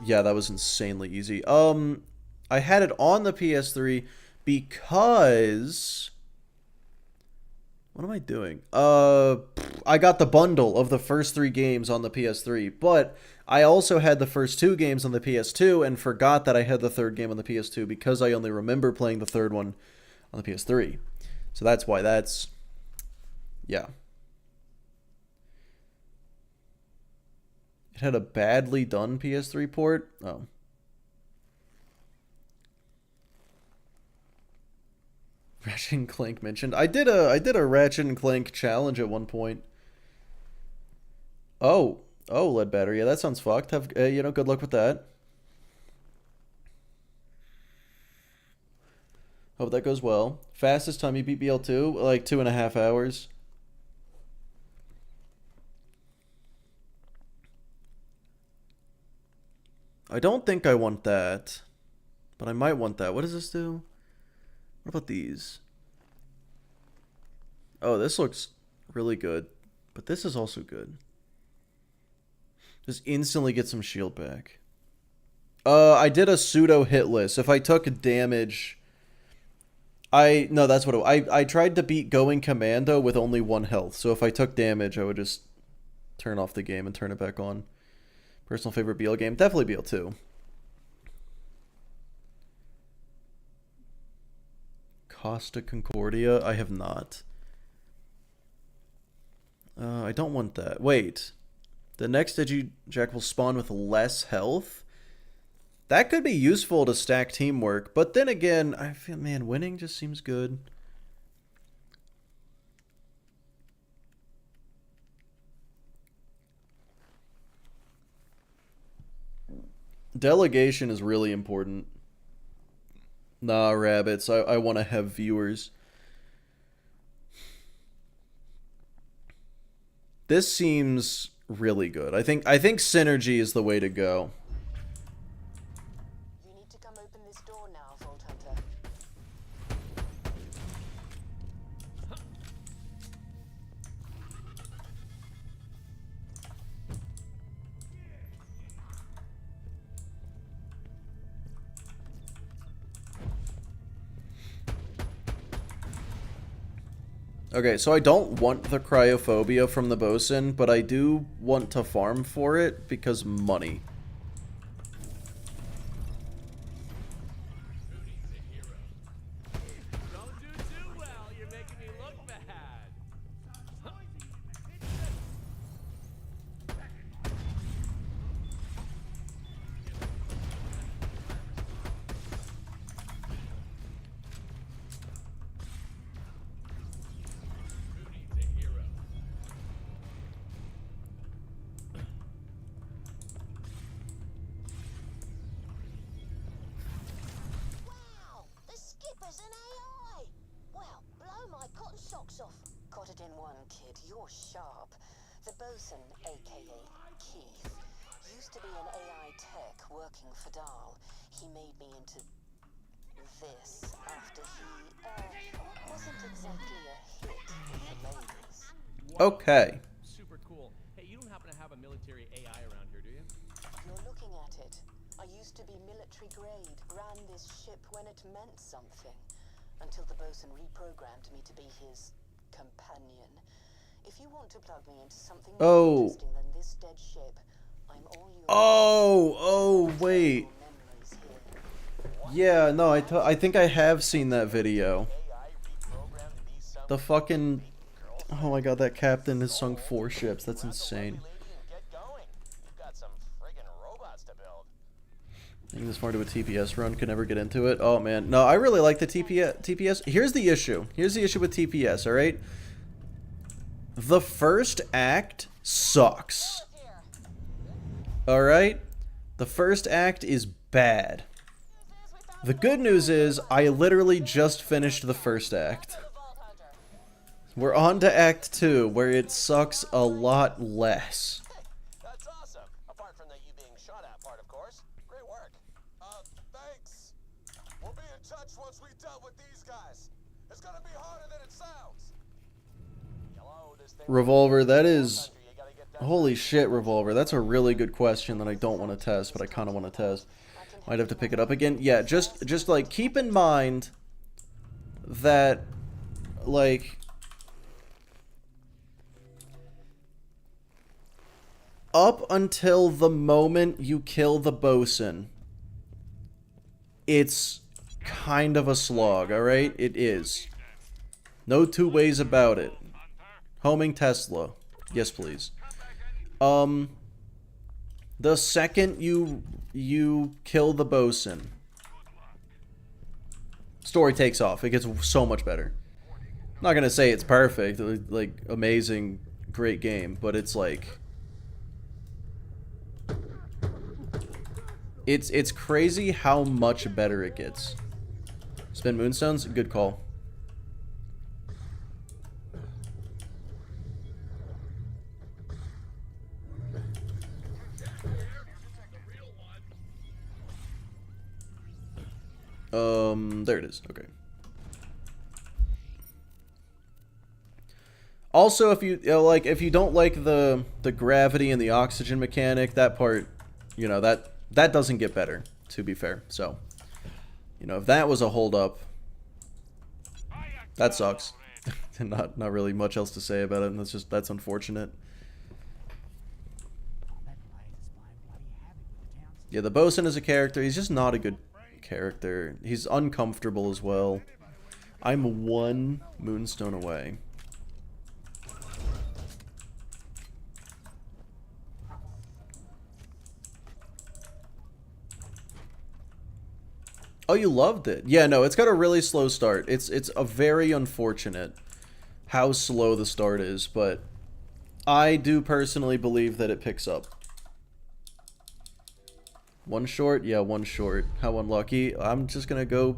Yeah, that was insanely easy. I had it on the PS3 because... What am I doing? I got the bundle of the first 3 games on the PS3, but I also had the first 2 games on the PS2 and forgot that I had the 3rd game on the PS2 because I only remember playing the 3rd one on the PS3. So that's why that's... Yeah. It had a badly done PS3 port? Oh. Ratchet and Clank mentioned. I did a Ratchet and Clank challenge at one point. Oh, lead battery. Yeah, that sounds fucked. Have you know, good luck with that. Hope that goes well. Fastest time you beat BL2? Like 2.5 hours. I don't think I want that, but I might want that. What does this do? What about these? Oh, this looks really good, but this is also good. Just instantly get some shield back. I did a pseudo hitless. If I took damage, no, that's what I tried to beat Going Commando with only 1 health. So if I took damage, I would just turn off the game and turn it back on. Personal favorite BL game? Definitely BL2. Costa Concordia? I have not. I don't want that. Wait. The next Digijack will spawn with less health? That could be useful to stack teamwork, but then again, I feel, man, winning just seems good. Delegation is really important. Nah, rabbits. I want to have viewers. This seems really good. I think synergy is the way to go. You need to come open this door now, Vault Hunter. Okay, so I don't want the cryophobia from the bosun, but I do want to farm for it because money. Don't do too well. You're making me look bad. Wow, the skipper's an AI. Well, blow my cotton socks off. Got it in one, kid. You're sharp. The bosun, aka Keith, used to be an AI tech working for Dahl. He made me into this after he wasn't exactly a hit with the ladies. Okay. Super cool. Hey, you don't happen to have a military AI around here, do you? you're looking at it, I used to be military grade, ran this ship when it meant something, until the bosun reprogrammed me to be his companion. If you want to plug me into something more interesting than this dead ship, I'm all yours. Oh, wait. Memories here. Yeah, no, I think I have seen that video. The fucking... Oh my god, that captain has sunk 4 ships. That's insane. I think this far to a TPS run, could never get into it. Oh man, no, I really like the TPS. Here's the issue. Here's the issue with TPS, alright? The first act sucks. Alright? The first act is bad. The good news is, I literally just finished the first act. We're on to Act 2, where it sucks a lot less. That's awesome. Apart from the you being shot at part, of course. Great work. Thanks. We'll be in touch once we dealt with these guys. It's gonna be harder than it sounds. Hello, this thing. Revolver, that is... Holy shit, Revolver. That's a really good question that I don't want to test, but I kind of want to test. Might have to pick it up again. Yeah, just like, keep in mind that, like... Up until the moment you kill the bosun, it's kind of a slog, alright? It is. No two ways about it. Homing Tesla. Yes, please. The second you kill the bosun, story takes off. It gets so much better. I'm not gonna say it's perfect, like, amazing, great game, but it's like... It's crazy how much better it gets. Spin Moonstones? Good call. There it is. Okay. Also, if you like, if you don't like the gravity and the oxygen mechanic, that part, you know, that doesn't get better, to be fair. So, you know, if that was a holdup, that sucks. not really much else to say about it. And that's unfortunate. Yeah, the bosun is a character. He's just not a good character. He's uncomfortable as well. I'm 1 moonstone away. Oh, you loved it. Yeah, no, it's got a really slow start. It's a very unfortunate how slow the start is, but I do personally believe that it picks up. 1 short? Yeah, 1 short. How unlucky. I'm just gonna go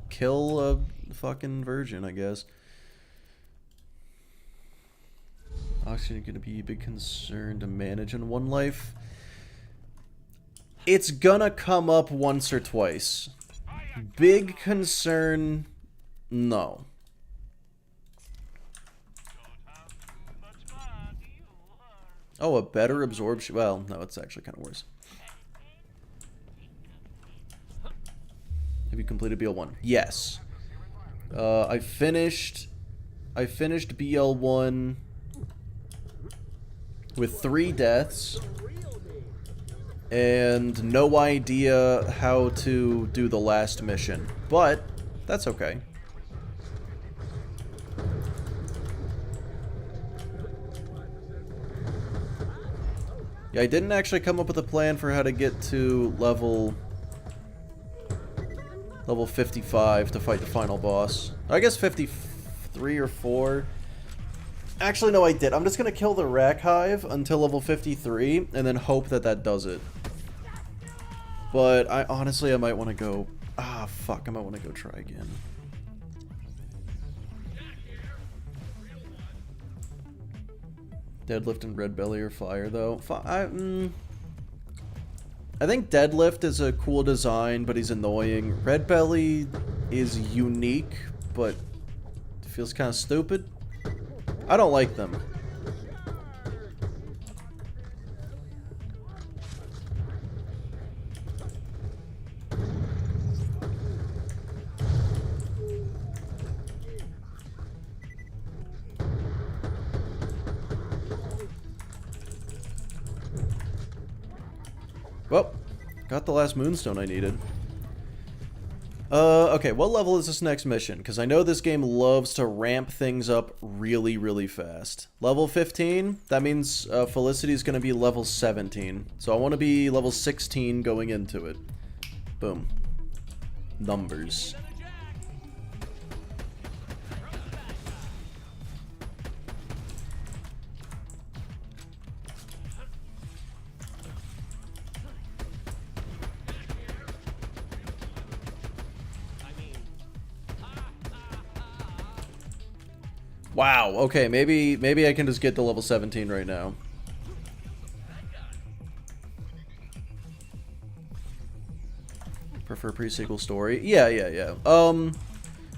kill a fucking virgin, I guess. Oxygen gonna be a big concern to manage in 1 life. It's gonna come up once or twice. Big concern, no. Oh, a better absorption. Well, no, it's actually kind of worse. Have you completed BL1? Yes. I finished BL1 with 3 deaths and no idea how to do the last mission, but that's okay. Yeah, I didn't actually come up with a plan for how to get to level 55 to fight the final boss. I guess 53 or 4. Actually, no, I did. I'm just gonna kill the Rack Hive until level 53, and then hope that that does it. But honestly, I might want to go... Ah, fuck. I might want to go try again. Deadlift and Red Belly are fire, though. I think Deadlift is a cool design, but he's annoying. Red Belly is unique, but feels kind of stupid. I don't like them. Well, got the last moonstone I needed. Okay, what level is this next mission? Because I know this game loves to ramp things up really, really fast. Level 15, that means Felicity's going to be level 17. So I want to be level 16 going into it. Boom. Numbers. Wow, okay, maybe I can just get to level 17 right now. Prefer pre-sequel story? Yeah.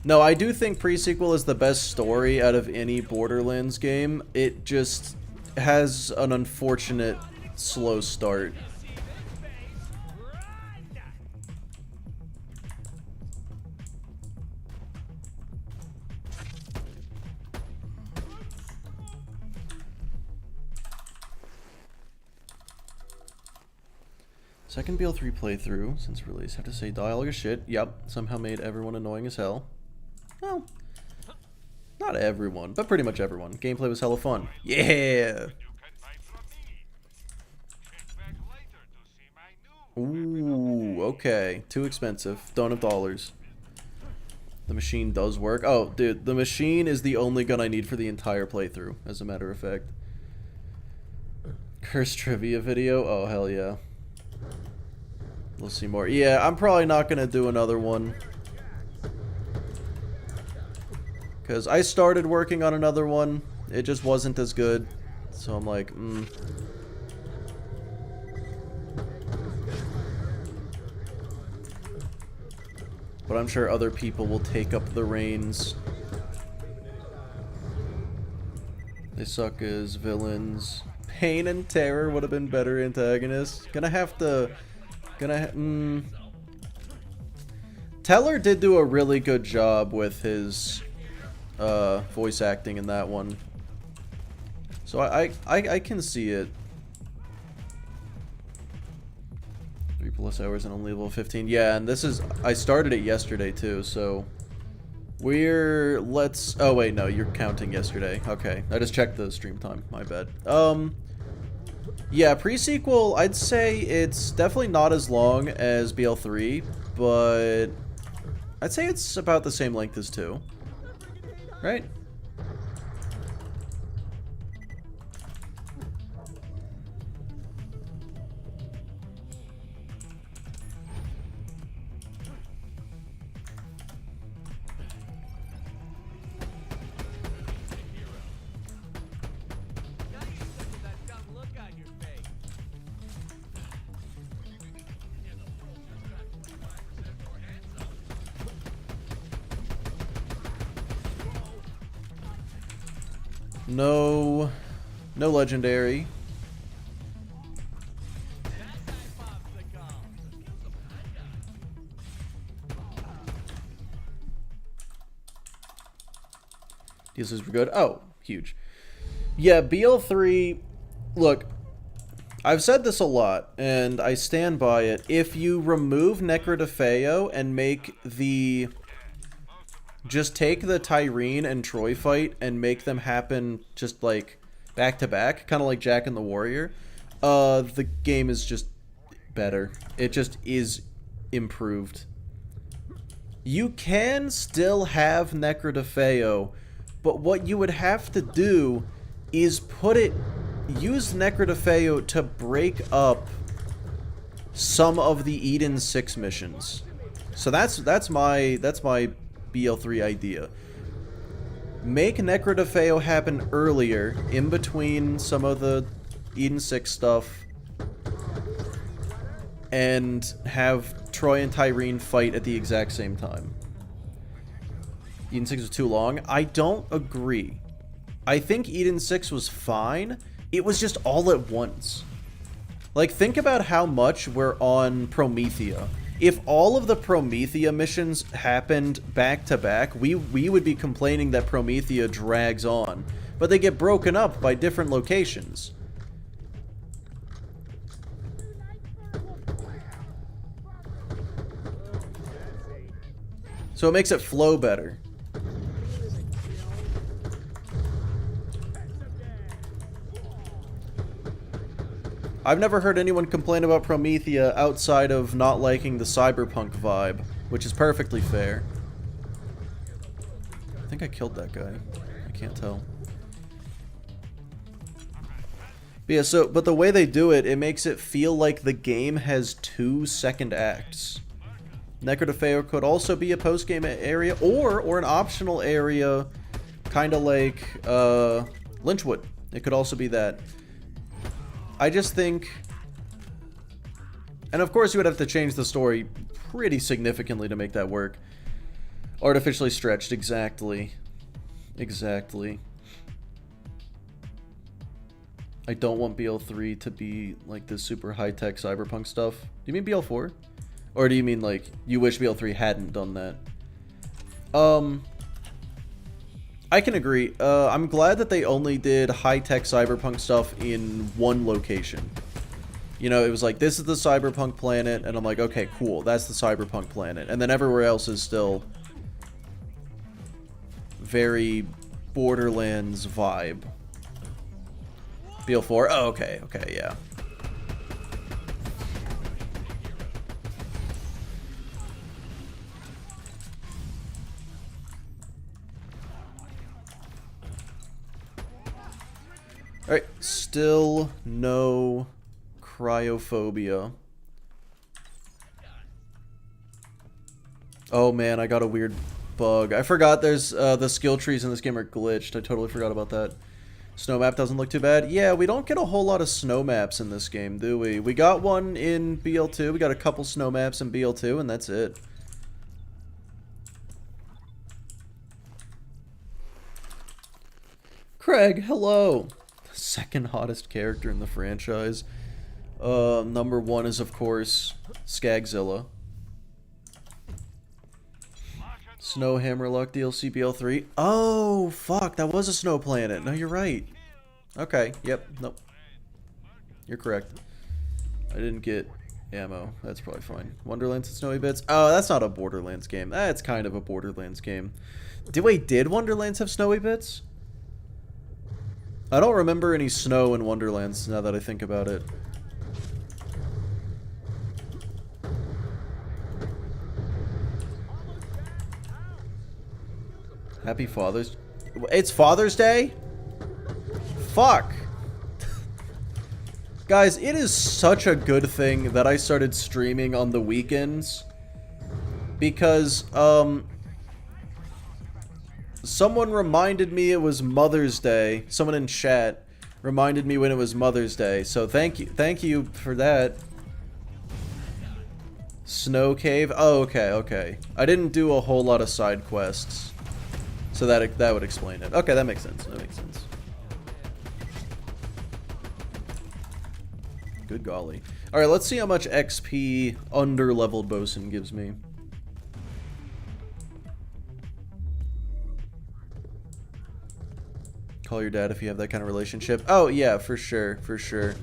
No, I do think pre-sequel is the best story out of any Borderlands game. It just has an unfortunate slow start. Second BL3 playthrough since release. Have to say, dialogue is shit. Yep, somehow made everyone annoying as hell. Well, not everyone, but pretty much everyone. Gameplay was hella fun. Yeah! Ooh, okay. Too expensive. Don't have dollars. The machine does work. Oh, dude, the machine is the only gun I need for the entire playthrough, as a matter of fact. Cursed trivia video? Oh, hell yeah. We'll see more. Yeah, I'm probably not going to do another one. Because I started working on another one. It just wasn't as good. So I'm like, But I'm sure other people will take up the reins. They suck as villains. Pain and Terror would have been better antagonists. Teller did do a really good job with his voice acting in that one. So I can see it. 3+ hours and only level 15. Yeah, and this is... I started it yesterday too, so... Oh wait, no, you're counting yesterday. Okay, I just checked the stream time. My bad. Yeah, pre-sequel, I'd say it's definitely not as long as BL3, but I'd say it's about the same length as 2. Right? No legendary. This is good. Oh, huge. Yeah, BL3, look, I've said this a lot, and I stand by it. If you remove Necrodefeo and make the... Just take the Tyreen and Troy fight and make them happen just, like, back-to-back, kind of like Jack and the Warrior, the game is just better. It just is improved. You can still have Necrodefeo, but what you would have to do is use Necrodefeo to break up some of the Eden 6 missions. So that's my BL3 idea. Make Necrodefeo happen earlier, in between some of the Eden 6 stuff, and have Troy and Tyreen fight at the exact same time. Eden 6 was too long? I don't agree. I think Eden 6 was fine. It was just all at once. Like, think about how much we're on Promethea. If all of the Promethea missions happened back to back, we would be complaining that Promethea drags on. But they get broken up by different locations. So it makes it flow better. I've never heard anyone complain about Promethea outside of not liking the cyberpunk vibe, which is perfectly fair. I think I killed that guy. I can't tell. But yeah, so, but the way they do it, it makes it feel like the game has 2 second acts. Necrodefeo could also be a post-game area, or an optional area, kind of like Lynchwood. It could also be that. I just think, and of course you would have to change the story pretty significantly to make that work. Artificially stretched, exactly. Exactly. I don't want BL3 to be like this super high-tech cyberpunk stuff. Do you mean BL4? Or do you mean like you wish BL3 hadn't done that? I can agree. I'm glad that they only did high-tech cyberpunk stuff in one location. You know, it was like, this is the cyberpunk planet, and I'm like, okay, cool, that's the cyberpunk planet. And then everywhere else is still very Borderlands vibe. BL4? Oh, okay, okay, yeah. Alright, still no cryophobia. Oh man, I got a weird bug. I forgot there's the skill trees in this game are glitched. I totally forgot about that. Snow map doesn't look too bad. Yeah, we don't get a whole lot of snow maps in this game, do we? We got one in BL2. We got a couple snow maps in BL2, and that's it. Craig, hello. Second hottest character in the franchise. Number 1 is, of course, Skagzilla. Snow Hammerlock DLC BL3. Oh, fuck, that was a snow planet. No, you're right. Okay, yep, nope. You're correct. I didn't get ammo. That's probably fine. Wonderlands and Snowy Bits. Oh, that's not a Borderlands game. That's kind of a Borderlands game. Did Wonderlands have Snowy Bits? I don't remember any snow in Wonderlands now that I think about it. Happy Father's... It's Father's Day? Fuck. Guys, it is such a good thing that I started streaming on the weekends. Because, someone reminded me it was Mother's Day. Someone in chat reminded me when it was Mother's Day. So thank you for that. Snow Cave. Oh, okay, okay. I didn't do a whole lot of side quests. So that would explain it. Okay, that makes sense. That makes sense. Good golly. Alright, let's see how much XP under-leveled Bosun gives me. Call your dad if you have that kind of relationship. Oh, yeah, for sure, for sure.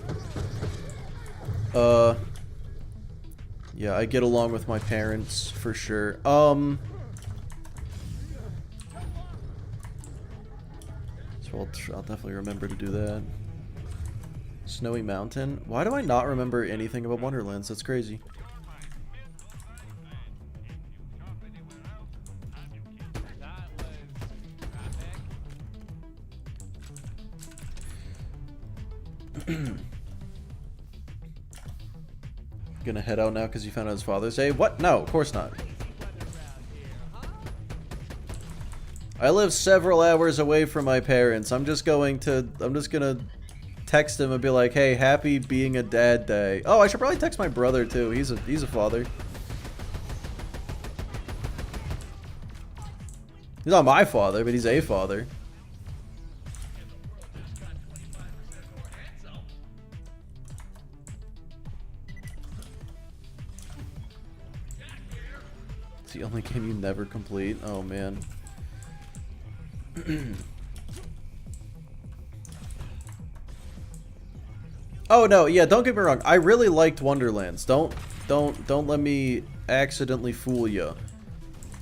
Yeah, I get along with my parents, for sure. So I'll definitely remember to do that. Snowy Mountain? Why do I not remember anything about Wonderlands? That's crazy. Gonna head out now because you found out it's Father's Day? What? No, of course not. I live several hours away from my parents. I'm just gonna text him and be like, hey, happy being a dad day. Oh, I should probably text my brother too. He's a father. He's not my father, but he's a father. It's the only game you never complete. Oh man. Oh no, yeah, don't get me wrong. I really liked Wonderlands. Don't let me accidentally fool you.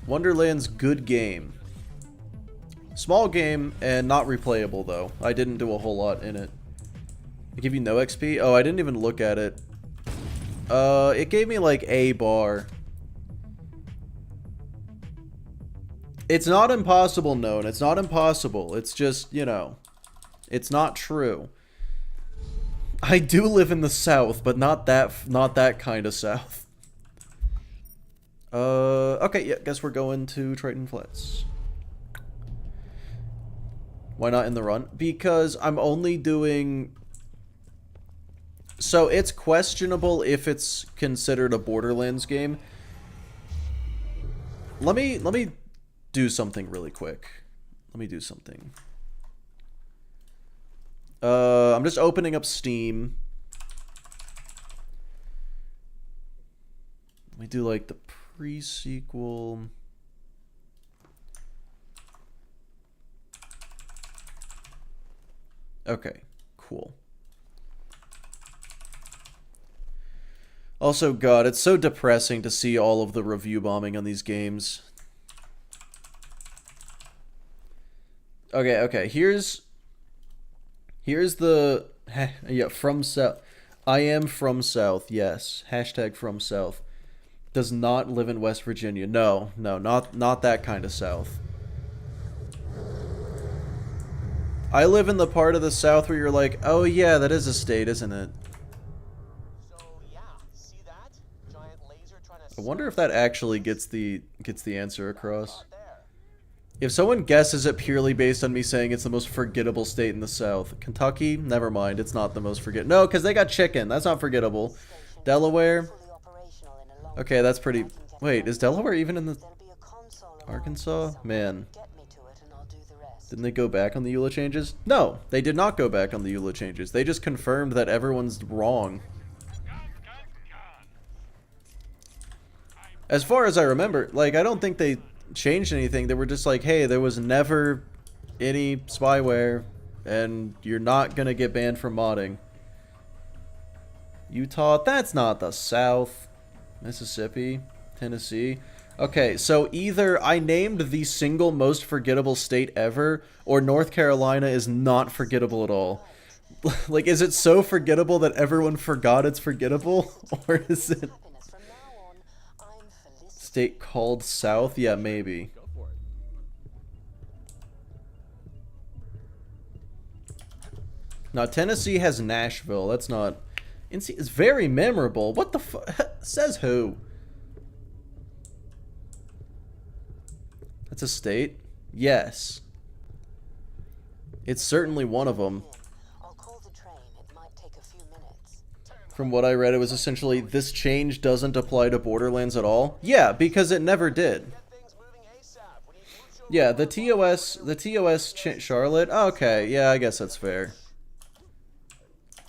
Wonderland's good game. Small game and not replayable though. I didn't do a whole lot in it. It give you no XP? Oh, I didn't even look at it. It gave me like a bar. It's not impossible, known. It's not impossible. It's just, you know, it's not true. I do live in the South, but not that kind of South. Okay, yeah, guess we're going to Triton Flats. Why not in the run? Because I'm only doing... So it's questionable if it's considered a Borderlands game. Let me do something really quick. Let me do something. I'm just opening up Steam. Let me do like the pre-sequel. Okay, cool. Also, God, it's so depressing to see all of the review bombing on these games. Okay, here's the... Yeah, from South. I am from South, yes. Hashtag from South. Does not live in West Virginia. No, not that kind of South. I live in the part of the South where you're like, oh yeah, that is a state, isn't it? So yeah, see that? Giant laser trying to I wonder if that actually gets the answer across. If someone guesses it purely based on me saying it's the most forgettable state in the South. Kentucky? Never mind, it's not the most forgettable. No, because they got chicken. That's not forgettable. Delaware? Okay, that's pretty... Wait, is Delaware even in the... Arkansas? Man. Didn't they go back on the EULA changes? No, they did not go back on the EULA changes. They just confirmed that everyone's wrong. As far as I remember, like, I don't think they changed anything. They were just like, hey, there was never any spyware, and you're not gonna get banned from modding. Utah? That's not the South. Mississippi? Tennessee? Okay, so either I named the single most forgettable state ever, or North Carolina is not forgettable at all. Like, is it so forgettable that everyone forgot it's forgettable? Or is it... State called South? Yeah, maybe. Now, Tennessee has Nashville. That's not... It's very memorable. What the fuck? Says who? That's a state? Yes. It's certainly one of them. From what I read, it was essentially, this change doesn't apply to Borderlands at all. Yeah, because it never did. Yeah, the TOS Charlotte? Okay, yeah, I guess that's fair.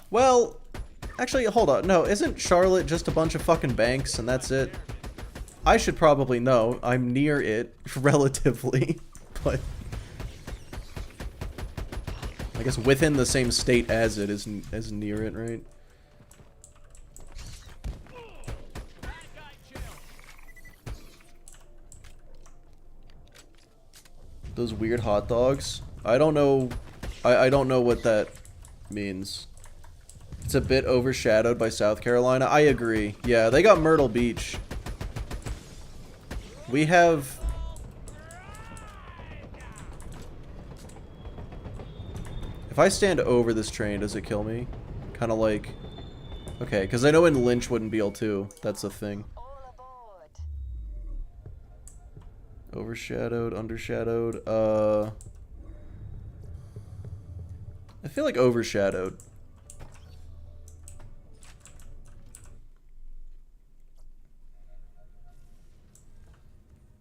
Well, actually, hold on. No, isn't Charlotte just a bunch of fucking banks and that's it? I should probably know. I'm near it, relatively, but... I guess within the same state as it is as near it, right? Those weird hot dogs? I don't know. I don't know what that means. It's a bit overshadowed by South Carolina. I agree. Yeah, they got Myrtle Beach. We have... If I stand over this train, does it kill me? Kind of like... Okay, because I know in Lynch wouldn't be able to. That's the thing. Overshadowed, undershadowed, I feel like overshadowed.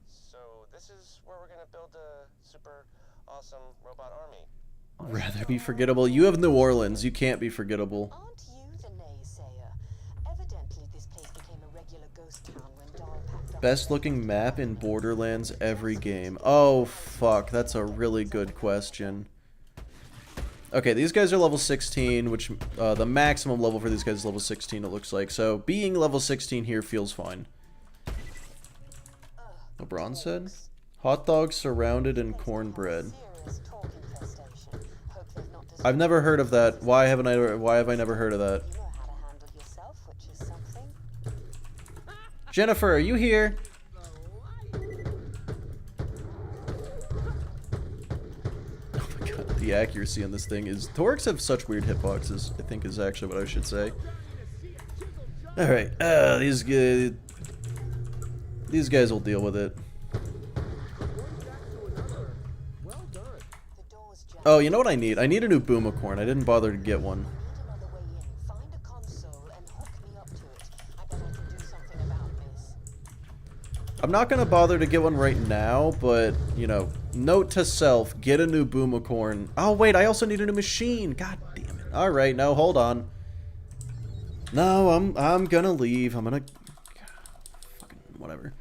So this is where we're gonna build a super awesome robot army. Rather be forgettable. You have New Orleans. You can't be forgettable. Aren't you the naysayer? Evidently, this place became a regular ghost town when Dahl packed up. Best looking map in Borderlands every game. Oh, fuck. That's a really good question. Okay, these guys are level 16, which the maximum level for these guys is level 16, it looks like. So being level 16 here feels fine. LeBron said? Hot dogs surrounded in cornbread. Serious talk infestation. Hope they've not I've never heard of that. Why have I never heard of that? You know how to handle yourself, which is something. Jennifer, are you here? Oh my god, the accuracy on this thing is... Torques have such weird hitboxes, I think is actually what I should say. Alright, these guys will deal with it. The door's jammed. Oh, you know what I need? I need a new Boomicorn. I didn't bother to get one. Need another way in. Find a console and hook me up to it. I bet I can do something about this. I'm not gonna bother to get one right now, but, you know, note to self, get a new Boomicorn. Oh, wait, I also need a new machine. God damn it. Alright, no, hold on. No, I'm gonna leave. I'm gonna... Fucking whatever.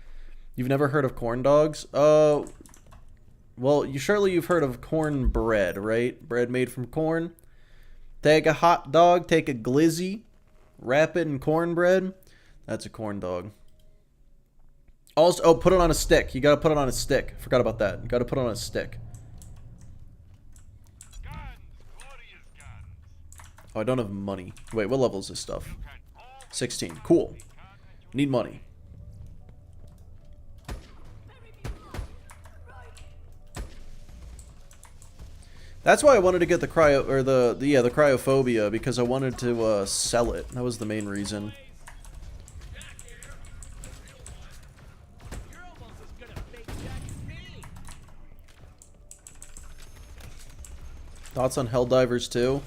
You've never heard of corn dogs? Well, surely you've heard of cornbread, right? Bread made from corn. Take a hot dog, take a glizzy, wrap it in cornbread. That's a corn dog. Also, oh, put it on a stick. You gotta put it on a stick. Forgot about that. You gotta put it on a stick. Guns, glorious guns. Oh, I don't have money. Wait, what level is this stuff? 16. Cool. Need money. That's why I wanted to get the the cryophobia, because I wanted to sell it. That was the main reason. You're almost as good a fake Jack as me. Thoughts on Helldivers 2?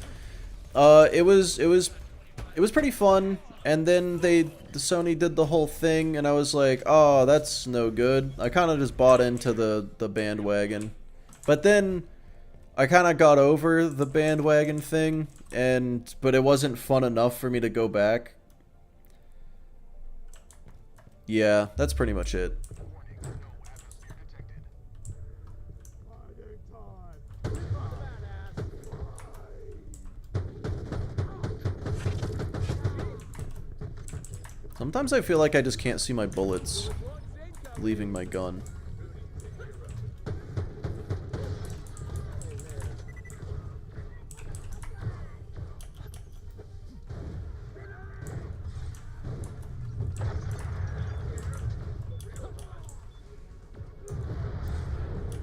It was pretty fun, and then Sony did the whole thing, and I was like, oh, that's no good. I kind of just bought into the bandwagon, but then I kind of got over the bandwagon thing, but it wasn't fun enough for me to go back. Yeah, that's pretty much it. Sometimes I feel like I just can't see my bullets leaving my gun.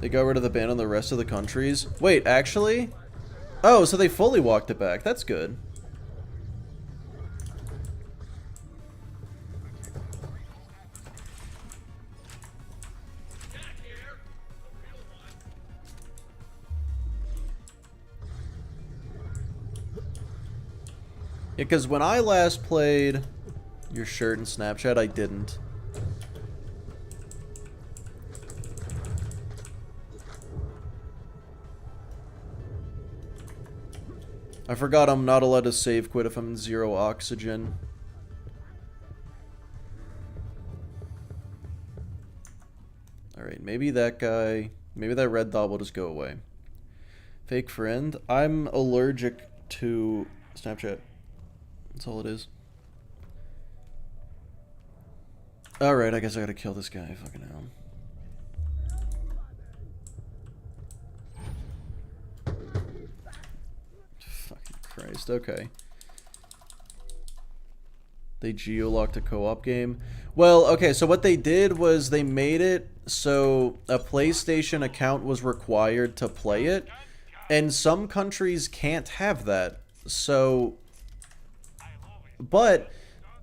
They got rid of the ban on the rest of the countries. Wait, actually? Oh, so they fully walked it back. That's good. Yeah, because when I last played your shirt and Snapchat, I didn't. I forgot I'm not allowed to save quit if I'm in 0 oxygen. Alright, maybe that guy... Maybe that red dot will just go away. Fake friend. I'm allergic to Snapchat. That's all it is. Alright, I guess I gotta kill this guy. Fucking hell. Fucking Christ, okay. They geo-locked a co-op game. Well, okay, so what they did was they made it so a PlayStation account was required to play it, and some countries can't have that. So... But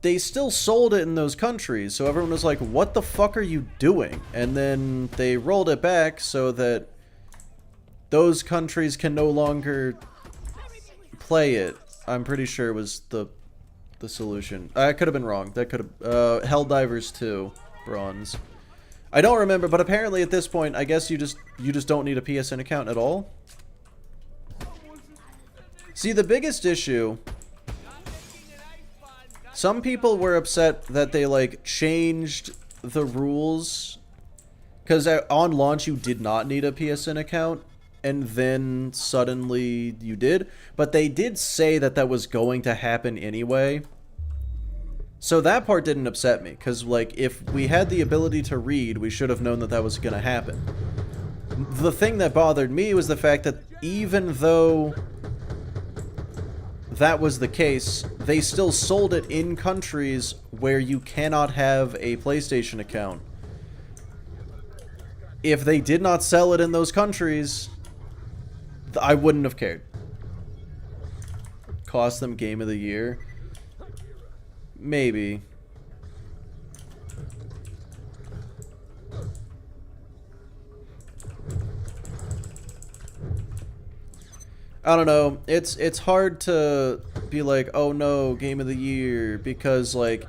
they still sold it in those countries, so everyone was like, what the fuck are you doing? And then they rolled it back so that those countries can no longer play it. I'm pretty sure it was the solution. I could have been wrong. That could have... Helldivers 2, bronze. I don't remember, but apparently at this point, I guess you just don't need a PSN account at all. See, the biggest issue... Some people were upset that they, like, changed the rules. Because on launch, you did not need a PSN account. And then suddenly you did. But they did say that that was going to happen anyway. So that part didn't upset me, because, like, if we had the ability to read, we should have known that that was going to happen. The thing that bothered me was the fact that even though that was the case, they still sold it in countries where you cannot have a PlayStation account. If they did not sell it in those countries, I wouldn't have cared. Cost them Game of the Year? Maybe. I don't know. It's hard to be like, oh no, Game of the Year, because like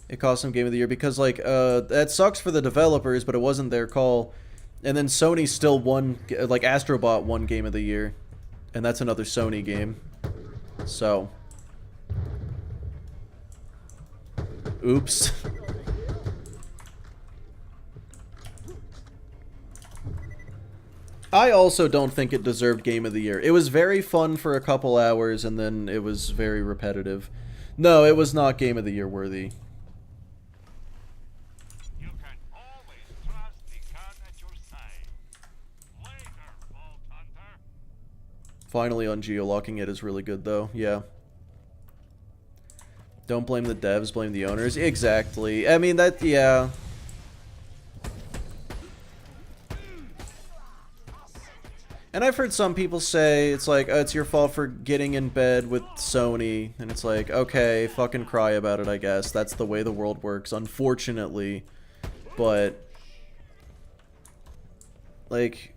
it cost them Game of the Year because like that sucks for the developers, but it wasn't their call. And then Sony still won, like Astrobot won Game of the Year, and that's another Sony game. So, oops. I also don't think it deserved Game of the Year. It was very fun for a couple hours, and then it was very repetitive. No, it was not Game of the Year worthy. You can always trust the gun at your side. Later, Vault Hunter. Finally, ungeolocking it is really good, though. Yeah. Don't blame the devs, blame the owners. Exactly. I mean, that, yeah. And I've heard some people say, it's like, oh, it's your fault for getting in bed with Sony. And it's like, okay, fucking cry about it, I guess. That's the way the world works, unfortunately. But, like,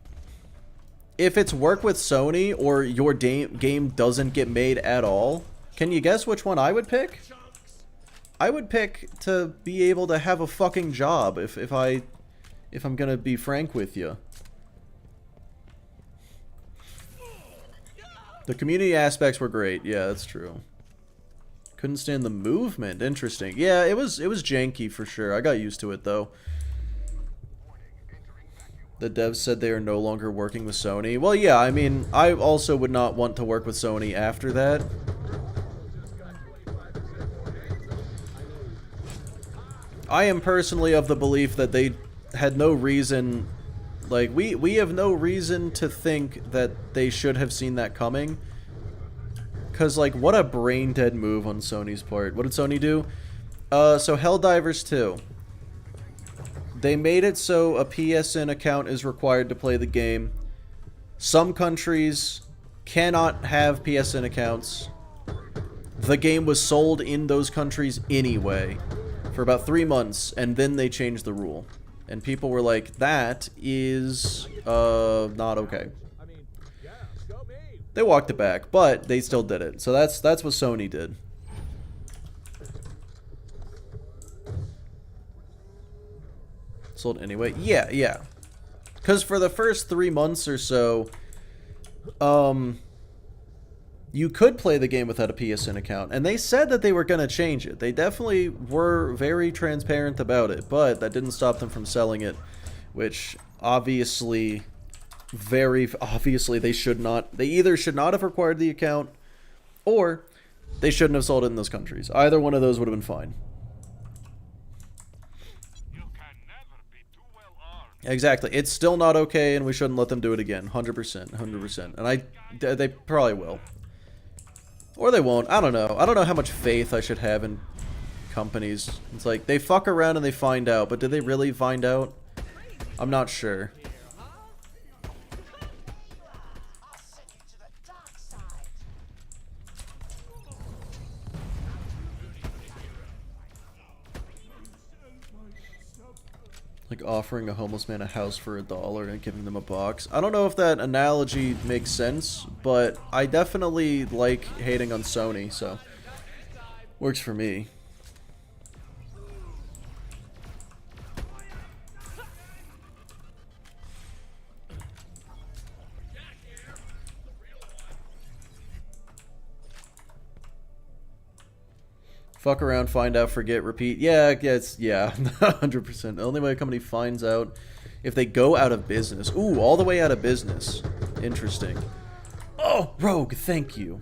if it's work with Sony or your game doesn't get made at all, can you guess which one I would pick? I would pick to be able to have a fucking job if I'm gonna be frank with you. The community aspects were great. Yeah, that's true. Couldn't stand the movement. Interesting. Yeah, it was janky for sure. I got used to it though. The devs said they are no longer working with Sony. Well, yeah, I mean, I also would not want to work with Sony after that. I am personally of the belief that they had no reason, like, we have no reason to think that they should have seen that coming. Because, like, what a brain-dead move on Sony's part. What did Sony do? So Helldivers 2. They made it so a PSN account is required to play the game. Some countries cannot have PSN accounts. The game was sold in those countries anyway for about 3 months, and then they changed the rule. And people were like, that is not okay. They walked it back, but they still did it. So that's what Sony did. Sold anyway? Yeah, yeah. Because for the first 3 months or so, you could play the game without a PSN account. And they said that they were going to change it. They definitely were very transparent about it, but that didn't stop them from selling it, which obviously, very obviously, they should not. They either should not have required the account, or they shouldn't have sold it in those countries. Either one of those would have been fine. Exactly. It's still not okay, and we shouldn't let them do it again. 100%. 100%. And they probably will. Or they won't. I don't know. I don't know how much faith I should have in companies. It's like, they fuck around and they find out, but did they really find out? I'm not sure. Like offering a homeless man a house for $1 and giving them a box. I don't know if that analogy makes sense, but I definitely like hating on Sony, so works for me. Fuck around, find out, forget, repeat. Yeah, it's, yeah, 100%. The only way a company finds out if they go out of business. Ooh, all the way out of business. Interesting. Oh, Rogue, thank you.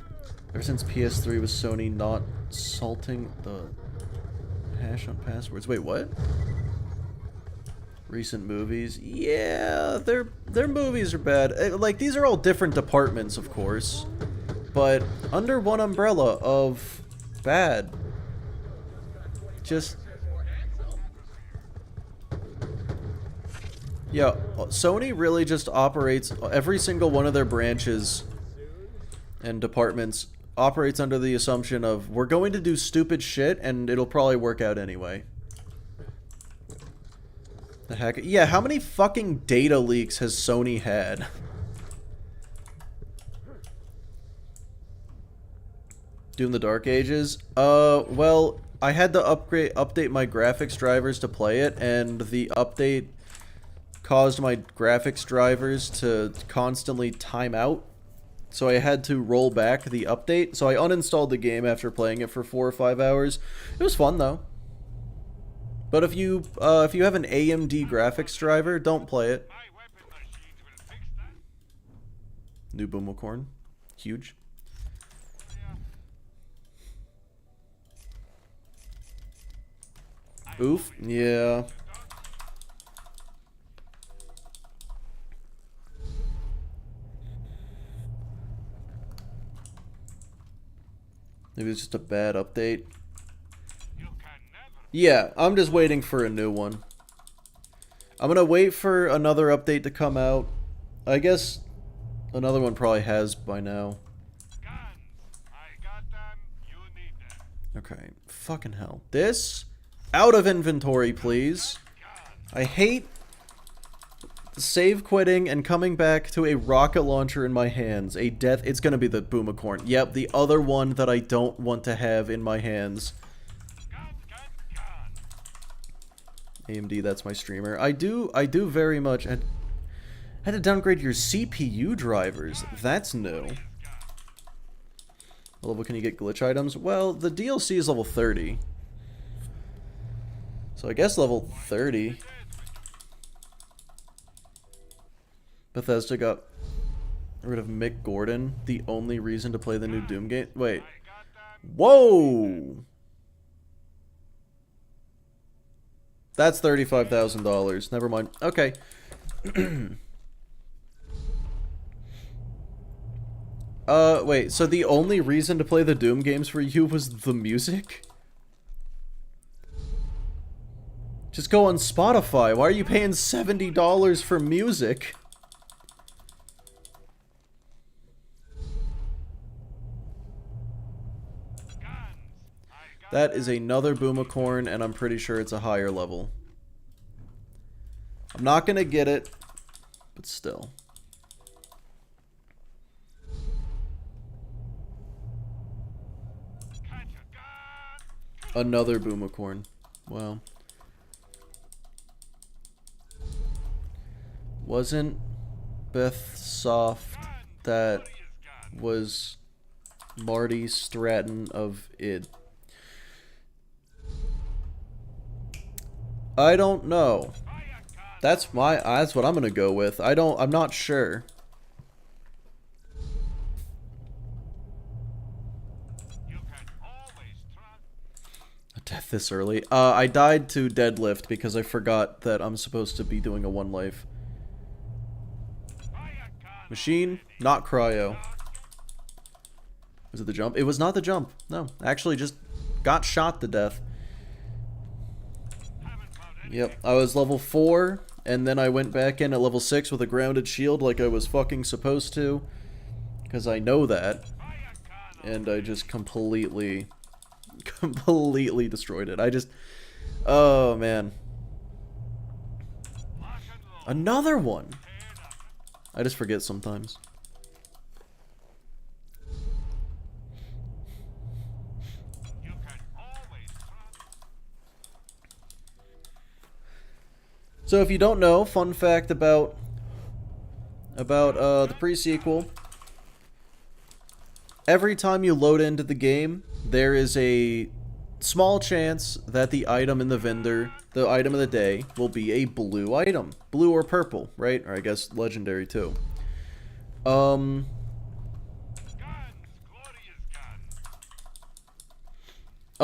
Ever since PS3 was Sony not salting the hash on passwords. Wait, what? Recent movies? Yeah, their movies are bad. Like, these are all different departments, of course. But under one umbrella of bad. Just... yeah, Sony really just operates... every single one of their branches and departments operates under the assumption of, we're going to do stupid shit, and it'll probably work out anyway. The heck? Yeah, how many fucking data leaks has Sony had? Doom the Dark Ages? Well, I had to update my graphics drivers to play it, and the update caused my graphics drivers to constantly time out. So I had to roll back the update. So I uninstalled the game after playing it for 4 or 5 hours. It was fun though. But if you have an AMD graphics driver, don't play it. New Boomacorn. Huge. Oof. Yeah. Maybe it's just a bad update. Yeah, I'm just waiting for a new one. I'm gonna wait for another update to come out. I guess another one probably has by now. Okay, fucking hell. This, out of inventory, please. I hate save quitting and coming back to a rocket launcher in my hands. A death. It's gonna be the Boomacorn. Yep, the other one that I don't want to have in my hands. AMD, that's my streamer. I do very much. Had to downgrade your CPU drivers. That's new. What level can you get glitch items? Well, the DLC is level 30. So I guess level 30. Bethesda got rid of Mick Gordon, the only reason to play the new Doom game. Wait. Whoa! That's $35,000. Never mind. Okay. Wait, so the only reason to play the Doom games for you was the music? Just go on Spotify. Why are you paying $70 for music? That is another Boomacorn, and I'm pretty sure it's a higher level. I'm not gonna get it, but still. Another Boomacorn. Wow. Wasn't Bethsoft that was Marty Stratton of id? I don't know. That's what I'm gonna go with. I'm not sure. A death this early. I died to deadlift because I forgot that I'm supposed to be doing a 1 life. Machine, not cryo. Was it the jump? It was not the jump. No, actually just got shot to death. Yep, I was level 4, and then I went back in at level 6 with a grounded shield like I was fucking supposed to. Because I know that. And I just completely destroyed it. I just... oh, man. Another one! I just forget sometimes. So if you don't know, fun fact about the pre-sequel, every time you load into the game, there is a small chance that the item in the vendor, the item of the day, will be a blue item. Blue or purple, right? Or I guess legendary too.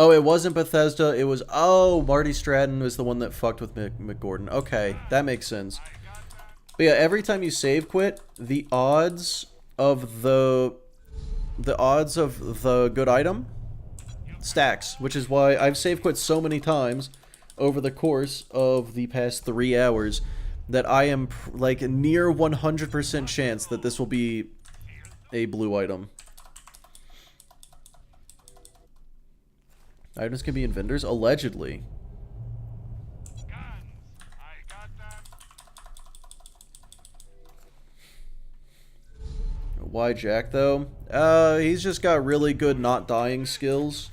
Oh, it wasn't Bethesda. It was... Oh, Marty Stratton was the one that fucked with McGordon. Okay, that makes sense. But yeah, every time you save quit, the odds of the good item stacks, which is why I've save quit so many times over the course of the past 3 hours that I am like near 100% chance that this will be a blue item. Items can be in vendors? Allegedly. Why Jack, though? He's just got really good not dying skills.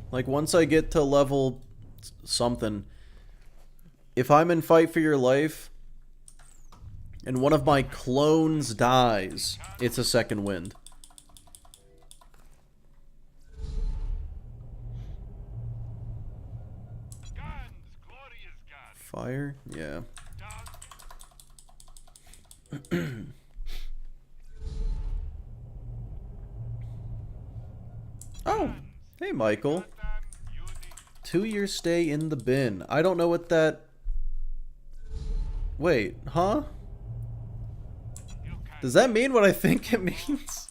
Like, once I get to level something, if I'm in Fight for Your Life, and one of my clones dies, it's a second wind. Fire? Yeah. Oh! Hey, Michael. 2-year stay in the bin. I don't know what that... Wait, huh? Does that mean what I think it means?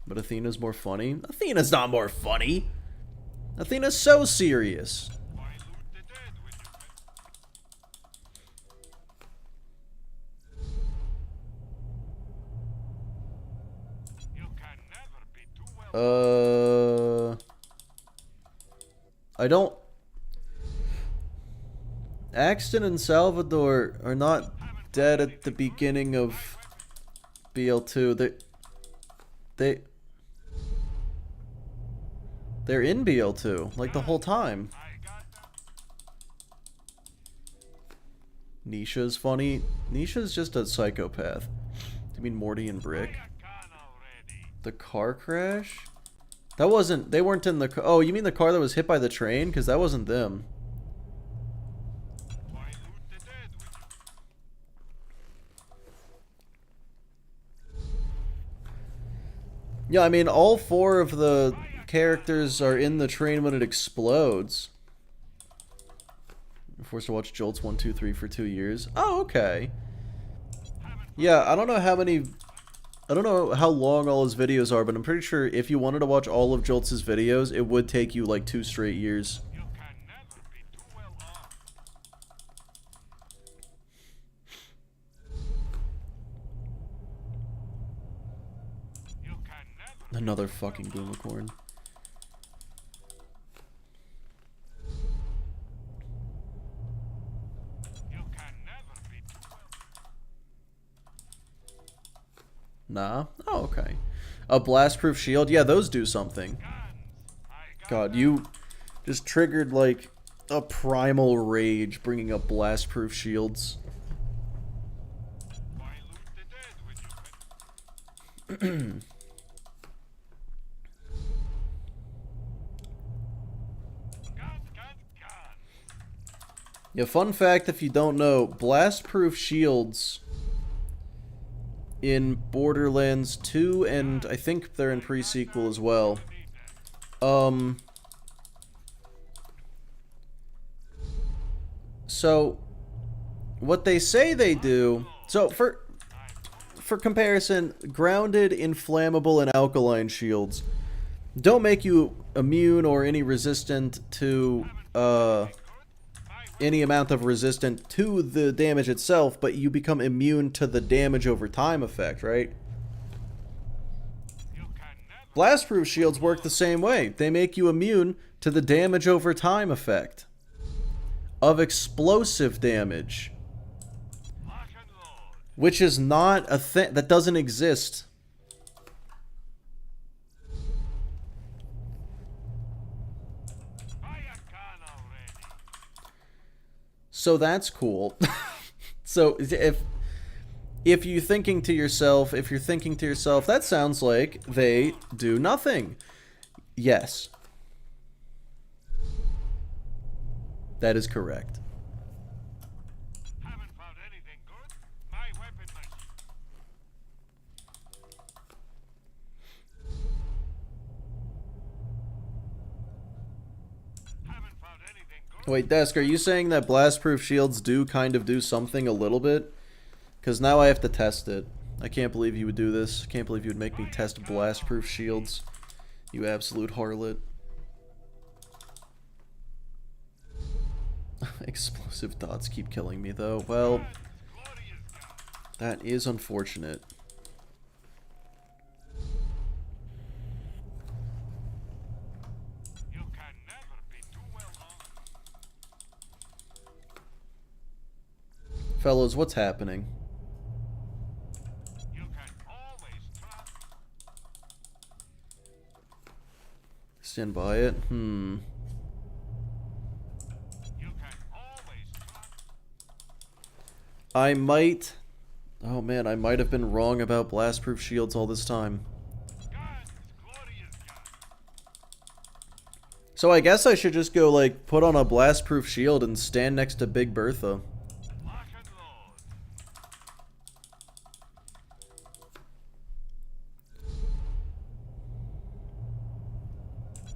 But Athena's more funny? Athena's not more funny! Athena's so serious. I don't... Axton and Salvador are not dead at the beginning of BL2. They're in BL2, like the whole time. Nisha's funny. Nisha's just a psychopath. Do you mean Morty and Brick? The car crash? That wasn't... They weren't in the car... Oh, you mean the car that was hit by the train? Because that wasn't them. Yeah, I mean, all 4 of the characters are in the train when it explodes. You're forced to watch Jolts 1, 2, 3 for 2 years. Oh, okay. Yeah, I don't know how many... I don't know how long all his videos are, but I'm pretty sure if you wanted to watch all of Jolts' videos, it would take you like 2 straight years. Another fucking Boomicorn. Nah? Oh, okay. A blast-proof shield? Yeah, those do something. God, you just triggered, like, a primal rage bringing up blast-proof shields. Yeah, fun fact if you don't know, blast-proof shields in Borderlands 2, and I think they're in pre-sequel as well. So, what they say they do... So, for comparison, grounded, inflammable, and alkaline shields don't make you immune or any resistant to, any amount of resistant to the damage itself, but you become immune to the damage over time effect, right? Blastproof shields work the same way. They make you immune to the damage over time effect of explosive damage, which is not a thing that doesn't exist. So that's cool. So if you're thinking to yourself, that sounds like they do nothing. Yes. That is correct. Haven't found anything good. My weapon machine. Wait, Desk, are you saying that blast-proof shields do kind of do something a little bit? Because now I have to test it. I can't believe you would do this. Can't believe you would make me test blast-proof shields. You absolute harlot. Explosive dots keep killing me, though. Well, that is unfortunate. You can never be too well known. Fellas, what's happening? You can always trust. Stand by it. You can always trust. I might... Oh man, I might have been wrong about blast-proof shields all this time. God's glorious God. So I guess I should just go, like, put on a blast-proof shield and stand next to Big Bertha. Lock and load.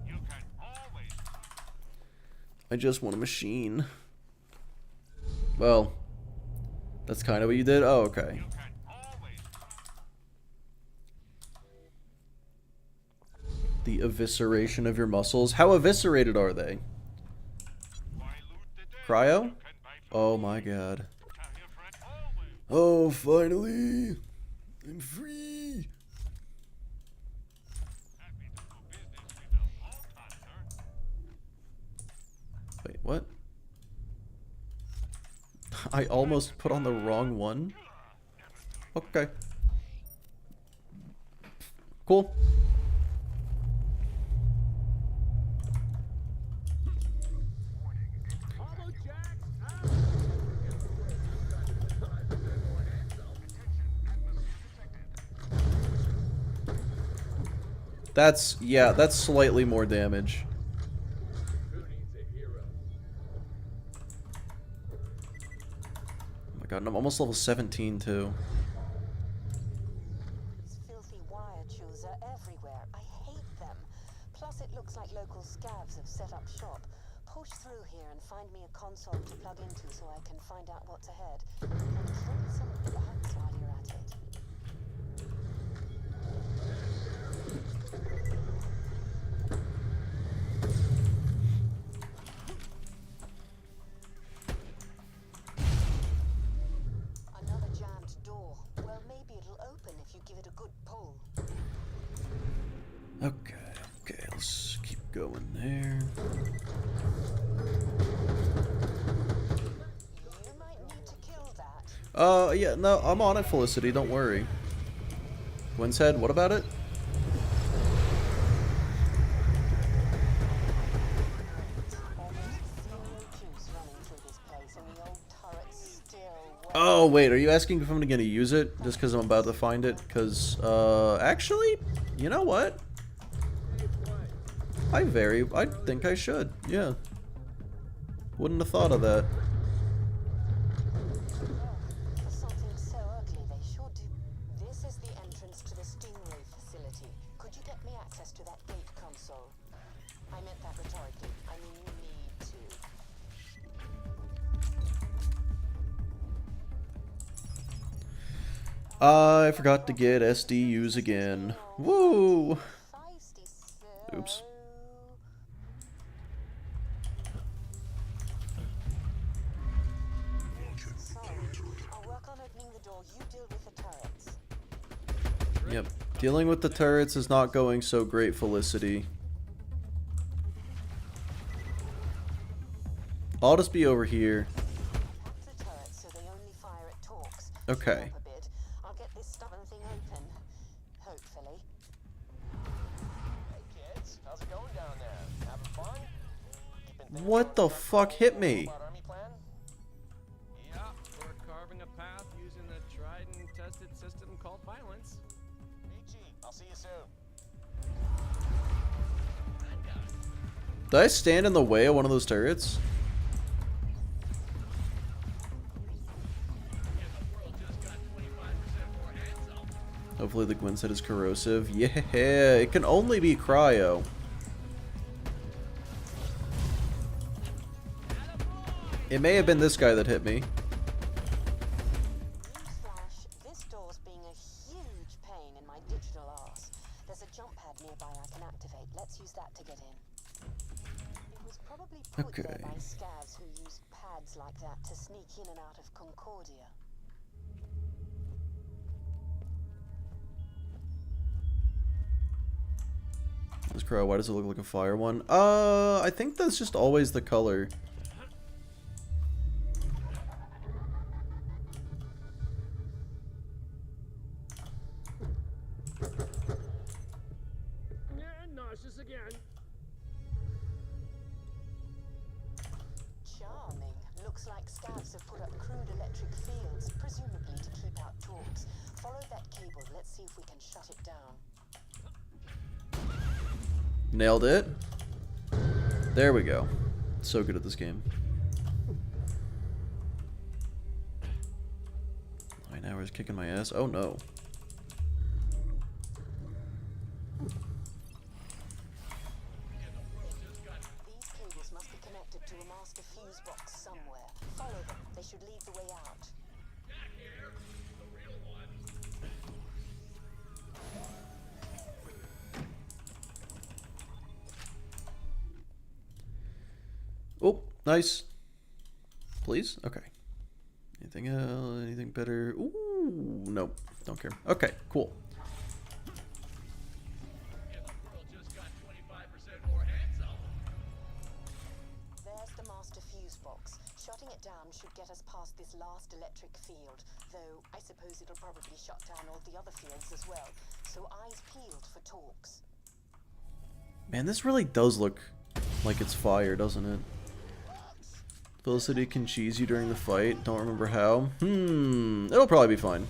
You can always trust. I just want a machine. Well, that's kind of what you did? Oh, okay. You can always trust. The evisceration of your muscles. How eviscerated are they? Why loot the dead? Cryo? You can buy from Oh my god. Tell your friend always. Oh, finally! I'm free! Happy to do business with the Vault Hunter. Wait, what? I almost put on the wrong one? Okay. Cool. That's, yeah, that's slightly more damage. Oh my god, and I'm almost level 17 too. These filthy wire chews are everywhere. I hate them. Plus, it looks like local scavs have set up shop. Push through here and find me a console to plug into so I can find out what's ahead. And kill some bugs while you're at it. Another jammed door. Well, maybe it'll open if you give it a good pull. Okay, okay, let's keep going there. You might need to kill that. Yeah, no, I'm on it, Felicity, don't worry. Gwen's head, what about it? Almost zero juice running through this place, and the old turret's still Oh, wait, are you asking if I'm gonna use it? Just because I'm about to find it? Because, actually, you know what? I think I should, yeah. Wouldn't have thought of that. For something so ugly, they sure do. This is the entrance to the Stingray facility. Could you get me access to that gate console? I meant that rhetorically. I mean, you need to. I forgot to get SDUs again. Woo! Feisty, so. Oops. Sorry. I'll work on opening the door. You deal with the turrets. Yep. Dealing with the turrets is not going so great, Felicity. I'll just be over here. Pack the turrets so they only fire at talks. Okay. Up a bit. I'll get this stubborn thing open. Hopefully. Hey kids, how's it going down there? Having fun? Keeping things What the going fuck hit me? about army plan? Yeah, we're carving a path using the tried and tested system called violence. Peachy, I'll see you soon. Did I stand in the way of one of those turrets? Hopefully the Gwen set is corrosive. Yeah, it can only be cryo. It may have been this guy that hit me. Newsflash, this door's being a huge pain in my digital arse. There's a jump pad nearby I can activate. Let's use that to get in. It was probably put there by scavs who used pads like that to sneak in and out of Concordia. This crow, why does it look like a fire one? I think that's just always the color. Nauseous again. Charming. Looks like scavs have put up crude electric fields, presumably to keep out torques. Follow that cable. Let's see if we can shut it down. Nailed it. There we go. So good at this game. 9 hours kicking my ass. Oh no. These cables must be connected to a master fuse box somewhere. Follow them. They should lead the way out. Oh, nice. Please? Okay. Anything else? Anything better? Ooh, nope. Don't care. Okay, cool. There's the master fuse box. Shutting it down should get us past this last electric field, though I suppose it'll probably shut down all the other fields as well. So eyes peeled for torques. Man, this really does look like it's fire, doesn't it? Felicity can cheese you during the fight. Don't remember how. It'll probably be fine.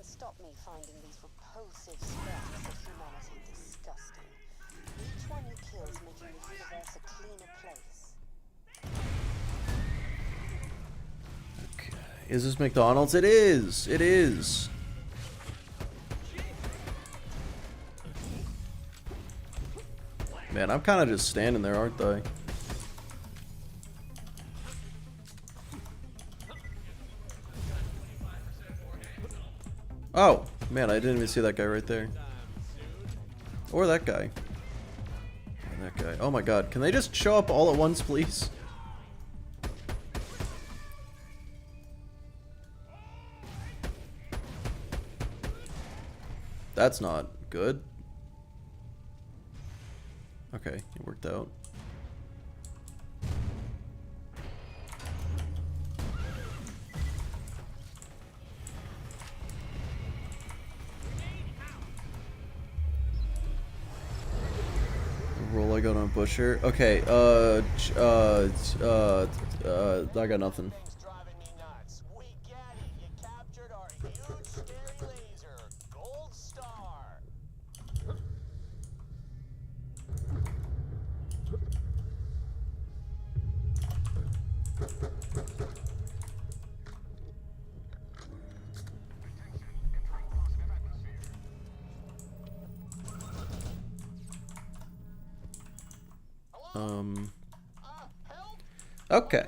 Stop me finding these repulsive specks of humanity disgusting. Each one you kill is making the universe a cleaner place. Okay. Is this McDonald's? It is! It is! Man, I'm kind of just standing there, aren't I? Oh, man, I didn't even see that guy right there. Or that guy. And that guy. Oh my god, can they just show up all at once, please? That's not good. Okay, it worked out. Roll I got on Butcher. Okay, I got nothing. Driving me nuts. We get it. You captured our huge scary laser. Gold star. Okay.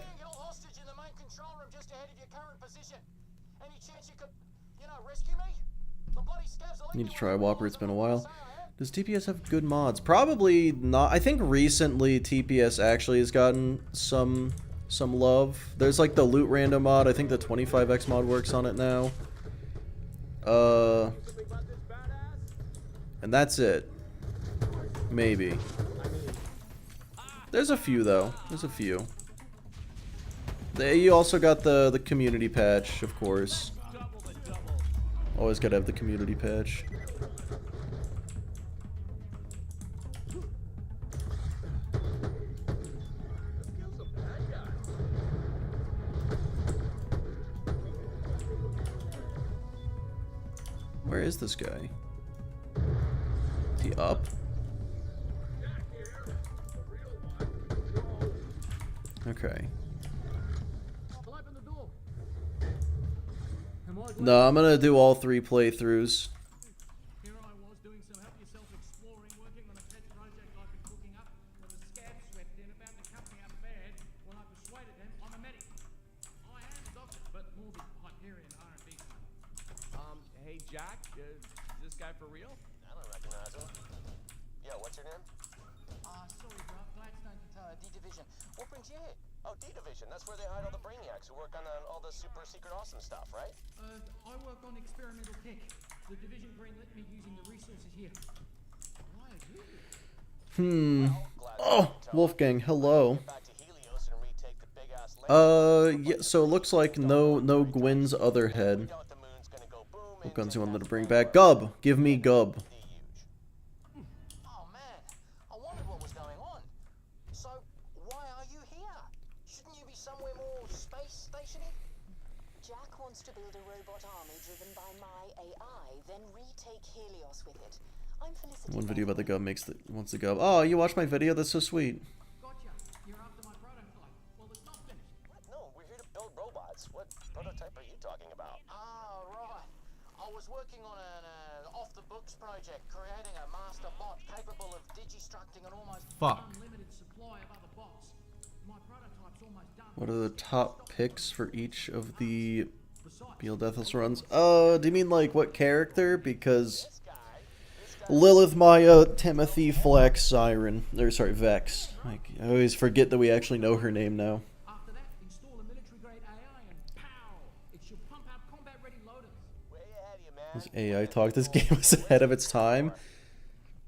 Need to try Whopper, it's been a while. Does TPS have good mods? Probably not. I think recently TPS actually has gotten some love. There's like the loot random mod. I think the 25x mod works on it now. And that's it. Maybe. There's a few though. There's a few. You also got the community patch, of course. Always gotta have the community patch. Where is this guy? Is he up? Okay. No, I'm gonna do all 3 playthroughs. Here I was doing some help-yourself exploring, working on a pet project I've been cooking up, when the scabs swept in, about to cut me up bad. When I persuaded them, I'm a medic. I am a doctor, but more the Hyperion R&B kind. Hey Jack, is this guy for real? I don't recognize him. Yo, what's your name? Sorry, bro. Gladstone D-Division. What brings you here? Oh, D-Division. That's where they hide all the brainiacs who work on all the super secret awesome stuff, right? I work on experimental tech. The division greenlit me using the resources here. Why are you here? Oh, Wolfgang, hello. Back to Helios and retake the big-ass land. Yeah, so it looks like no Gwyn's other head. You know what the moon's gonna go boom What guns into, you wanted to that's bring where back? Gub! Give me Gub. Oh man, I wondered what was going on. So, why are you here? Shouldn't you be somewhere more space stationy? Jack wants to build a robot army driven by my AI, then retake Helios with it. I'm Felicity. One video about the Gub wants the Gub. Oh, you watched my video? That's so sweet. Gotcha. You're after my prototype. Well, it's not finished. What? No, we're here to build robots. What prototype are you talking about? Ah, right. I was working on an off-the-books project, creating a master bot capable of digistructing an almost Unlimited supply of other bots. My prototype's almost done. What are the top picks for each of the Beal Deathless runs? Do you mean like what character? Because Lilith, Maya, Timothy, Flex, Siren. Or sorry, Vex. Like, I always forget that we actually know her name now. After that, install a military-grade AI and pow! It should pump out combat-ready loaders. Way ahead of you, man. This AI talk. This game was ahead of its time.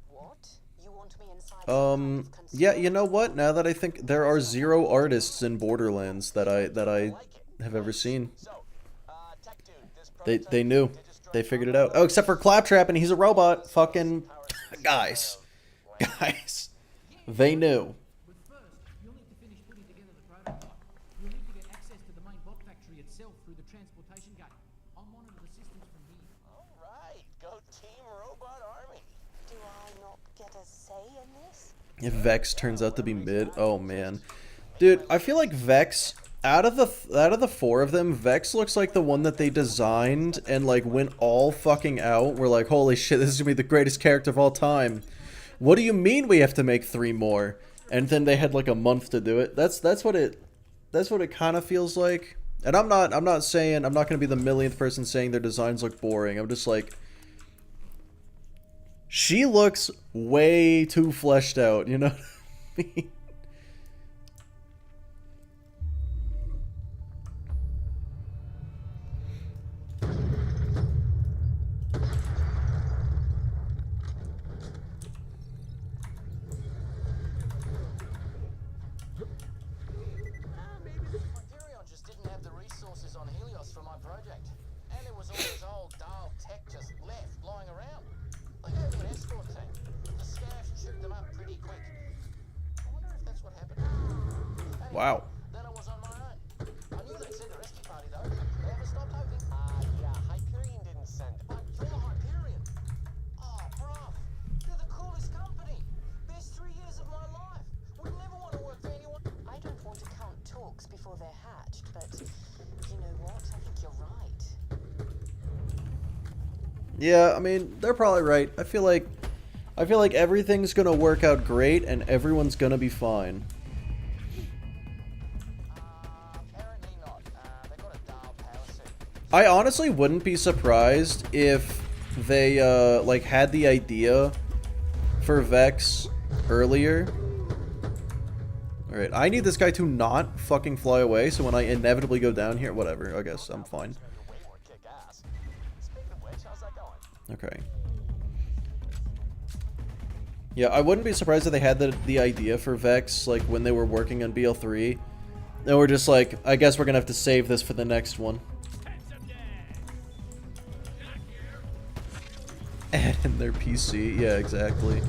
What? You want me inside? Yeah, you know what? Now that I think, there are 0 artists in Borderlands that I have ever seen. So, tech dude, this They knew. They figured it out. Oh, except for Claptrap, and he's a robot. Fucking guys. Guys. They knew. But first, you'll need to finish putting together the prototype. You'll need to get access to the main bot factory itself through the transportation gate. I'll monitor the systems from here. All right, go Team Robot Army. Do I not get a say in this? If Vex turns out to be mid, oh man. Dude, I feel like Vex, out of the 4 of them, Vex looks like the one that they designed and like went all fucking out. We're like, holy shit, this is gonna be the greatest character of all time. What do you mean we have to make 3 more? And then they had like a month to do it. That's what it kind of feels like. And I'm not gonna be the millionth person saying their designs look boring. I'm just like, she looks way too fleshed out, you know what I mean? Hyperion just didn't have the resources on Helios for my project. And there was all this old dial tech just left lying around. They gave them an escort team. The scavs chewed them up pretty quick. I wonder if that's what happened. Anyway, Wow. then I was on my own. I knew they'd send a rescue party though. Never stopped hoping. Yeah, Hyperion didn't send it. But you're Hyperion. Oh, bruv. They're the coolest company. Best 3 years of my life. Would never want to work for anyone. I don't want to count talks before they're hatched, but you know what? I think you're right. Yeah, I mean, they're probably right. I feel like everything's gonna work out great and everyone's gonna be fine. Apparently not. They got a dial power suit. I honestly wouldn't be surprised if they like had the idea for Vex earlier. Alright, I need this guy to not fucking fly away, so when I inevitably go down here, whatever, I guess I'm fine. Way more kick-ass. Speaking of which, how's that going? Okay. Yeah, I wouldn't be surprised if they had the idea for Vex, like, when they were working on BL3. They were just like, I guess we're gonna have to save this for the next one. And their PC, yeah, exactly.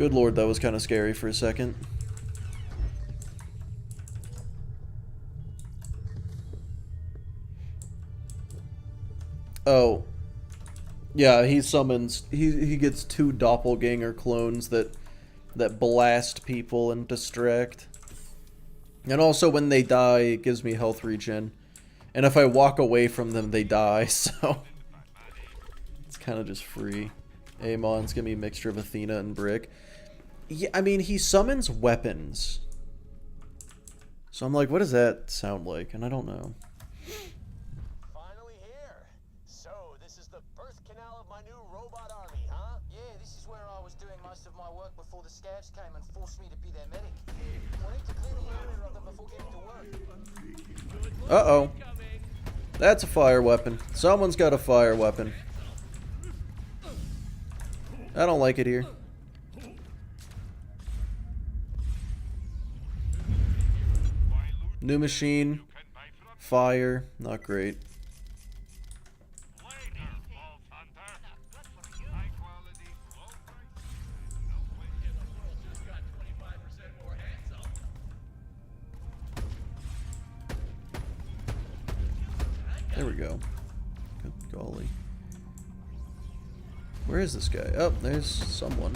Good lord, that was kind of scary for a second. Oh. Yeah, he summons... He gets 2 doppelganger clones that blast people and distract. And also when they die, it gives me health regen. And if I walk away from them, they die, so... It's kind of just free. Amon's gonna be a mixture of Athena and Brick. Yeah, I mean, he summons weapons. So I'm like, what does that sound like? And I don't know. Finally here. So, this is the birth canal of my new robot army, huh? Yeah, this is where I was doing most of my work before the scabs came and forced me to be their medic. I need to clear the area of them before getting to work. Uh-oh. That's a fire weapon. Someone's got a fire weapon. I don't like it here. New machine. Fire. Not great. There we go. Good golly. Where is this guy? Oh, there's someone.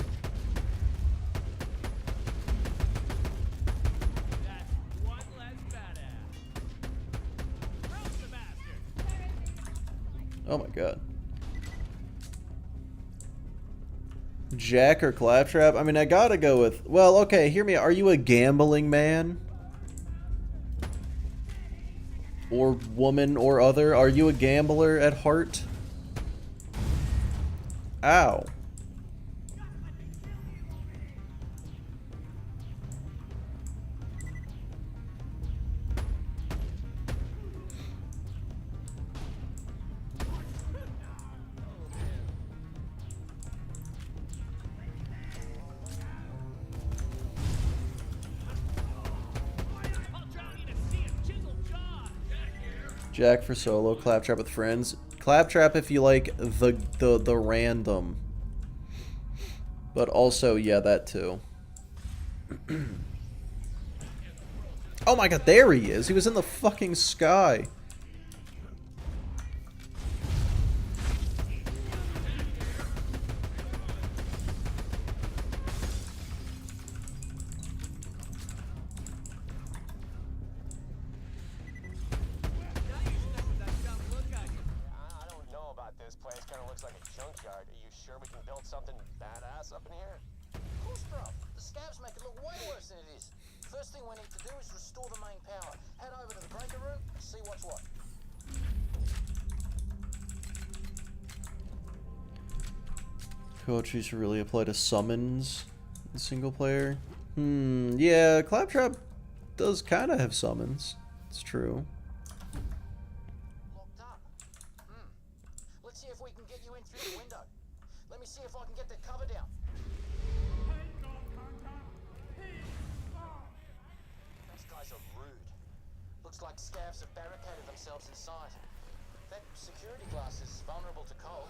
Oh my god. Jack or Claptrap? I mean, I gotta go with... Well, okay, hear me out. Are you a gambling man? Or woman or other? Are you a gambler at heart? Ow. Jack for solo, Claptrap with friends. Claptrap if you like the random. But also, yeah, that too. Oh my god, there he is. He was in the fucking sky. Poetry should really apply to summons in single player. Yeah, Claptrap does kind of have summons. It's true. Locked up. Let's see if we can get you in through the window. Let me see if I can get the cover down. Those guys are rude. Looks like scavs have barricaded themselves inside. That security glass is vulnerable to cold.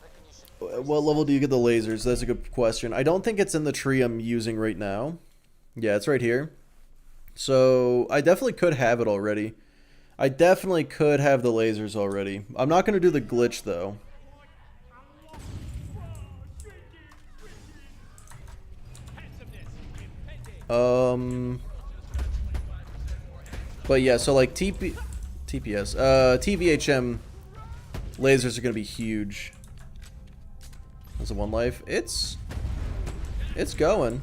Reckon you should... What level do you get the lasers? That's a good question. I don't think it's in the tree I'm using right now. Yeah, it's right here. So, I definitely could have it already. I definitely could have the lasers already. I'm not going to do the glitch, though. But yeah, so like TPS, TVHM lasers are going to be huge. That's a 1 life. It's going.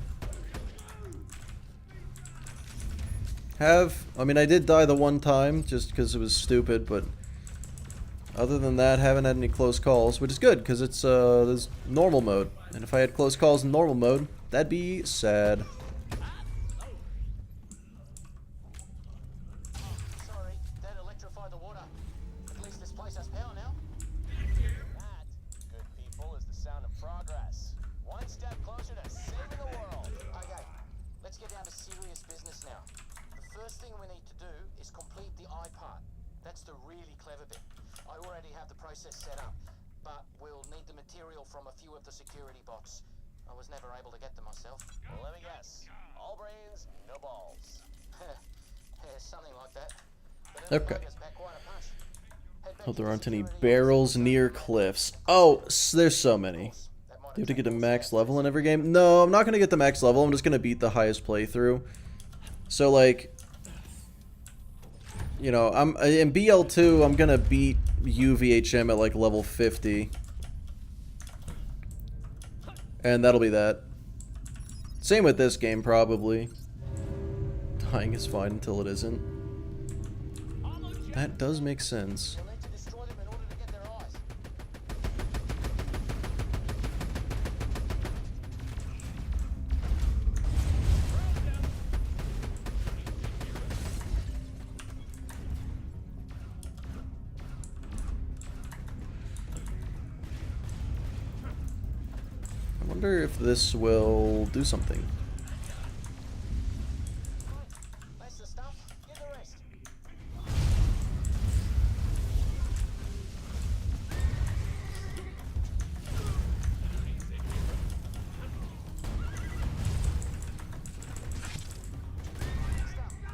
I mean, I did die the one time just because it was stupid, but other than that, haven't had any close calls, which is good because it's there's normal mode. And if I had close calls in normal mode, that'd be sad. Sorry, that electrified the water. At least this place has power now. That, good people, is the sound of progress. One step closer to saving the world. Okay, let's get down to serious business now. The first thing we need to do is complete the eye part. That's the really clever bit. I already have the process set up, but we'll need the material from a few of the security box. I was never able to get them myself. Well, let me guess. All brains, no balls. Yeah, something like that. But Okay. Gets back quite a punch. Head back Hope there into aren't any security barrels office. near cliffs. Oh, there's so many. That might Do you have to attract get to more max staff level in too. every game? No, I'm not going to get the max level. I'm just going to beat the highest playthrough. So, like, you know, I'm in BL2, I'm going to beat UVHM at, like, level 50. And that'll be that. Same with this game, probably. Dying is fine until it isn't. That does make sense. You'll need to destroy them in order to get their eyes. I wonder if this will do something. That's the stuff. Get the rest.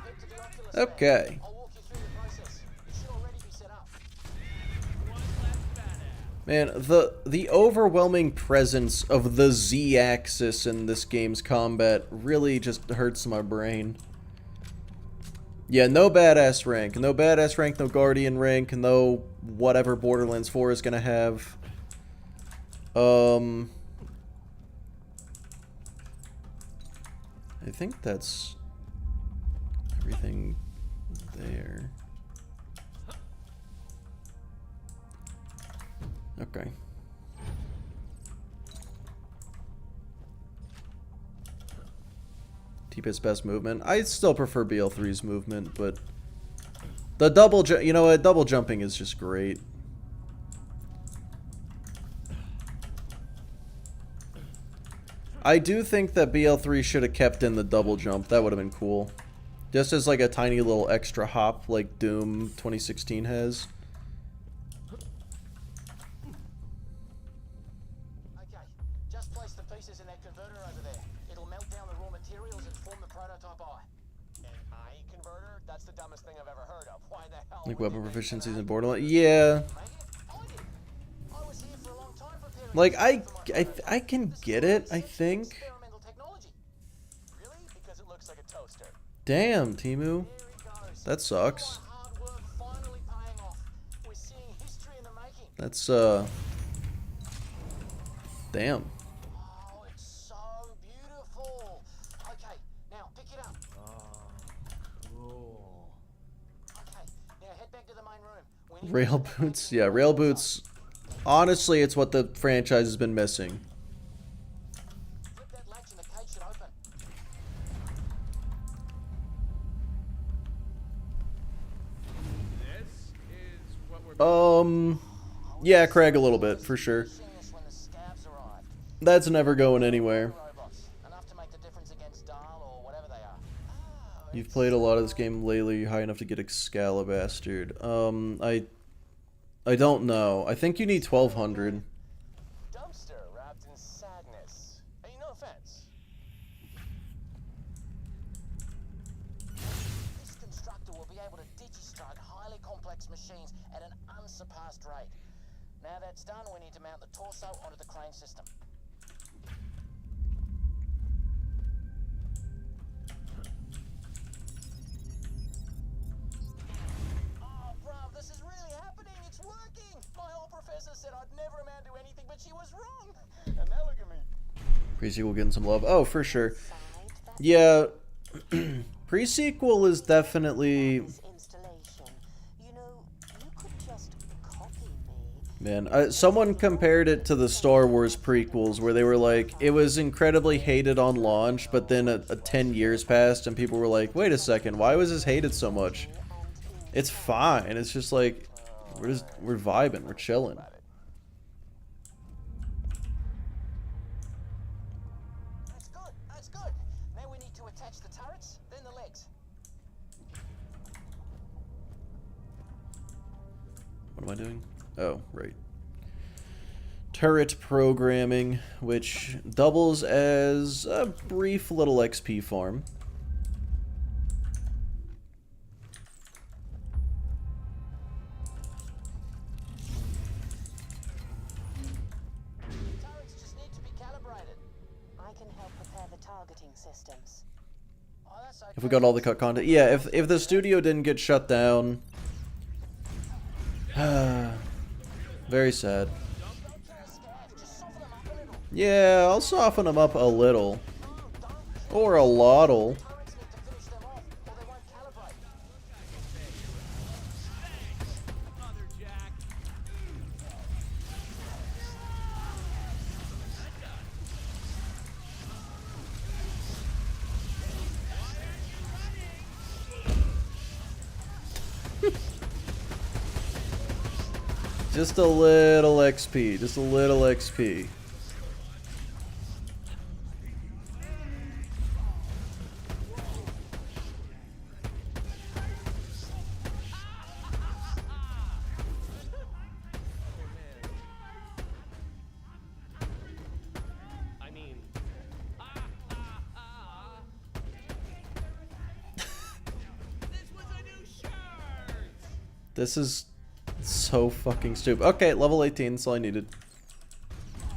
Head to the ocular scan. Okay. I'll walk you through the process. You should already be set up. Man, the overwhelming presence of the Z-axis in this game's combat really just hurts my brain. Yeah, no badass rank. No badass rank, no guardian rank, no whatever Borderlands 4 is gonna have. I think that's everything there. Okay. T-Pit's best movement. I still prefer BL3's movement, but the double jump, you know what? Double jumping is just great. I do think that BL3 should have kept in the double jump. That would have been cool. Just as like a tiny little extra hop like Doom 2016 has. Okay, just place the pieces in that converter over there. It'll melt down the raw materials and form the prototype eye. An eye converter? That's the dumbest thing I've ever heard of. Why the hell? Like would you weapon make that proficiencies in happen? Borderlands. Yeah. Make it? I did. I was here for a long time preparing Like this I for my prototype. I can This is get all it, I research and think. experimental technology. Really? Because it looks like a toaster. Damn, Timu. Here he goes. That sucks. All our hard work finally paying off. We're seeing history in the making. That's damn. Oh, it's so beautiful. Okay, now pick it up. Cool. Okay, now head back to the main room. We need to Rail get the boots. package Yeah, from rail the outside. boots. Honestly, it's what the franchise has been missing. Flip that latch and the cage should open. This is what we're Yeah, Craig a little bit, for sure. Seeing this when the scabs arrived. That's never going anywhere. Robots, enough to make the difference against Dahl or whatever they are. You've played a lot of this game lately, high enough to get Excalibastard. I don't know. I think you need 1200. Dumpster wrapped in sadness. Hey, no offense. This constructor will be able to digistrike highly complex machines at an unsurpassed rate. Now that's done, we need to mount the torso onto the crane system. Oh, bruv, this is really happening. It's working. My old professor said I'd never amount to anything, but she was wrong. And now look at me. Pre-sequel getting some love. Oh, for sure. Yeah. Pre-sequel is definitely... This installation. You know, you could just copy me. Man, someone compared it to the Star Wars prequels, where they were like, it was incredibly hated on launch, but then 10 years passed, and people were like, wait a second, why was this hated so much? It's fine. It's just like, we're vibing, we're chilling. That's good, that's good. Now we need to attach the turrets, then the legs. What am I doing? Oh, right. turret programming, which doubles as a brief little XP farm. Turrets just need to be calibrated. I can help prepare the targeting systems. Oh, that's okay. If we got all the cut content. Yeah, if the studio didn't get shut down. Very sad. Yeah, I'll soften them up a little. Or a lot'll. Turrets need to finish them off, or they won't calibrate. Mother Jack. Just a little XP. Just a little XP. I mean, this was a new shirt. This is so fucking stupid. Okay, level 18, that's all I needed.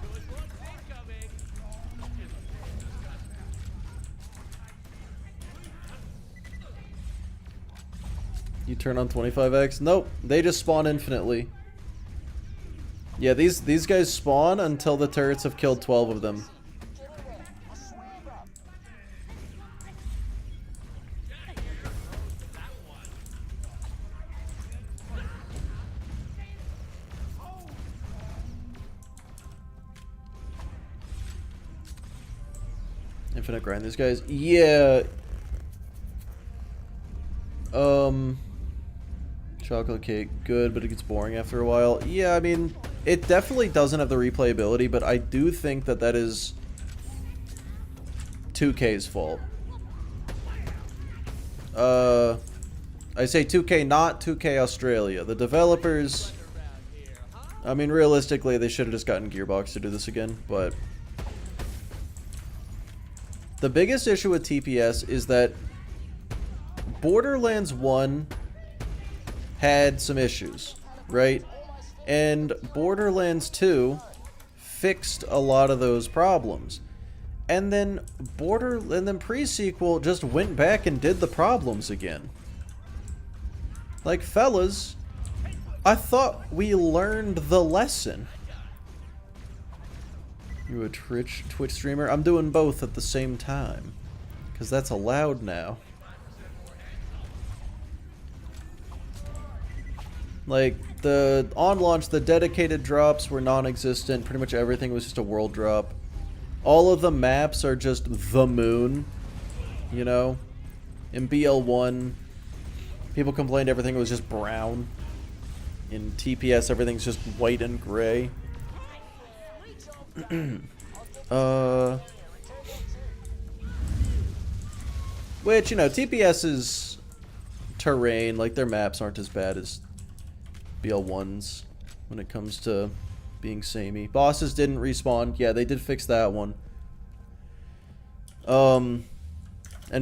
Good looks incoming. You turn on 25x? Nope, they just spawn infinitely. Yeah, these guys spawn until the turrets have killed 12 of them. Infinite grind these guys. Yeah. Chocolate cake, good, but it gets boring after a while. Yeah, I mean, it definitely doesn't have the replayability, but I do think that that is 2K's fault. I say 2K, not 2K Australia. The developers, I mean, realistically, they should have just gotten Gearbox to do this again, but the biggest issue with TPS is that Borderlands 1 had some issues, right? And Borderlands 2 fixed a lot of those problems. And then pre-sequel just went back and did the problems again. Like, fellas, I thought we learned the lesson. You a Twitch streamer? I'm doing both at the same time. Because that's allowed now. Like, on launch, the dedicated drops were non-existent. Pretty much everything was just a world drop. All of the maps are just the moon. You know? In BL1, people complained everything was just brown. In TPS, everything's just white and gray. Which, you know, TPS's terrain, like, their maps aren't as bad as BL1's when it comes to being samey. Bosses didn't respawn. Yeah, they did fix that one. And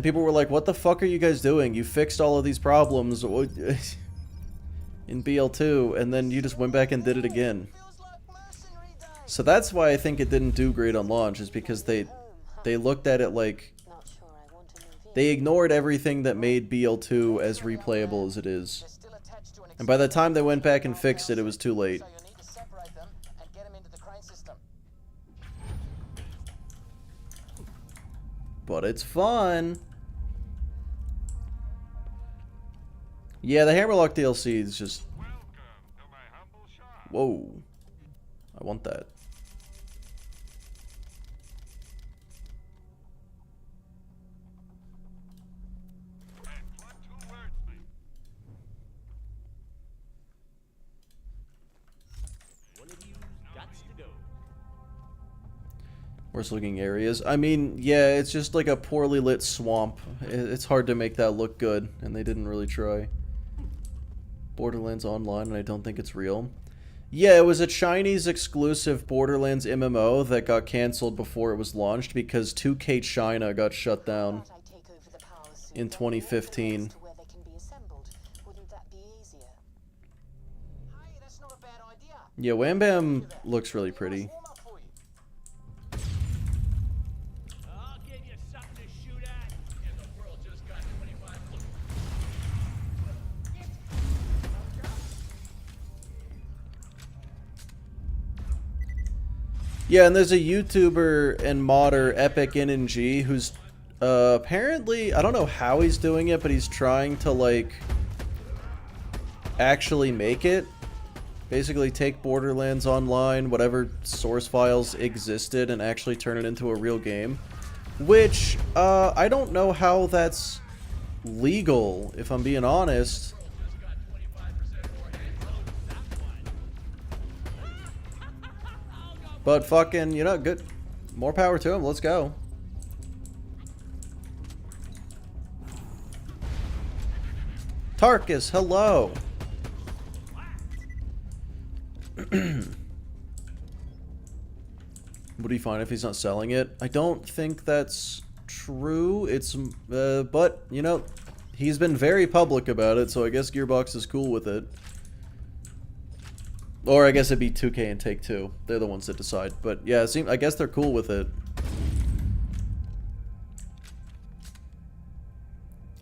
people were like, what the fuck are you guys doing? You fixed all of these problems in BL2, and then you just went back and did it again. So that's why I think it didn't do great on launch, is because they looked at it like they ignored everything that made BL2 as replayable as it is. And by the time they went back and fixed it, it was too late. So you'll need to separate them and get them into the crane system. But it's fun. Yeah, the Hammerlock DLC is just... Whoa. I want that. Worst looking areas. I mean, yeah, it's just like a poorly lit swamp. It's hard to make that look good, and they didn't really try. Borderlands Online, and I don't think it's real. Yeah, it was a Chinese exclusive Borderlands MMO that got canceled before it was launched because 2K China got shut down But I take over the power soon, in then 2015. to where they can be assembled. Wouldn't that be easier? Hey, that's not a bad idea. Yeah, Wham Bam looks really pretty. Warm up for you. I'll give you something to shoot at. And the world just got 25. Yeah, and there's a YouTuber and modder, Epic NNG, who's apparently, I don't know how he's doing it, but he's trying to, like, actually make it. Basically take Borderlands Online, whatever source files existed, and actually turn it into a real game. Which, I don't know how that's legal, if I'm being honest. But fucking, you know, good. More power to him. Let's go. Tarkus, hello. Would he find if he's not selling it? I don't think that's true. It's, but, you know, he's been very public about it, so I guess Gearbox is cool with it. Or I guess it'd be 2K and Take-Two. They're the ones that decide. But yeah, I guess they're cool with it.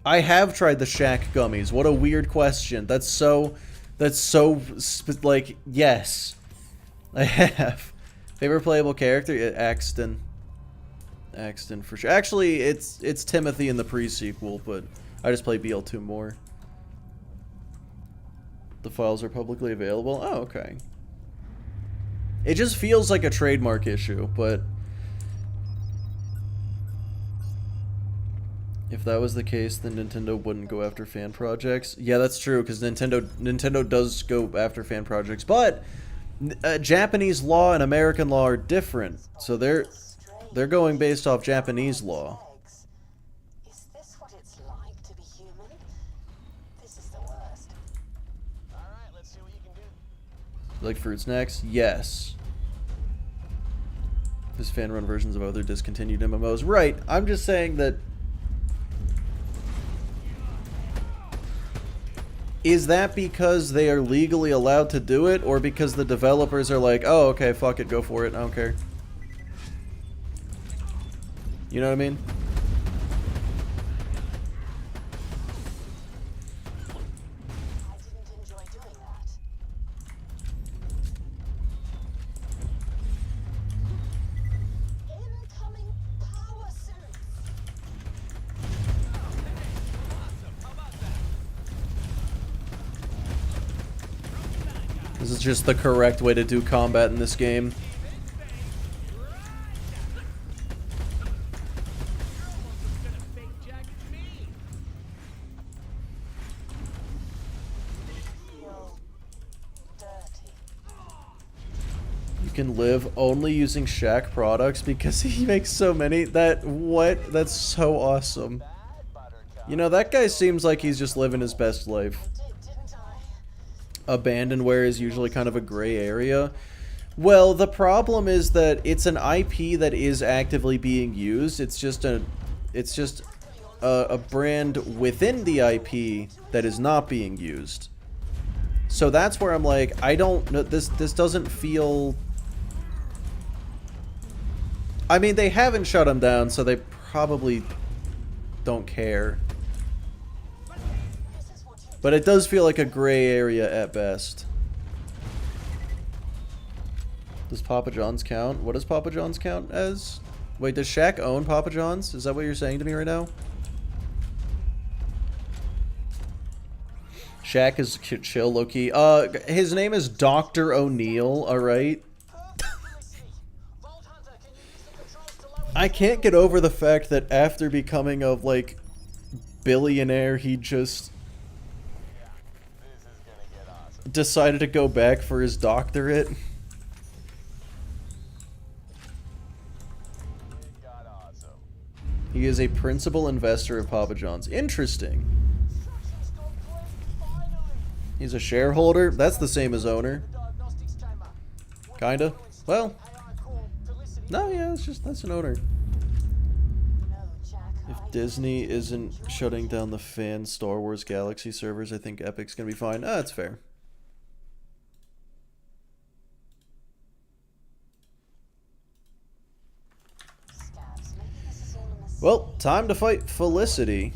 I have tried the Shack gummies. What a weird question. That's so, like, yes. I have. Favorite playable character? Axton. Axton for sure. Actually, it's Timothy in the pre-sequel, but I just play BL2 more. The files are publicly available? Oh, okay. It just feels like a trademark issue, but if that was the case, then Nintendo wouldn't go after fan projects. Yeah, that's true, because Nintendo does go after fan projects, but Japanese law and American law are different, so they're going based off Japanese law. Is this what it's like to be human? This is the worst. Alright, let's see what you can do. Like fruit snacks? Yes. There's fan-run versions of other discontinued MMOs. Right, I'm just saying that... Is that because they are legally allowed to do it, or because the developers are like, oh, okay, fuck it, go for it, I don't care. You know what I mean? I didn't enjoy doing that. Incoming power suits. This is just the correct way to do combat in this game. You can live only using Shack products because he makes so many. That's so awesome. You know, that guy seems like he's just living his best life. Abandonware is usually kind of a gray area. Well, the problem is that it's an IP that is actively being used. It's just a brand within the IP that is not being used. So that's where I'm like, I don't know, this doesn't feel... I mean, they haven't shut him down, so they probably don't care. But it does feel like a gray area at best. Does Papa John's count? What does Papa John's count as? Wait, does Shaq own Papa John's? Is that what you're saying to me right now? Shaq is chill, low-key. His name is Dr. O'Neill, alright? I can't get over the fact that after becoming a, like, billionaire, he just decided to go back for his doctorate. He is a principal investor of Papa John's. Interesting. He's a shareholder? That's the same as owner. Kinda. Well, no, yeah, that's an owner. If Disney isn't shutting down the fan Star Wars Galaxy servers, I think Epic's gonna be fine. Ah, that's fair. Well, time to fight Felicity.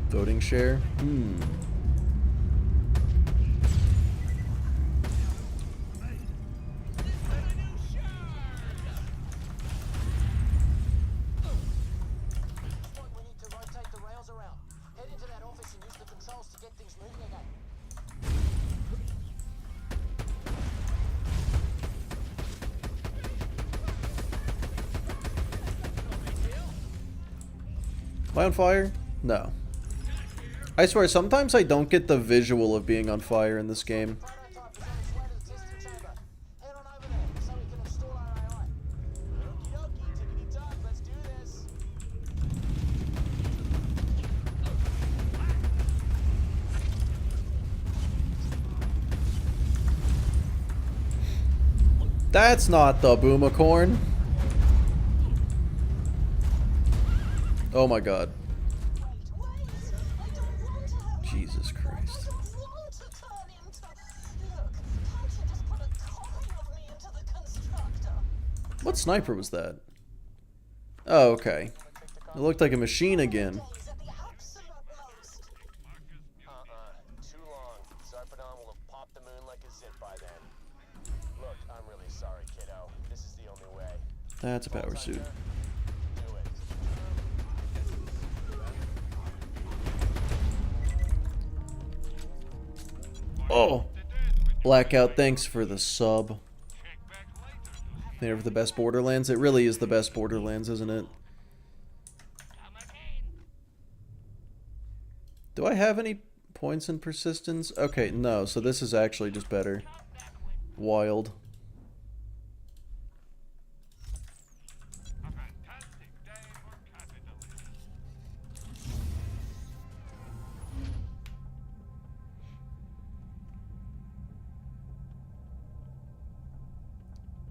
Voting share? Am I on fire? No. I swear, sometimes I don't get the visual of being on fire in this game. That's not the Boomacorn. Oh my god. Jesus Christ. What sniper was that? Oh, okay. It looked like a machine again. Too long. Zarpedon will have popped the moon like a zip by then. Look, I'm really sorry, kiddo. This is the only way. That's a power suit. Oh, Blackout, thanks for the sub. They're the best Borderlands. It really is the best Borderlands, isn't it? Do I have any points in persistence? Okay, no, so this is actually just better. Wild.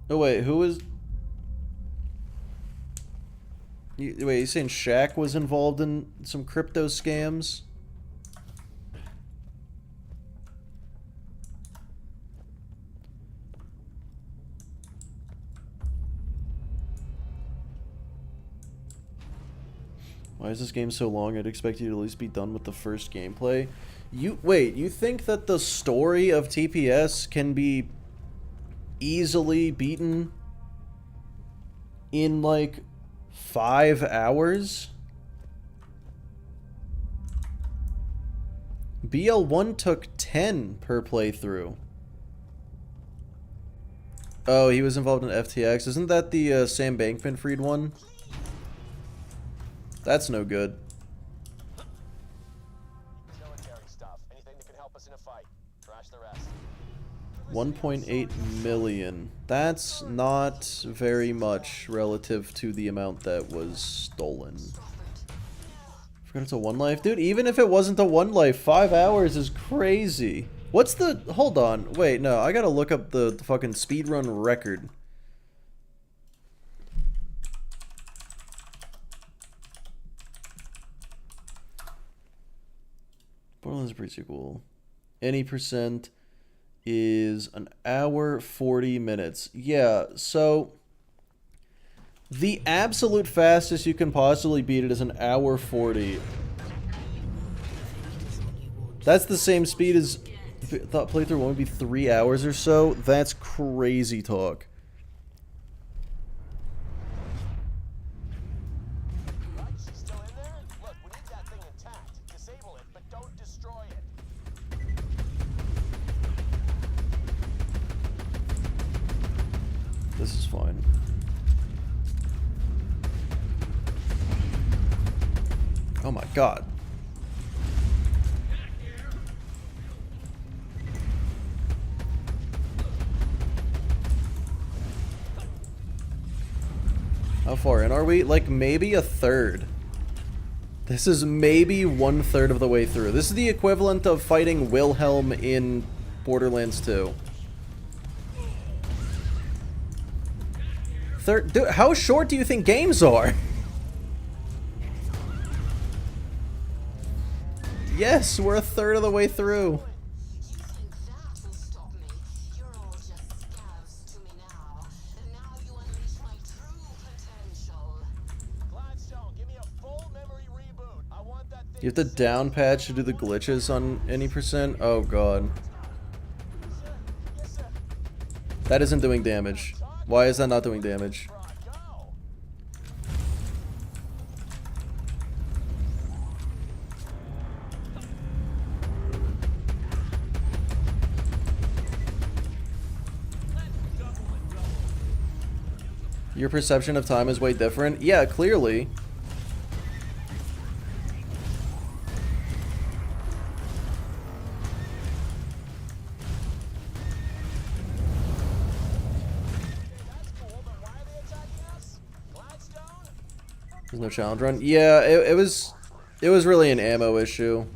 Oh wait, who was... Wait, you saying Shaq was involved in some crypto scams? Why is this game so long? I'd expect you to at least be done with the first gameplay. Wait, you think that the story of TPS can be easily beaten in like 5 hours? BL1 took 10 per playthrough. Oh, he was involved in FTX. Isn't that the Sam Bankman-Fried one? That's no good. Military stuff. Anything that can help us in a fight. Trash the rest. 1.8 million. That's not very much relative to the amount that was stolen. Forgot it's a one life? Dude, even if it wasn't a one life, 5 hours is crazy. What's the... Hold on. Wait, no. I gotta look up the fucking speedrun record. Borderlands is pretty cool. Any percent is an hour 40 minutes. Yeah, so the absolute fastest you can possibly beat it is an hour 40. That's the same speed as I thought playthrough would be 3 hours or so. That's crazy talk. She's still in there? Look, we need that thing intact. Disable it, but don't destroy it. This is fine. Oh my god. How far in are we? Like maybe a third. This is maybe 1/3 of the way through. This is the equivalent of fighting Wilhelm in Borderlands 2. Dude, how short do you think games are? Yes, we're 1/3 of the way through. You think that will stop me? You're all just scavs to me now. And now you unleash my true potential. Gladstone, give me a full memory reboot. I want that thing. You have to down patch to do the glitches on any percent? Oh god. Yes, sir. That isn't doing damage. Why is that not doing damage? Go. Your perception of time is way different? Yeah, clearly. There's no challenge run. Yeah, it was really an ammo issue.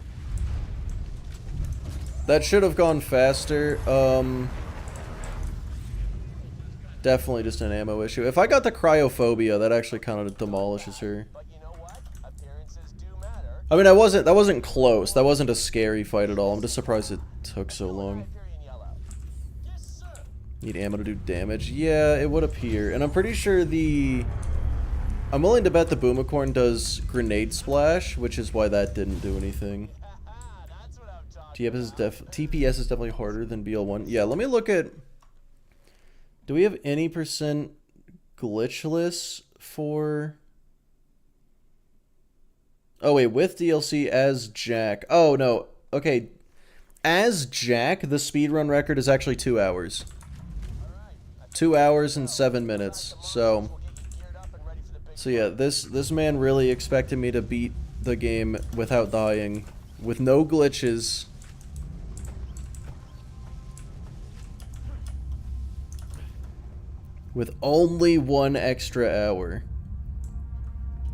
That should have gone faster. Definitely just an ammo issue. If I got the cryophobia, that actually kind of demolishes her. But you know what? Appearances do matter. I mean, that wasn't close. That wasn't a scary fight at all. I'm just surprised it took so long. Hyperion yellow. Yes, sir. Need ammo to do damage. Yeah, it would appear. And I'm pretty sure I'm willing to bet the Boomicorn does grenade splash, which is why that didn't do anything. That's what I'm talking TPS is definitely harder than BL1. Yeah, let me look at... Do we have any percent glitchless for... Oh wait, with DLC as Jack. Oh no, okay. As Jack, the speedrun record is actually 2 hours. 2 hours and 7 minutes. So yeah, this man really expected me to beat the game without dying, with no glitches. With only 1 extra hour.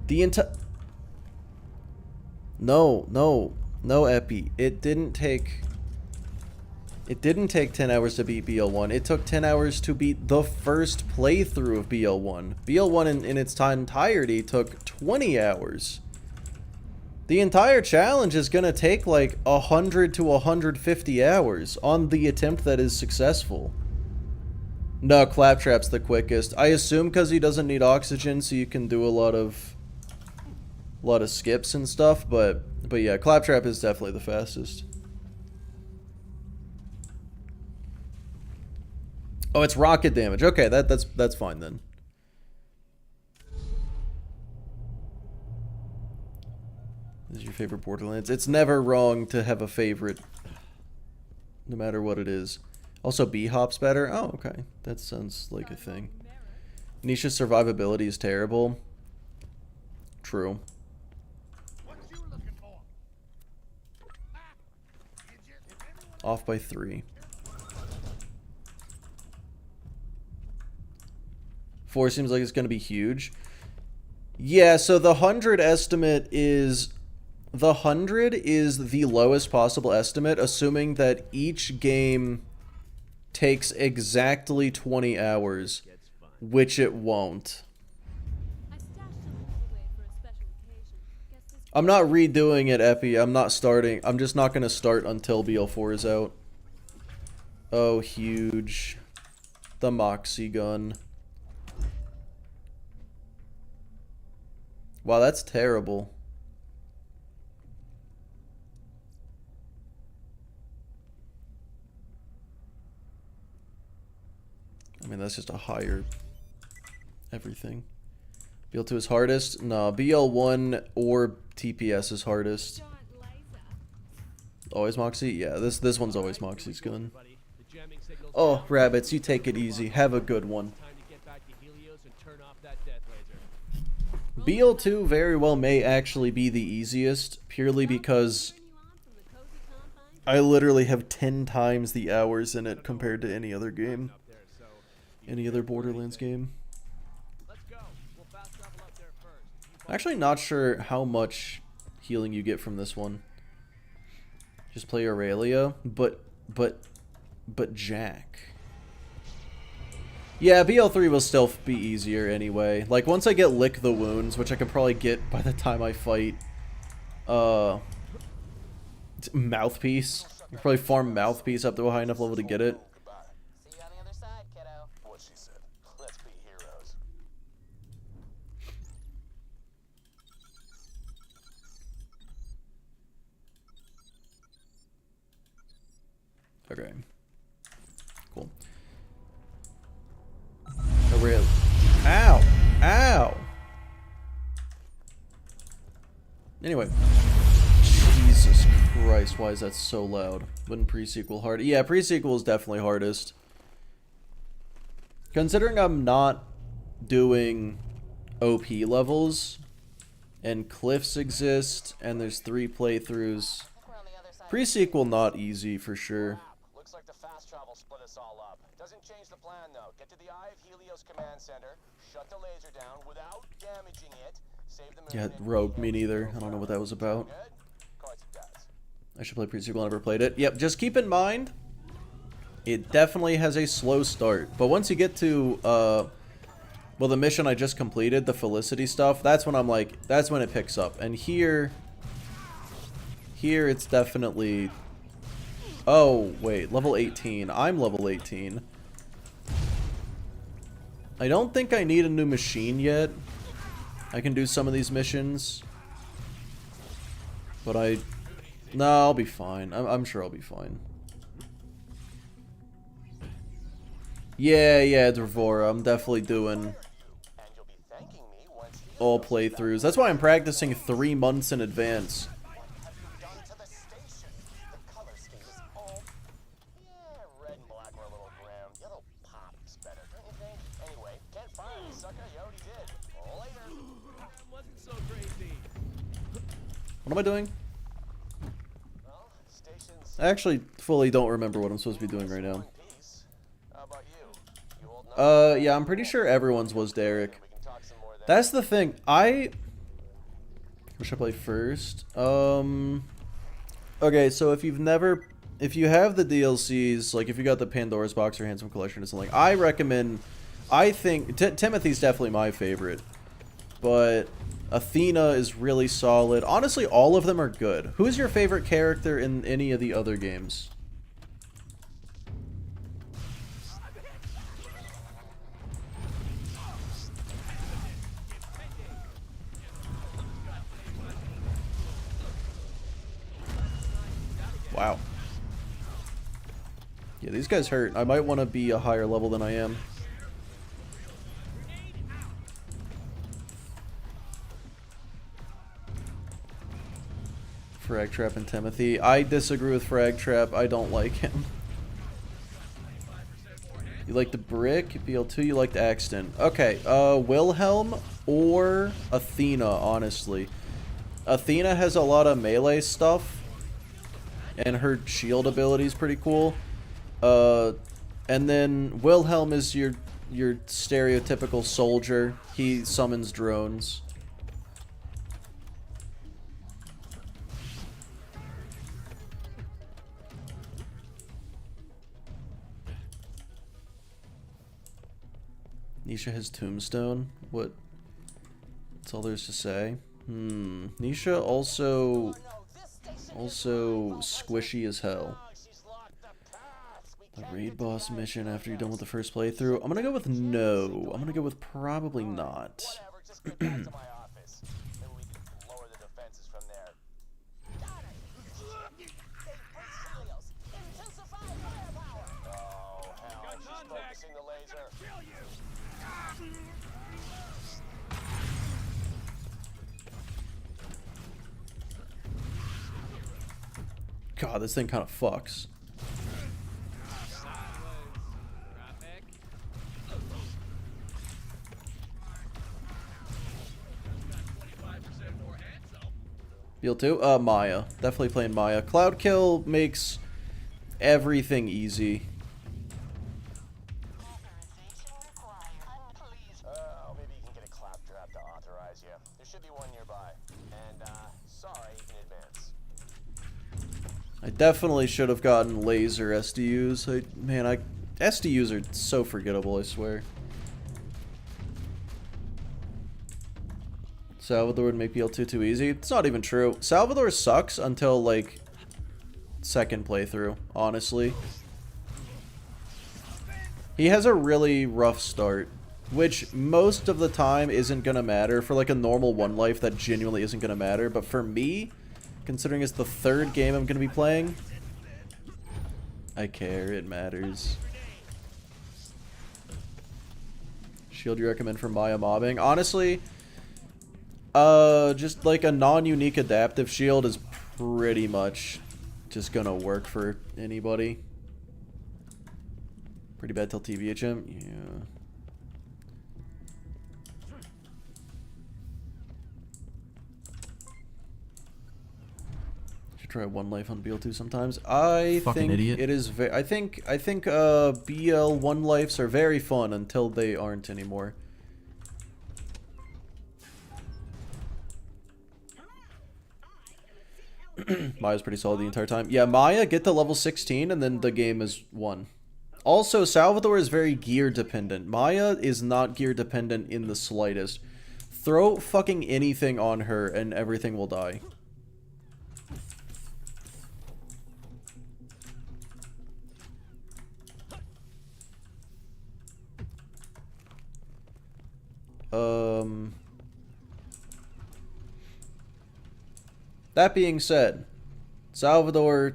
The entire... No, Epi. It didn't take 10 hours to beat BL1. It took 10 hours to beat the first playthrough of BL1. BL1 in its entirety took 20 hours. The entire challenge is gonna take like 100 to 150 hours on the attempt that is successful. No, Claptrap's the quickest. I assume because he doesn't need oxygen, so you can do a lot of skips and stuff. But yeah, Claptrap is definitely the fastest. Oh, it's rocket damage. Okay, that's fine then. This is your favorite Borderlands. It's never wrong to have a favorite, no matter what it is. Also, B-Hop's better. Oh, okay. That sounds like a thing. Nisha's survivability is terrible. True. Off by 3. 4 seems like it's going to be huge. Yeah, so the 100 estimate is... The 100 is the lowest possible estimate, assuming that each game takes exactly 20 hours, which it won't. I'm not redoing it, Epi. I'm not starting. I'm just not going to start until BL4 is out. Oh, huge. The Moxie gun. Wow, that's terrible. I mean, that's just a higher everything. BL2 is hardest? No, BL1 or TPS is hardest. Always Moxie? Yeah, this one's always Moxie's gun. Oh, Rabbits, you take it easy. Have a good one. BL2 very well may actually be the easiest, purely because I literally have 10 times the hours in it compared to any other game. Any other Borderlands game. Actually not sure how much healing you get from this one. Just play Aurelia, but Jack. Yeah, BL3 will still be easier anyway. Like, once I get Lick the Wounds, which I can probably get by the time I fight, Mouthpiece. You can probably farm Mouthpiece up to a high enough level to get it. See you on the other side, kiddo. What she said. Let's be heroes. Okay. Cool. Aurelia. Ow! Ow! Anyway. Jesus Christ, why is that so loud? Wouldn't pre-sequel hard? Yeah, pre-sequel is definitely hardest. Considering I'm not doing OP levels, and cliffs exist, and there's 3 playthroughs, pre-sequel not easy for sure. Looks like the fast travel split us all up. Doesn't change the plan though. Get to the Eye of Helios command center, shut the laser down without damaging it, save the moon. Yeah, Rogue, me neither. I don't know what that was about. I should play pre-sequel, I never played it. Yep, just keep in mind, it definitely has a slow start. But once you get to, well, the mission I just completed, the Felicity stuff, that's when I'm like, that's when it picks up. And here it's definitely, oh, wait, level 18. I'm level 18. I don't think I need a new machine yet. I can do some of these missions. But no, I'll be fine. I'm sure I'll be fine. Yeah, Dravora. I'm definitely doing all playthroughs. That's why I'm practicing 3 months in advance. What am I doing? I actually fully don't remember what I'm supposed to be doing right now. Yeah, I'm pretty sure everyone's was Derek. That's the thing. What should I play first? Okay, so if you have the DLCs, like if you got the Pandora's Box or Handsome Collection or something, I think Timothy's definitely my favorite, but Athena is really solid. Honestly, all of them are good. Who's your favorite character in any of the other games? Wow. Yeah, these guys hurt. I might want to be a higher level than I am. Frag Trap and Timothy. I disagree with Frag Trap. I don't like him. You like the Brick? BL2, you liked Axton. Okay, Wilhelm or Athena, honestly. Athena has a lot of melee stuff, and her shield ability is pretty cool. And then Wilhelm is your stereotypical soldier. He summons drones. Nisha has Tombstone. What's all there's to say? Nisha also squishy as hell. The raid boss mission after you're done with the first playthrough. I'm gonna go with no. I'm gonna go with probably not. God, this thing kind of fucks. BL2? Maya. Definitely playing Maya. Cloud Kill makes everything easy. Maybe you can get a claptrap to authorize you. There should be one nearby. And, sorry, I definitely should have gotten laser SDUs. SDUs are so forgettable, I swear. Salvador would make BL2 too easy. It's not even true. Salvador sucks until, like, second playthrough, honestly. He has a really rough start, which most of the time isn't gonna matter. For, like, a normal one life, that genuinely isn't gonna matter. But for me, considering it's the third game I'm gonna be playing, I care. It matters. Shield you recommend for Maya mobbing? Honestly, just like a non-unique adaptive shield is pretty much just gonna work for anybody. Pretty bad till TVHM? Yeah. Should try one life on BL2 sometimes. I Fucking think idiot. it is I think BL one lives are very fun until they aren't anymore. Maya's pretty solid the entire time. Yeah, Maya, get to level 16 and then the game is won. Also, Salvador is very gear dependent. Maya is not gear dependent in the slightest. Throw fucking anything on her and everything will die. That being said, Salvador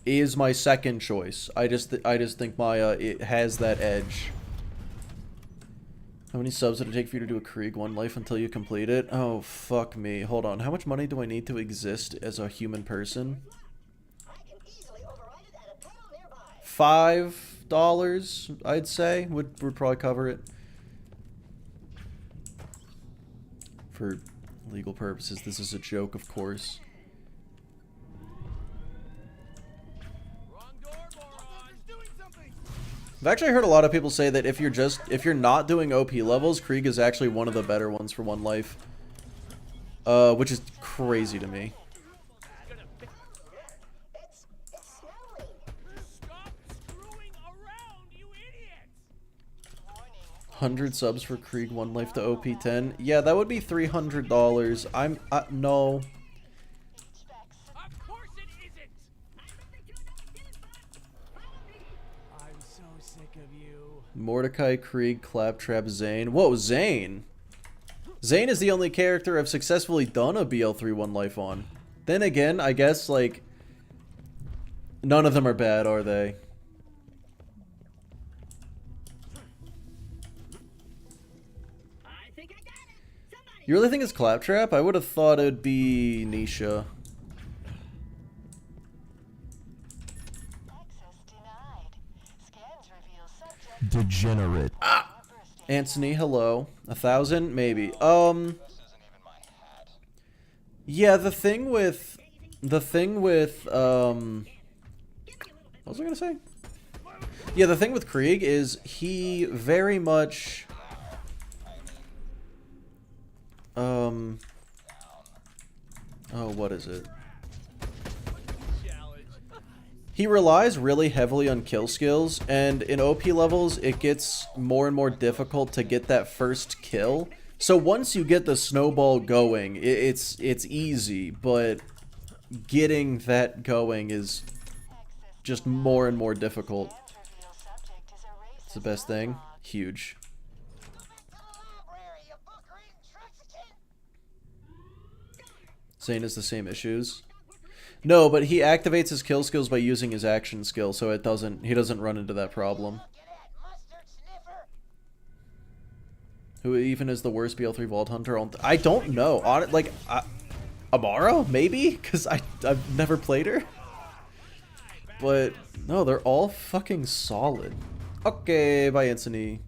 is my second choice. I just think Maya, it has that edge. How many subs did it take for you to do a Krieg one life until you complete it? Oh, fuck me. Hold on. How much money do I need to exist as a human person? $5, I'd say, would probably cover it. For legal purposes, this is a joke, of course. I've actually heard a lot of people say that if you're not doing OP levels, Krieg is actually one of the better ones for one life. Which is crazy to me. Stop screwing around, you idiots! 100 subs for Krieg one life to OP 10. Yeah, that would be $300. No. Of course it isn't! I'm so sick of you. Mordecai, Krieg, Claptrap, Zane. Whoa, Zane! Zane is the only character I've successfully done a BL3 one life on. Then again, I guess, like, none of them are bad, are they? You really think it's Claptrap? I would have thought it would be Nisha. Degenerate. Anthony, hello. 1,000? Maybe. Yeah, the thing with, what was I gonna say? Yeah, the thing with Krieg is he very much, oh, what is it? He relies really heavily on kill skills, and in OP levels, it gets more and more difficult to get that first kill. So once you get the snowball going, it's easy, but getting that going is just more and more difficult. It's the best thing. Huge. Zane has the same issues. No, but he activates his kill skills by using his action skill, so he doesn't run into that problem. Who even is the worst BL3 Vault Hunter? I don't know. Amara? Maybe? Because I've never played her. But, no, they're all fucking solid. Okay, bye, Anthony.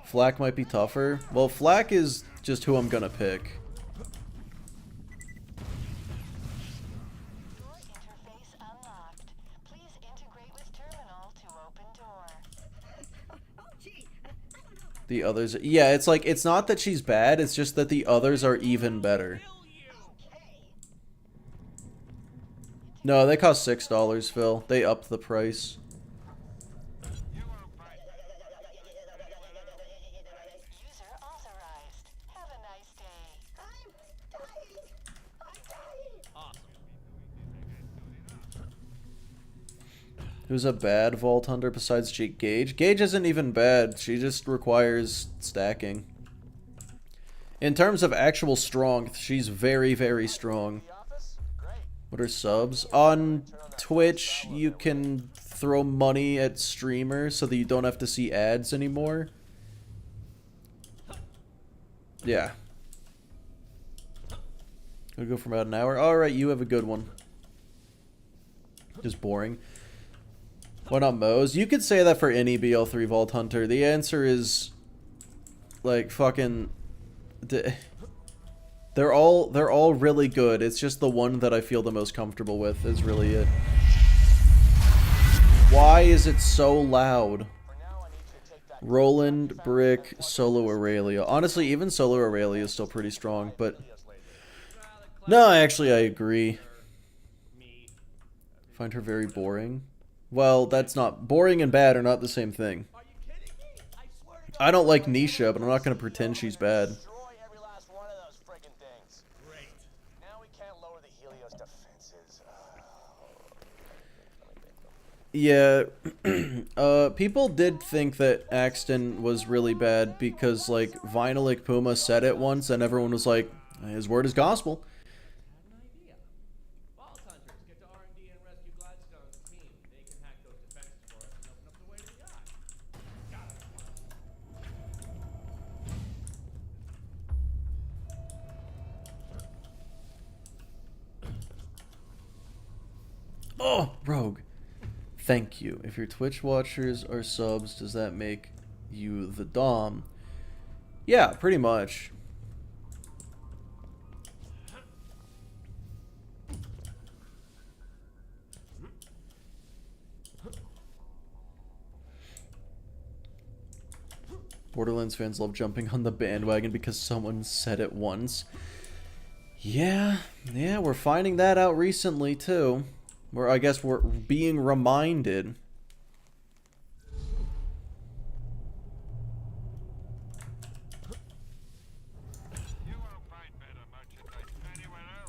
Flak might be tougher. Well, Flak is just who I'm gonna pick. The others, yeah, it's like, it's not that she's bad, it's just that the others are even better. No, they cost $6, Phil. They upped the price. User authorized. Have a nice day. I'm dying. I'm dying. Awesome. Who's a bad Vault Hunter besides Gage? Gage isn't even bad. She just requires stacking. In terms of actual strength, she's very, very strong. What are subs? On Twitch, you can throw money at streamers so that you don't have to see ads anymore. Yeah. Gonna go for about an hour. Alright, you have a good one. Just boring. Why not Moe's? You could say that for any BL3 Vault Hunter. The answer is like fucking they're all really good. It's just the one that I feel the most comfortable with is really it. Why is it so loud? Roland, Brick, Solo Aurelia. Honestly, even Solo Aurelia is still pretty strong, but no, actually I agree. Find her very boring. Well, that's not... Boring and bad are not the same thing. I don't like Nisha, but I'm not going to pretend she's bad. Yeah, people did think that Axton was really bad because, like, Vinylic Puma said it once and everyone was like, his word is gospel. Oh, Rogue. Thank you. If your Twitch watchers are subs, does that make you the Dom? Yeah, pretty much. Borderlands fans love jumping on the bandwagon because someone said it once. Yeah, we're finding that out recently too. I guess we're being reminded.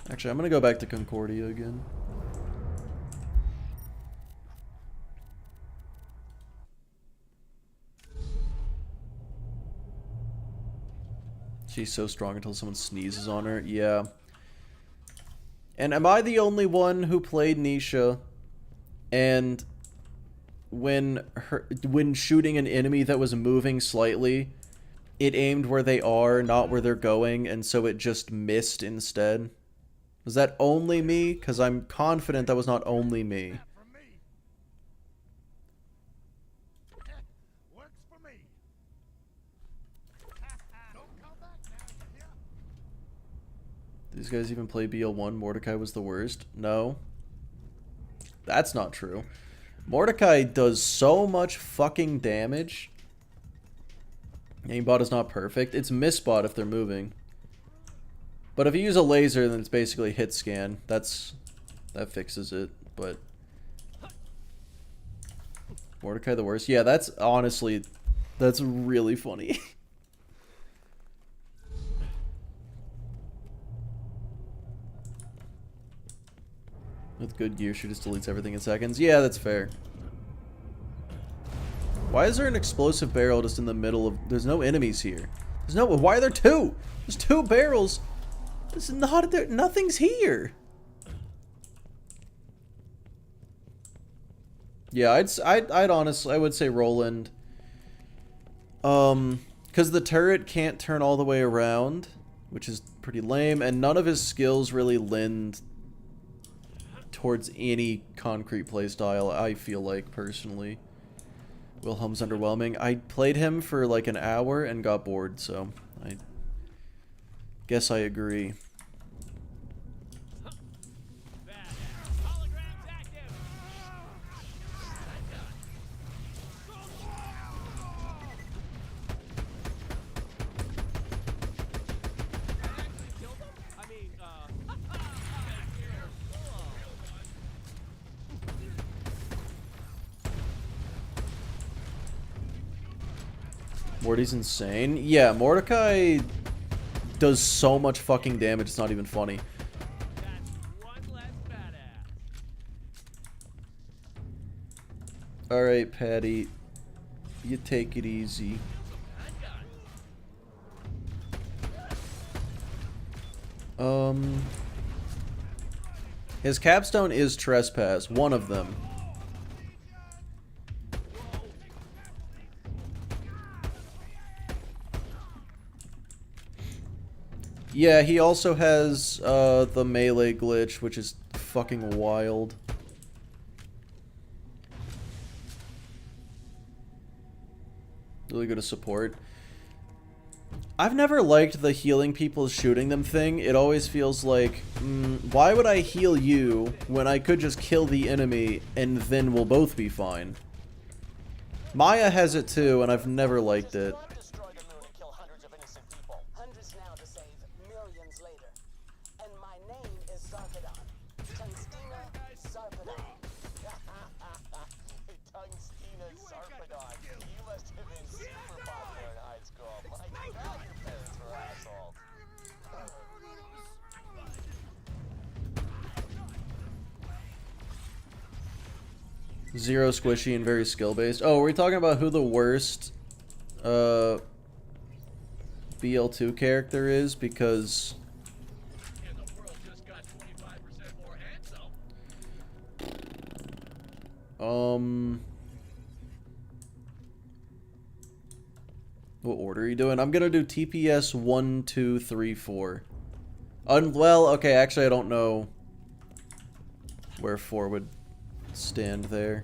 Actually, I'm gonna go back to Concordia again. She's so strong until someone sneezes on her. Yeah. And am I the only one who played Nisha and when shooting an enemy that was moving slightly, it aimed where they are, not where they're going, and so it just missed instead? Was that only me? Because I'm confident that was not only me. These guys even play BL1? Mordecai was the worst? No. That's not true. Mordecai does so much fucking damage. Aimbot is not perfect. It's misbot if they're moving. But if you use a laser, then it's basically hit scan. That fixes it, but... Mordecai the worst? Yeah, that's honestly... That's really funny. With good gear, she just deletes everything in seconds. Yeah, that's fair. Why is there an explosive barrel just in the middle of... There's no enemies here. There's no... Why are there two? There's two barrels. This is not... There, nothing's here. Yeah, I'd honestly... I would say Roland. Because the turret can't turn all the way around, which is pretty lame, and none of his skills really lend towards any concrete playstyle, I feel like, personally. Wilhelm's underwhelming. I played him for like an hour and got bored, so I guess I agree. Morty's insane. Yeah, Mordecai does so much fucking damage, it's not even funny. That's one less badass. Alright, Patty. You take it easy. His capstone is trespass, one of them. Yeah, he also has the melee glitch, which is fucking wild. Really good at support. I've never liked the healing people shooting them thing. It always feels like, why would I heal you when I could just kill the enemy and then we'll both be fine? Maya has it too, and I've never liked it. Destroy the moon and kill hundreds of innocent people. Hundreds now to save millions later. And my name is Zarpedon. Tungstina Zarpedon. Tungstina Zarpedon. You must have been super popular in high school. My God, your parents were assholes. Zero squishy and very skill based. Oh, are we talking about who the worst BL2 character is? Because And the world just got 25% more handsome. What order are you doing? I'm gonna do TPS 1, 2, 3, 4. Well, okay, actually I don't know where 4 would stand there.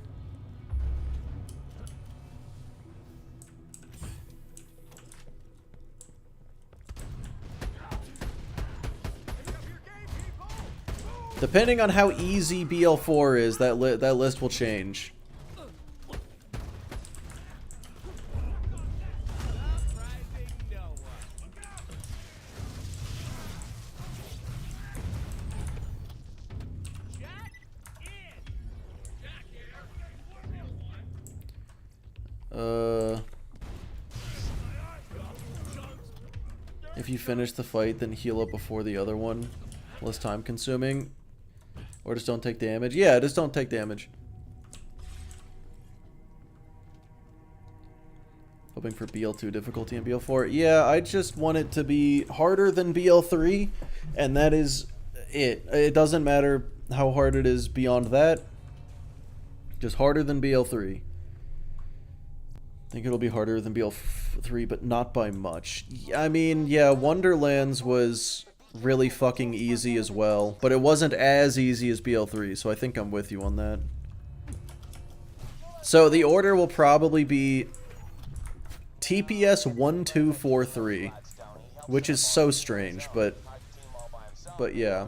Depending on how easy BL4 is, that list will change. If you finish the fight, then heal up before the other one. Less time consuming. Or just don't take damage. Yeah, just don't take damage. Hoping for BL2 difficulty in BL4. Yeah, I just want it to be harder than BL3, and that is it. It doesn't matter how hard it is beyond that. Just harder than BL3. I think it'll be harder than BL3, but not by much. I mean, yeah, Wonderlands was really fucking easy as well, but it wasn't as easy as BL3, so I think I'm with you on that. So the order will probably be TPS 1, 2, 4, 3, which is so strange, but yeah.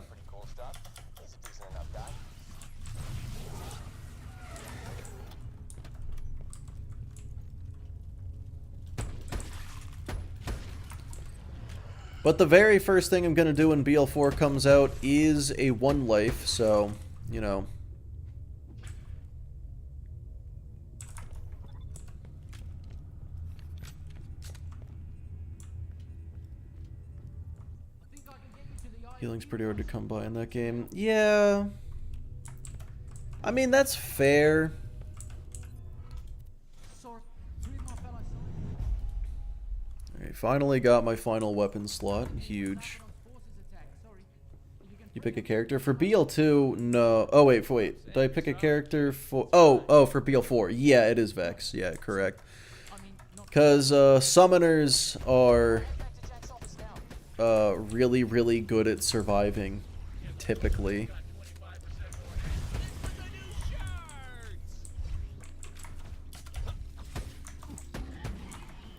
But the very first thing I'm going to do when BL4 comes out is a 1 life, so, you know. Healing's pretty hard to come by in that game. Yeah. I mean, that's fair. Alright, finally got my final weapon slot. Huge. You pick a character? For BL2, no. Oh, wait. Did I pick a character for... Oh, for BL4. Yeah, it is Vex. Yeah, correct. Because summoners are really, really good at surviving, typically.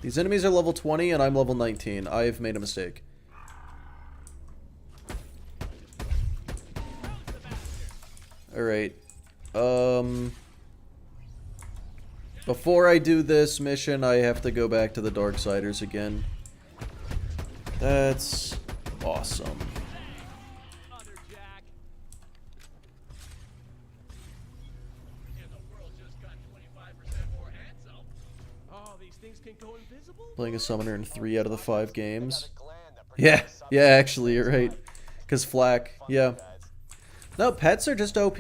These enemies are level 20 and I'm level 19. I've made a mistake. Alright. Before I do this mission, I have to go back to the Darksiders again. That's awesome. Oh, these things can go in Playing a summoner in 3 out of the 5 games. Yeah, actually, you're right. Because Flak, yeah. No, pets are just OP.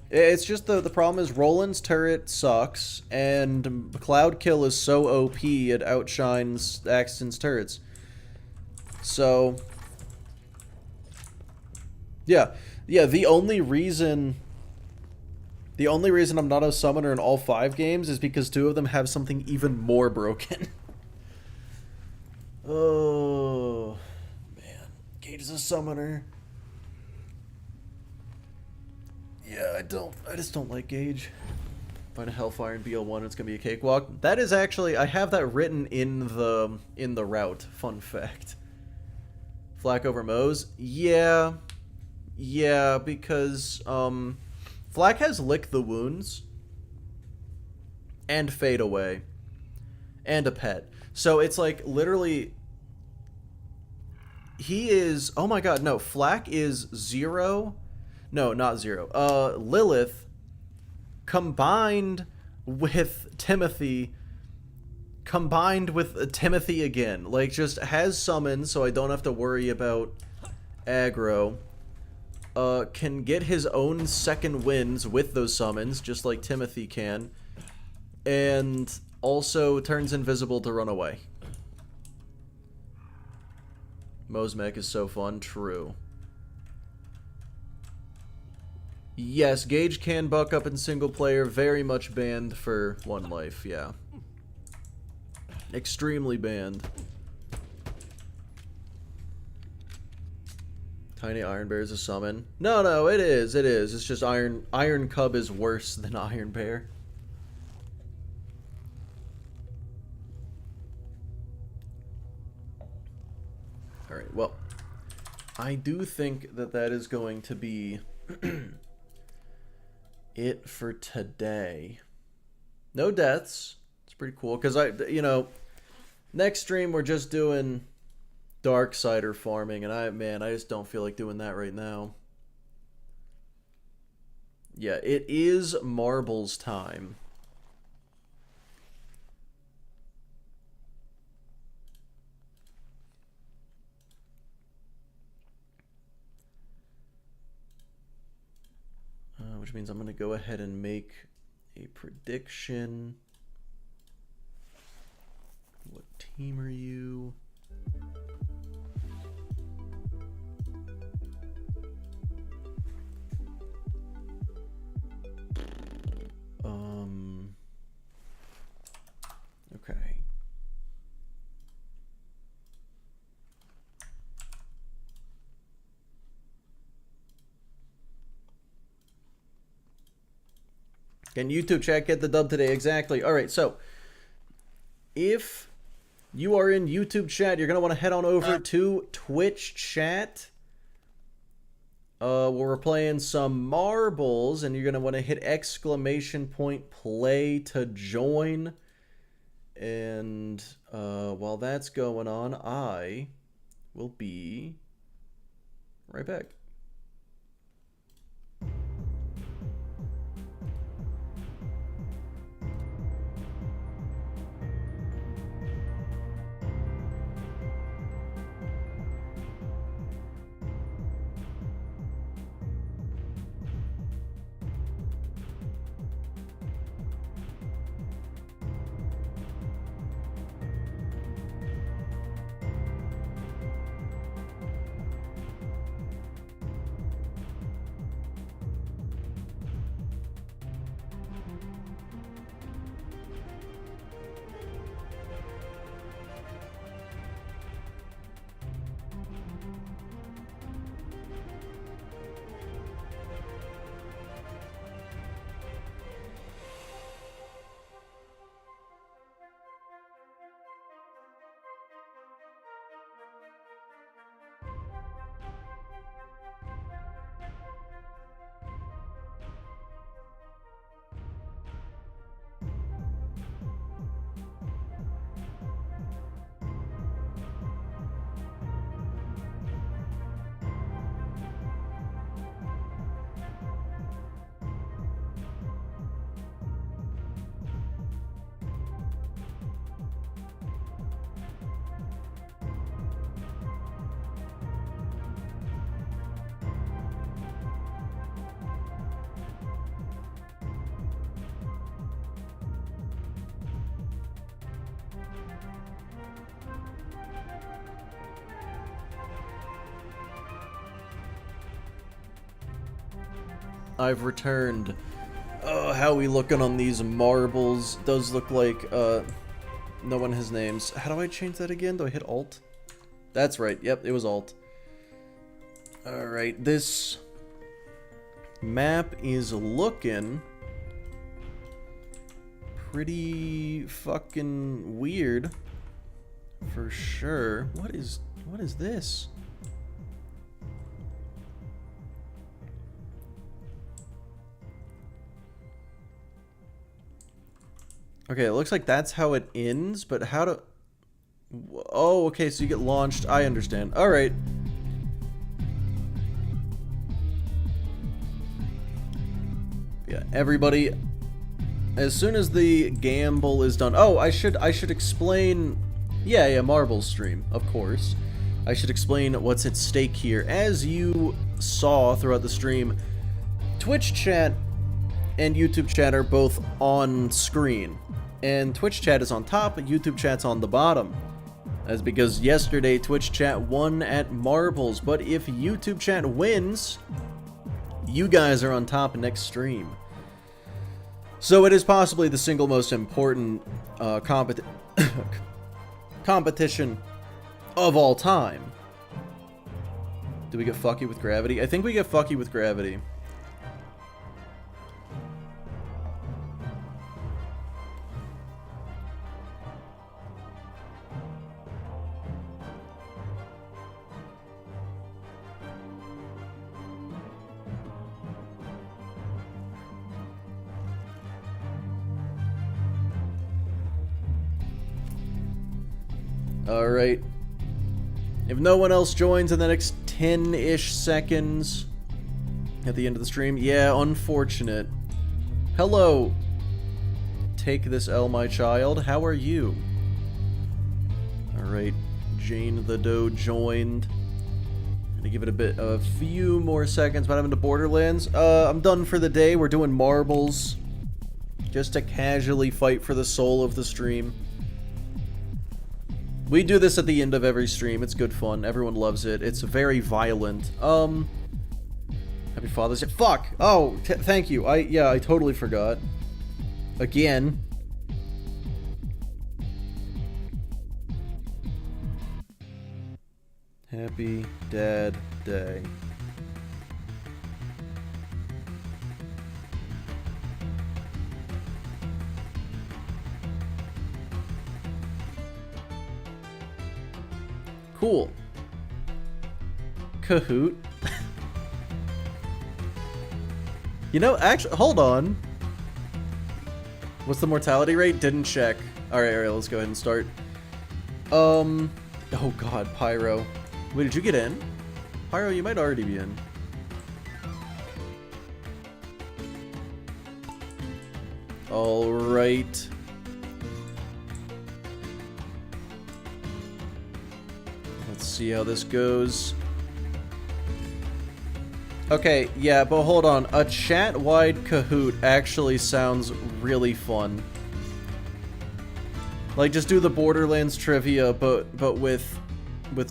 It's just the problem is Roland's turret sucks, and Cloud Kill is so OP it outshines Axton's turrets. So, yeah, the only reason I'm not a summoner in all 5 games is because 2 of them have something even more broken. Oh, man. Gage is a summoner. Yeah, I just don't like Gage. Find a Hellfire in BL1, it's gonna be a cakewalk. That is actually, I have that written in the route. Fun fact. Flak over Moze? Yeah, because Flak has Lick the Wounds and Fade Away and a pet. So it's like literally he is, oh my god, no, Flak is 0. No, not 0. Lilith combined with Timothy again. Like, just has summons, so I don't have to worry about aggro. Can get his own second wins with those summons, just like Timothy can. And also turns invisible to run away. Mozmec is so fun. True. Yes, Gage can buck up in single player. Very much banned for 1 life, yeah. Extremely banned. Tiny Iron Bear is a summon. No, it is. It's just Iron Cub is worse than Iron Bear. Alright, well, I do think that is going to be it for today. No deaths. It's pretty cool, because next stream we're just doing Darksider farming, and I just don't feel like doing that right now. Yeah, it is marbles time. Which means I'm going to go ahead and make a prediction. What team are you? Okay. Can YouTube chat get the dub today? Exactly. All right, so if you are in YouTube chat, you're going to want to head on over to Twitch chat. Where we're playing some marbles, and you're going to want to hit !play to join. And while that's going on, I will be right back. I've returned. Oh, how we looking on these marbles? Does look like, no one has names. How do I change that again? Do I hit Alt? That's right. Yep, it was Alt. Alright, this map is looking pretty fucking weird. For sure. What is this? Okay, it looks like that's how it ends, but how to... Oh, okay, so you get launched. I understand. Alright. Yeah, everybody... As soon as the gamble is done... Oh, I should explain... Yeah, marbles stream, of course. I should explain what's at stake here. As you saw throughout the stream, Twitch chat and YouTube chat are both on screen. And Twitch chat is on top, YouTube chat's on the bottom. That's because yesterday Twitch chat won at marbles, but if YouTube chat wins, you guys are on top next stream. So it is possibly the single most important competition of all time. Do we get fucky with gravity? I think we get fucky with gravity. Alright. If no one else joins in the next 10-ish seconds at the end of the stream, yeah, unfortunate. Hello. Take this L, my child. How are you? Alright. Jane the Doe joined. Gonna give it a few more seconds, but I'm into Borderlands. I'm done for the day. We're doing marbles. Just to casually fight for the soul of the stream. We do this at the end of every stream. It's good fun. Everyone loves it. It's very violent. Happy Father's Day. Fuck! Oh, thank you. I totally forgot. Again. Happy Dad Day. Cool. Kahoot. You know, actually, hold on. What's the mortality rate? Didn't check. Alright, let's go ahead and start. Oh god, Pyro. Wait, did you get in? Pyro, you might already be in. Alright. Let's see how this goes. Okay, yeah, but hold on. A chat-wide Kahoot actually sounds really fun. Like, just do the Borderlands trivia, but with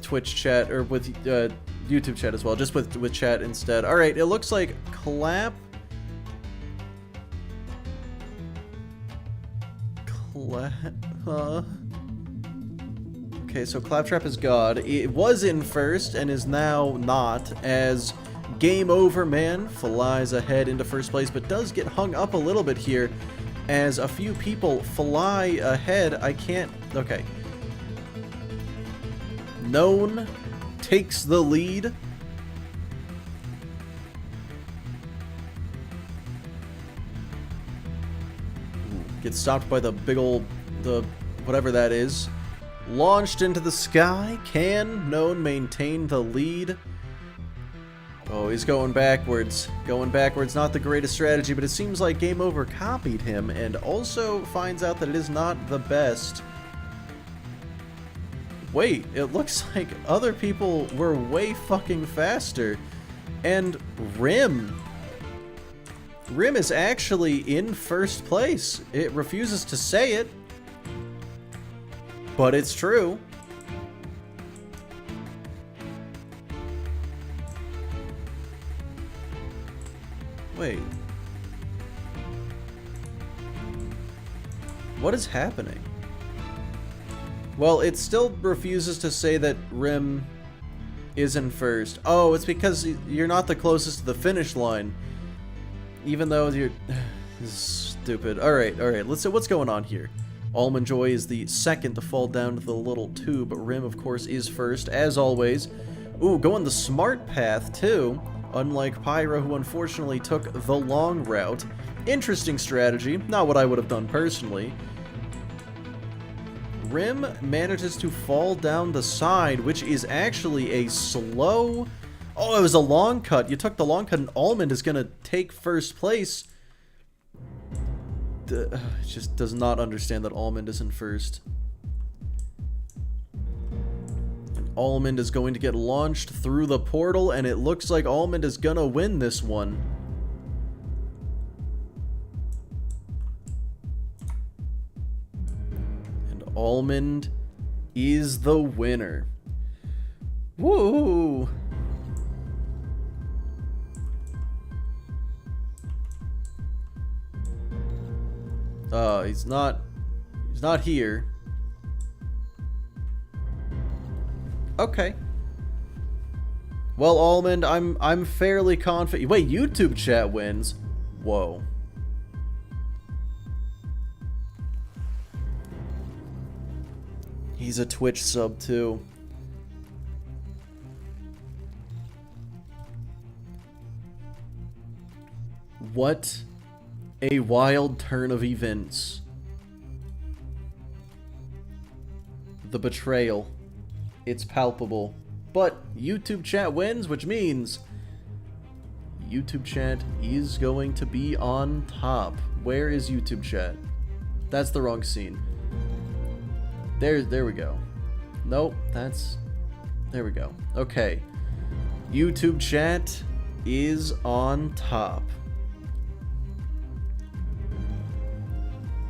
Twitch chat, or with YouTube chat as well. Just with chat instead. Alright, it looks like Clap... Okay, so Claptrap is God. It was in first and is now not, as Game Over Man flies ahead into first place, but does get hung up a little bit here as a few people fly ahead. I can't... Okay. Known takes the lead. Gets stopped by the big old... whatever that is. Launched into the sky. Can Known maintain the lead? Oh, he's going backwards. Going backwards, not the greatest strategy, but it seems like Game Over copied him and also finds out that it is not the best. Wait, it looks like other people were way fucking faster. And Rim is actually in first place. It refuses to say it, but it's true. Wait. What is happening? Well, it still refuses to say that Rim is in first. Oh, it's because you're not the closest to the finish line. Even though you're... This is stupid. Alright, let's see what's going on here. Almond Joy is the second to fall down to the little tube. Rim, of course, is first, as always. Ooh, going the smart path, too. Unlike Pyra, who unfortunately took the long route. Interesting strategy. Not what I would have done personally. Rim manages to fall down the side, which is actually a slow... Oh, it was a long cut. You took the long cut, and Almond is going to take first place. It just does not understand that Almond isn't first. And Almond is going to get launched through the portal, and it looks like Almond is going to win this one. And Almond is the winner. Woo! He's not here. Okay. Well, Almond, I'm fairly confident. Wait, YouTube chat wins. Whoa. He's a Twitch sub too. What a wild turn of events. The betrayal. It's palpable. But YouTube chat wins, which means YouTube chat is going to be on top. Where is YouTube chat? That's the wrong scene. There we go. Nope, there we go. Okay. YouTube chat is on top.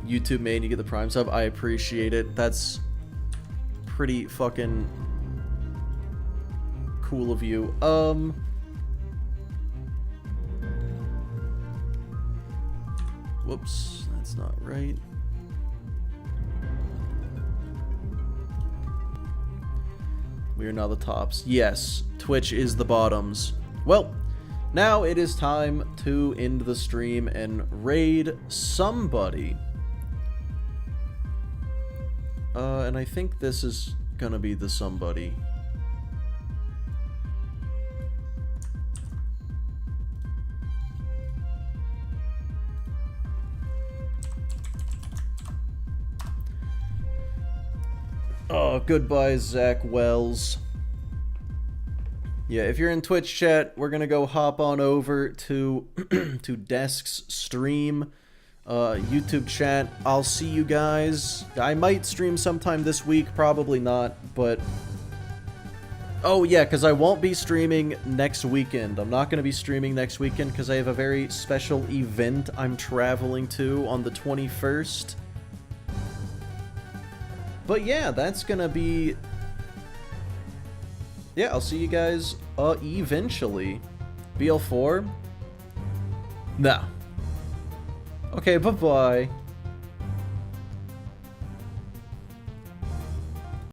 YouTube main, you get the Prime sub. I appreciate it. That's pretty fucking cool of you. Whoops, that's not right. We are now the tops. Yes, Twitch is the bottoms. Well, now it is time to end the stream and raid somebody. And I think this is gonna be the somebody. Oh, goodbye, Zach Wells. Yeah, if you're in Twitch chat, we're gonna go hop on over to to Desk's stream. YouTube chat, I'll see you guys. I might stream sometime this week, probably not, but... Oh yeah, because I won't be streaming next weekend. I'm not going to be streaming next weekend because I have a very special event I'm traveling to on the 21st. But yeah, that's going to be... Yeah, I'll see you guys eventually. BL4? No. Okay, bye-bye.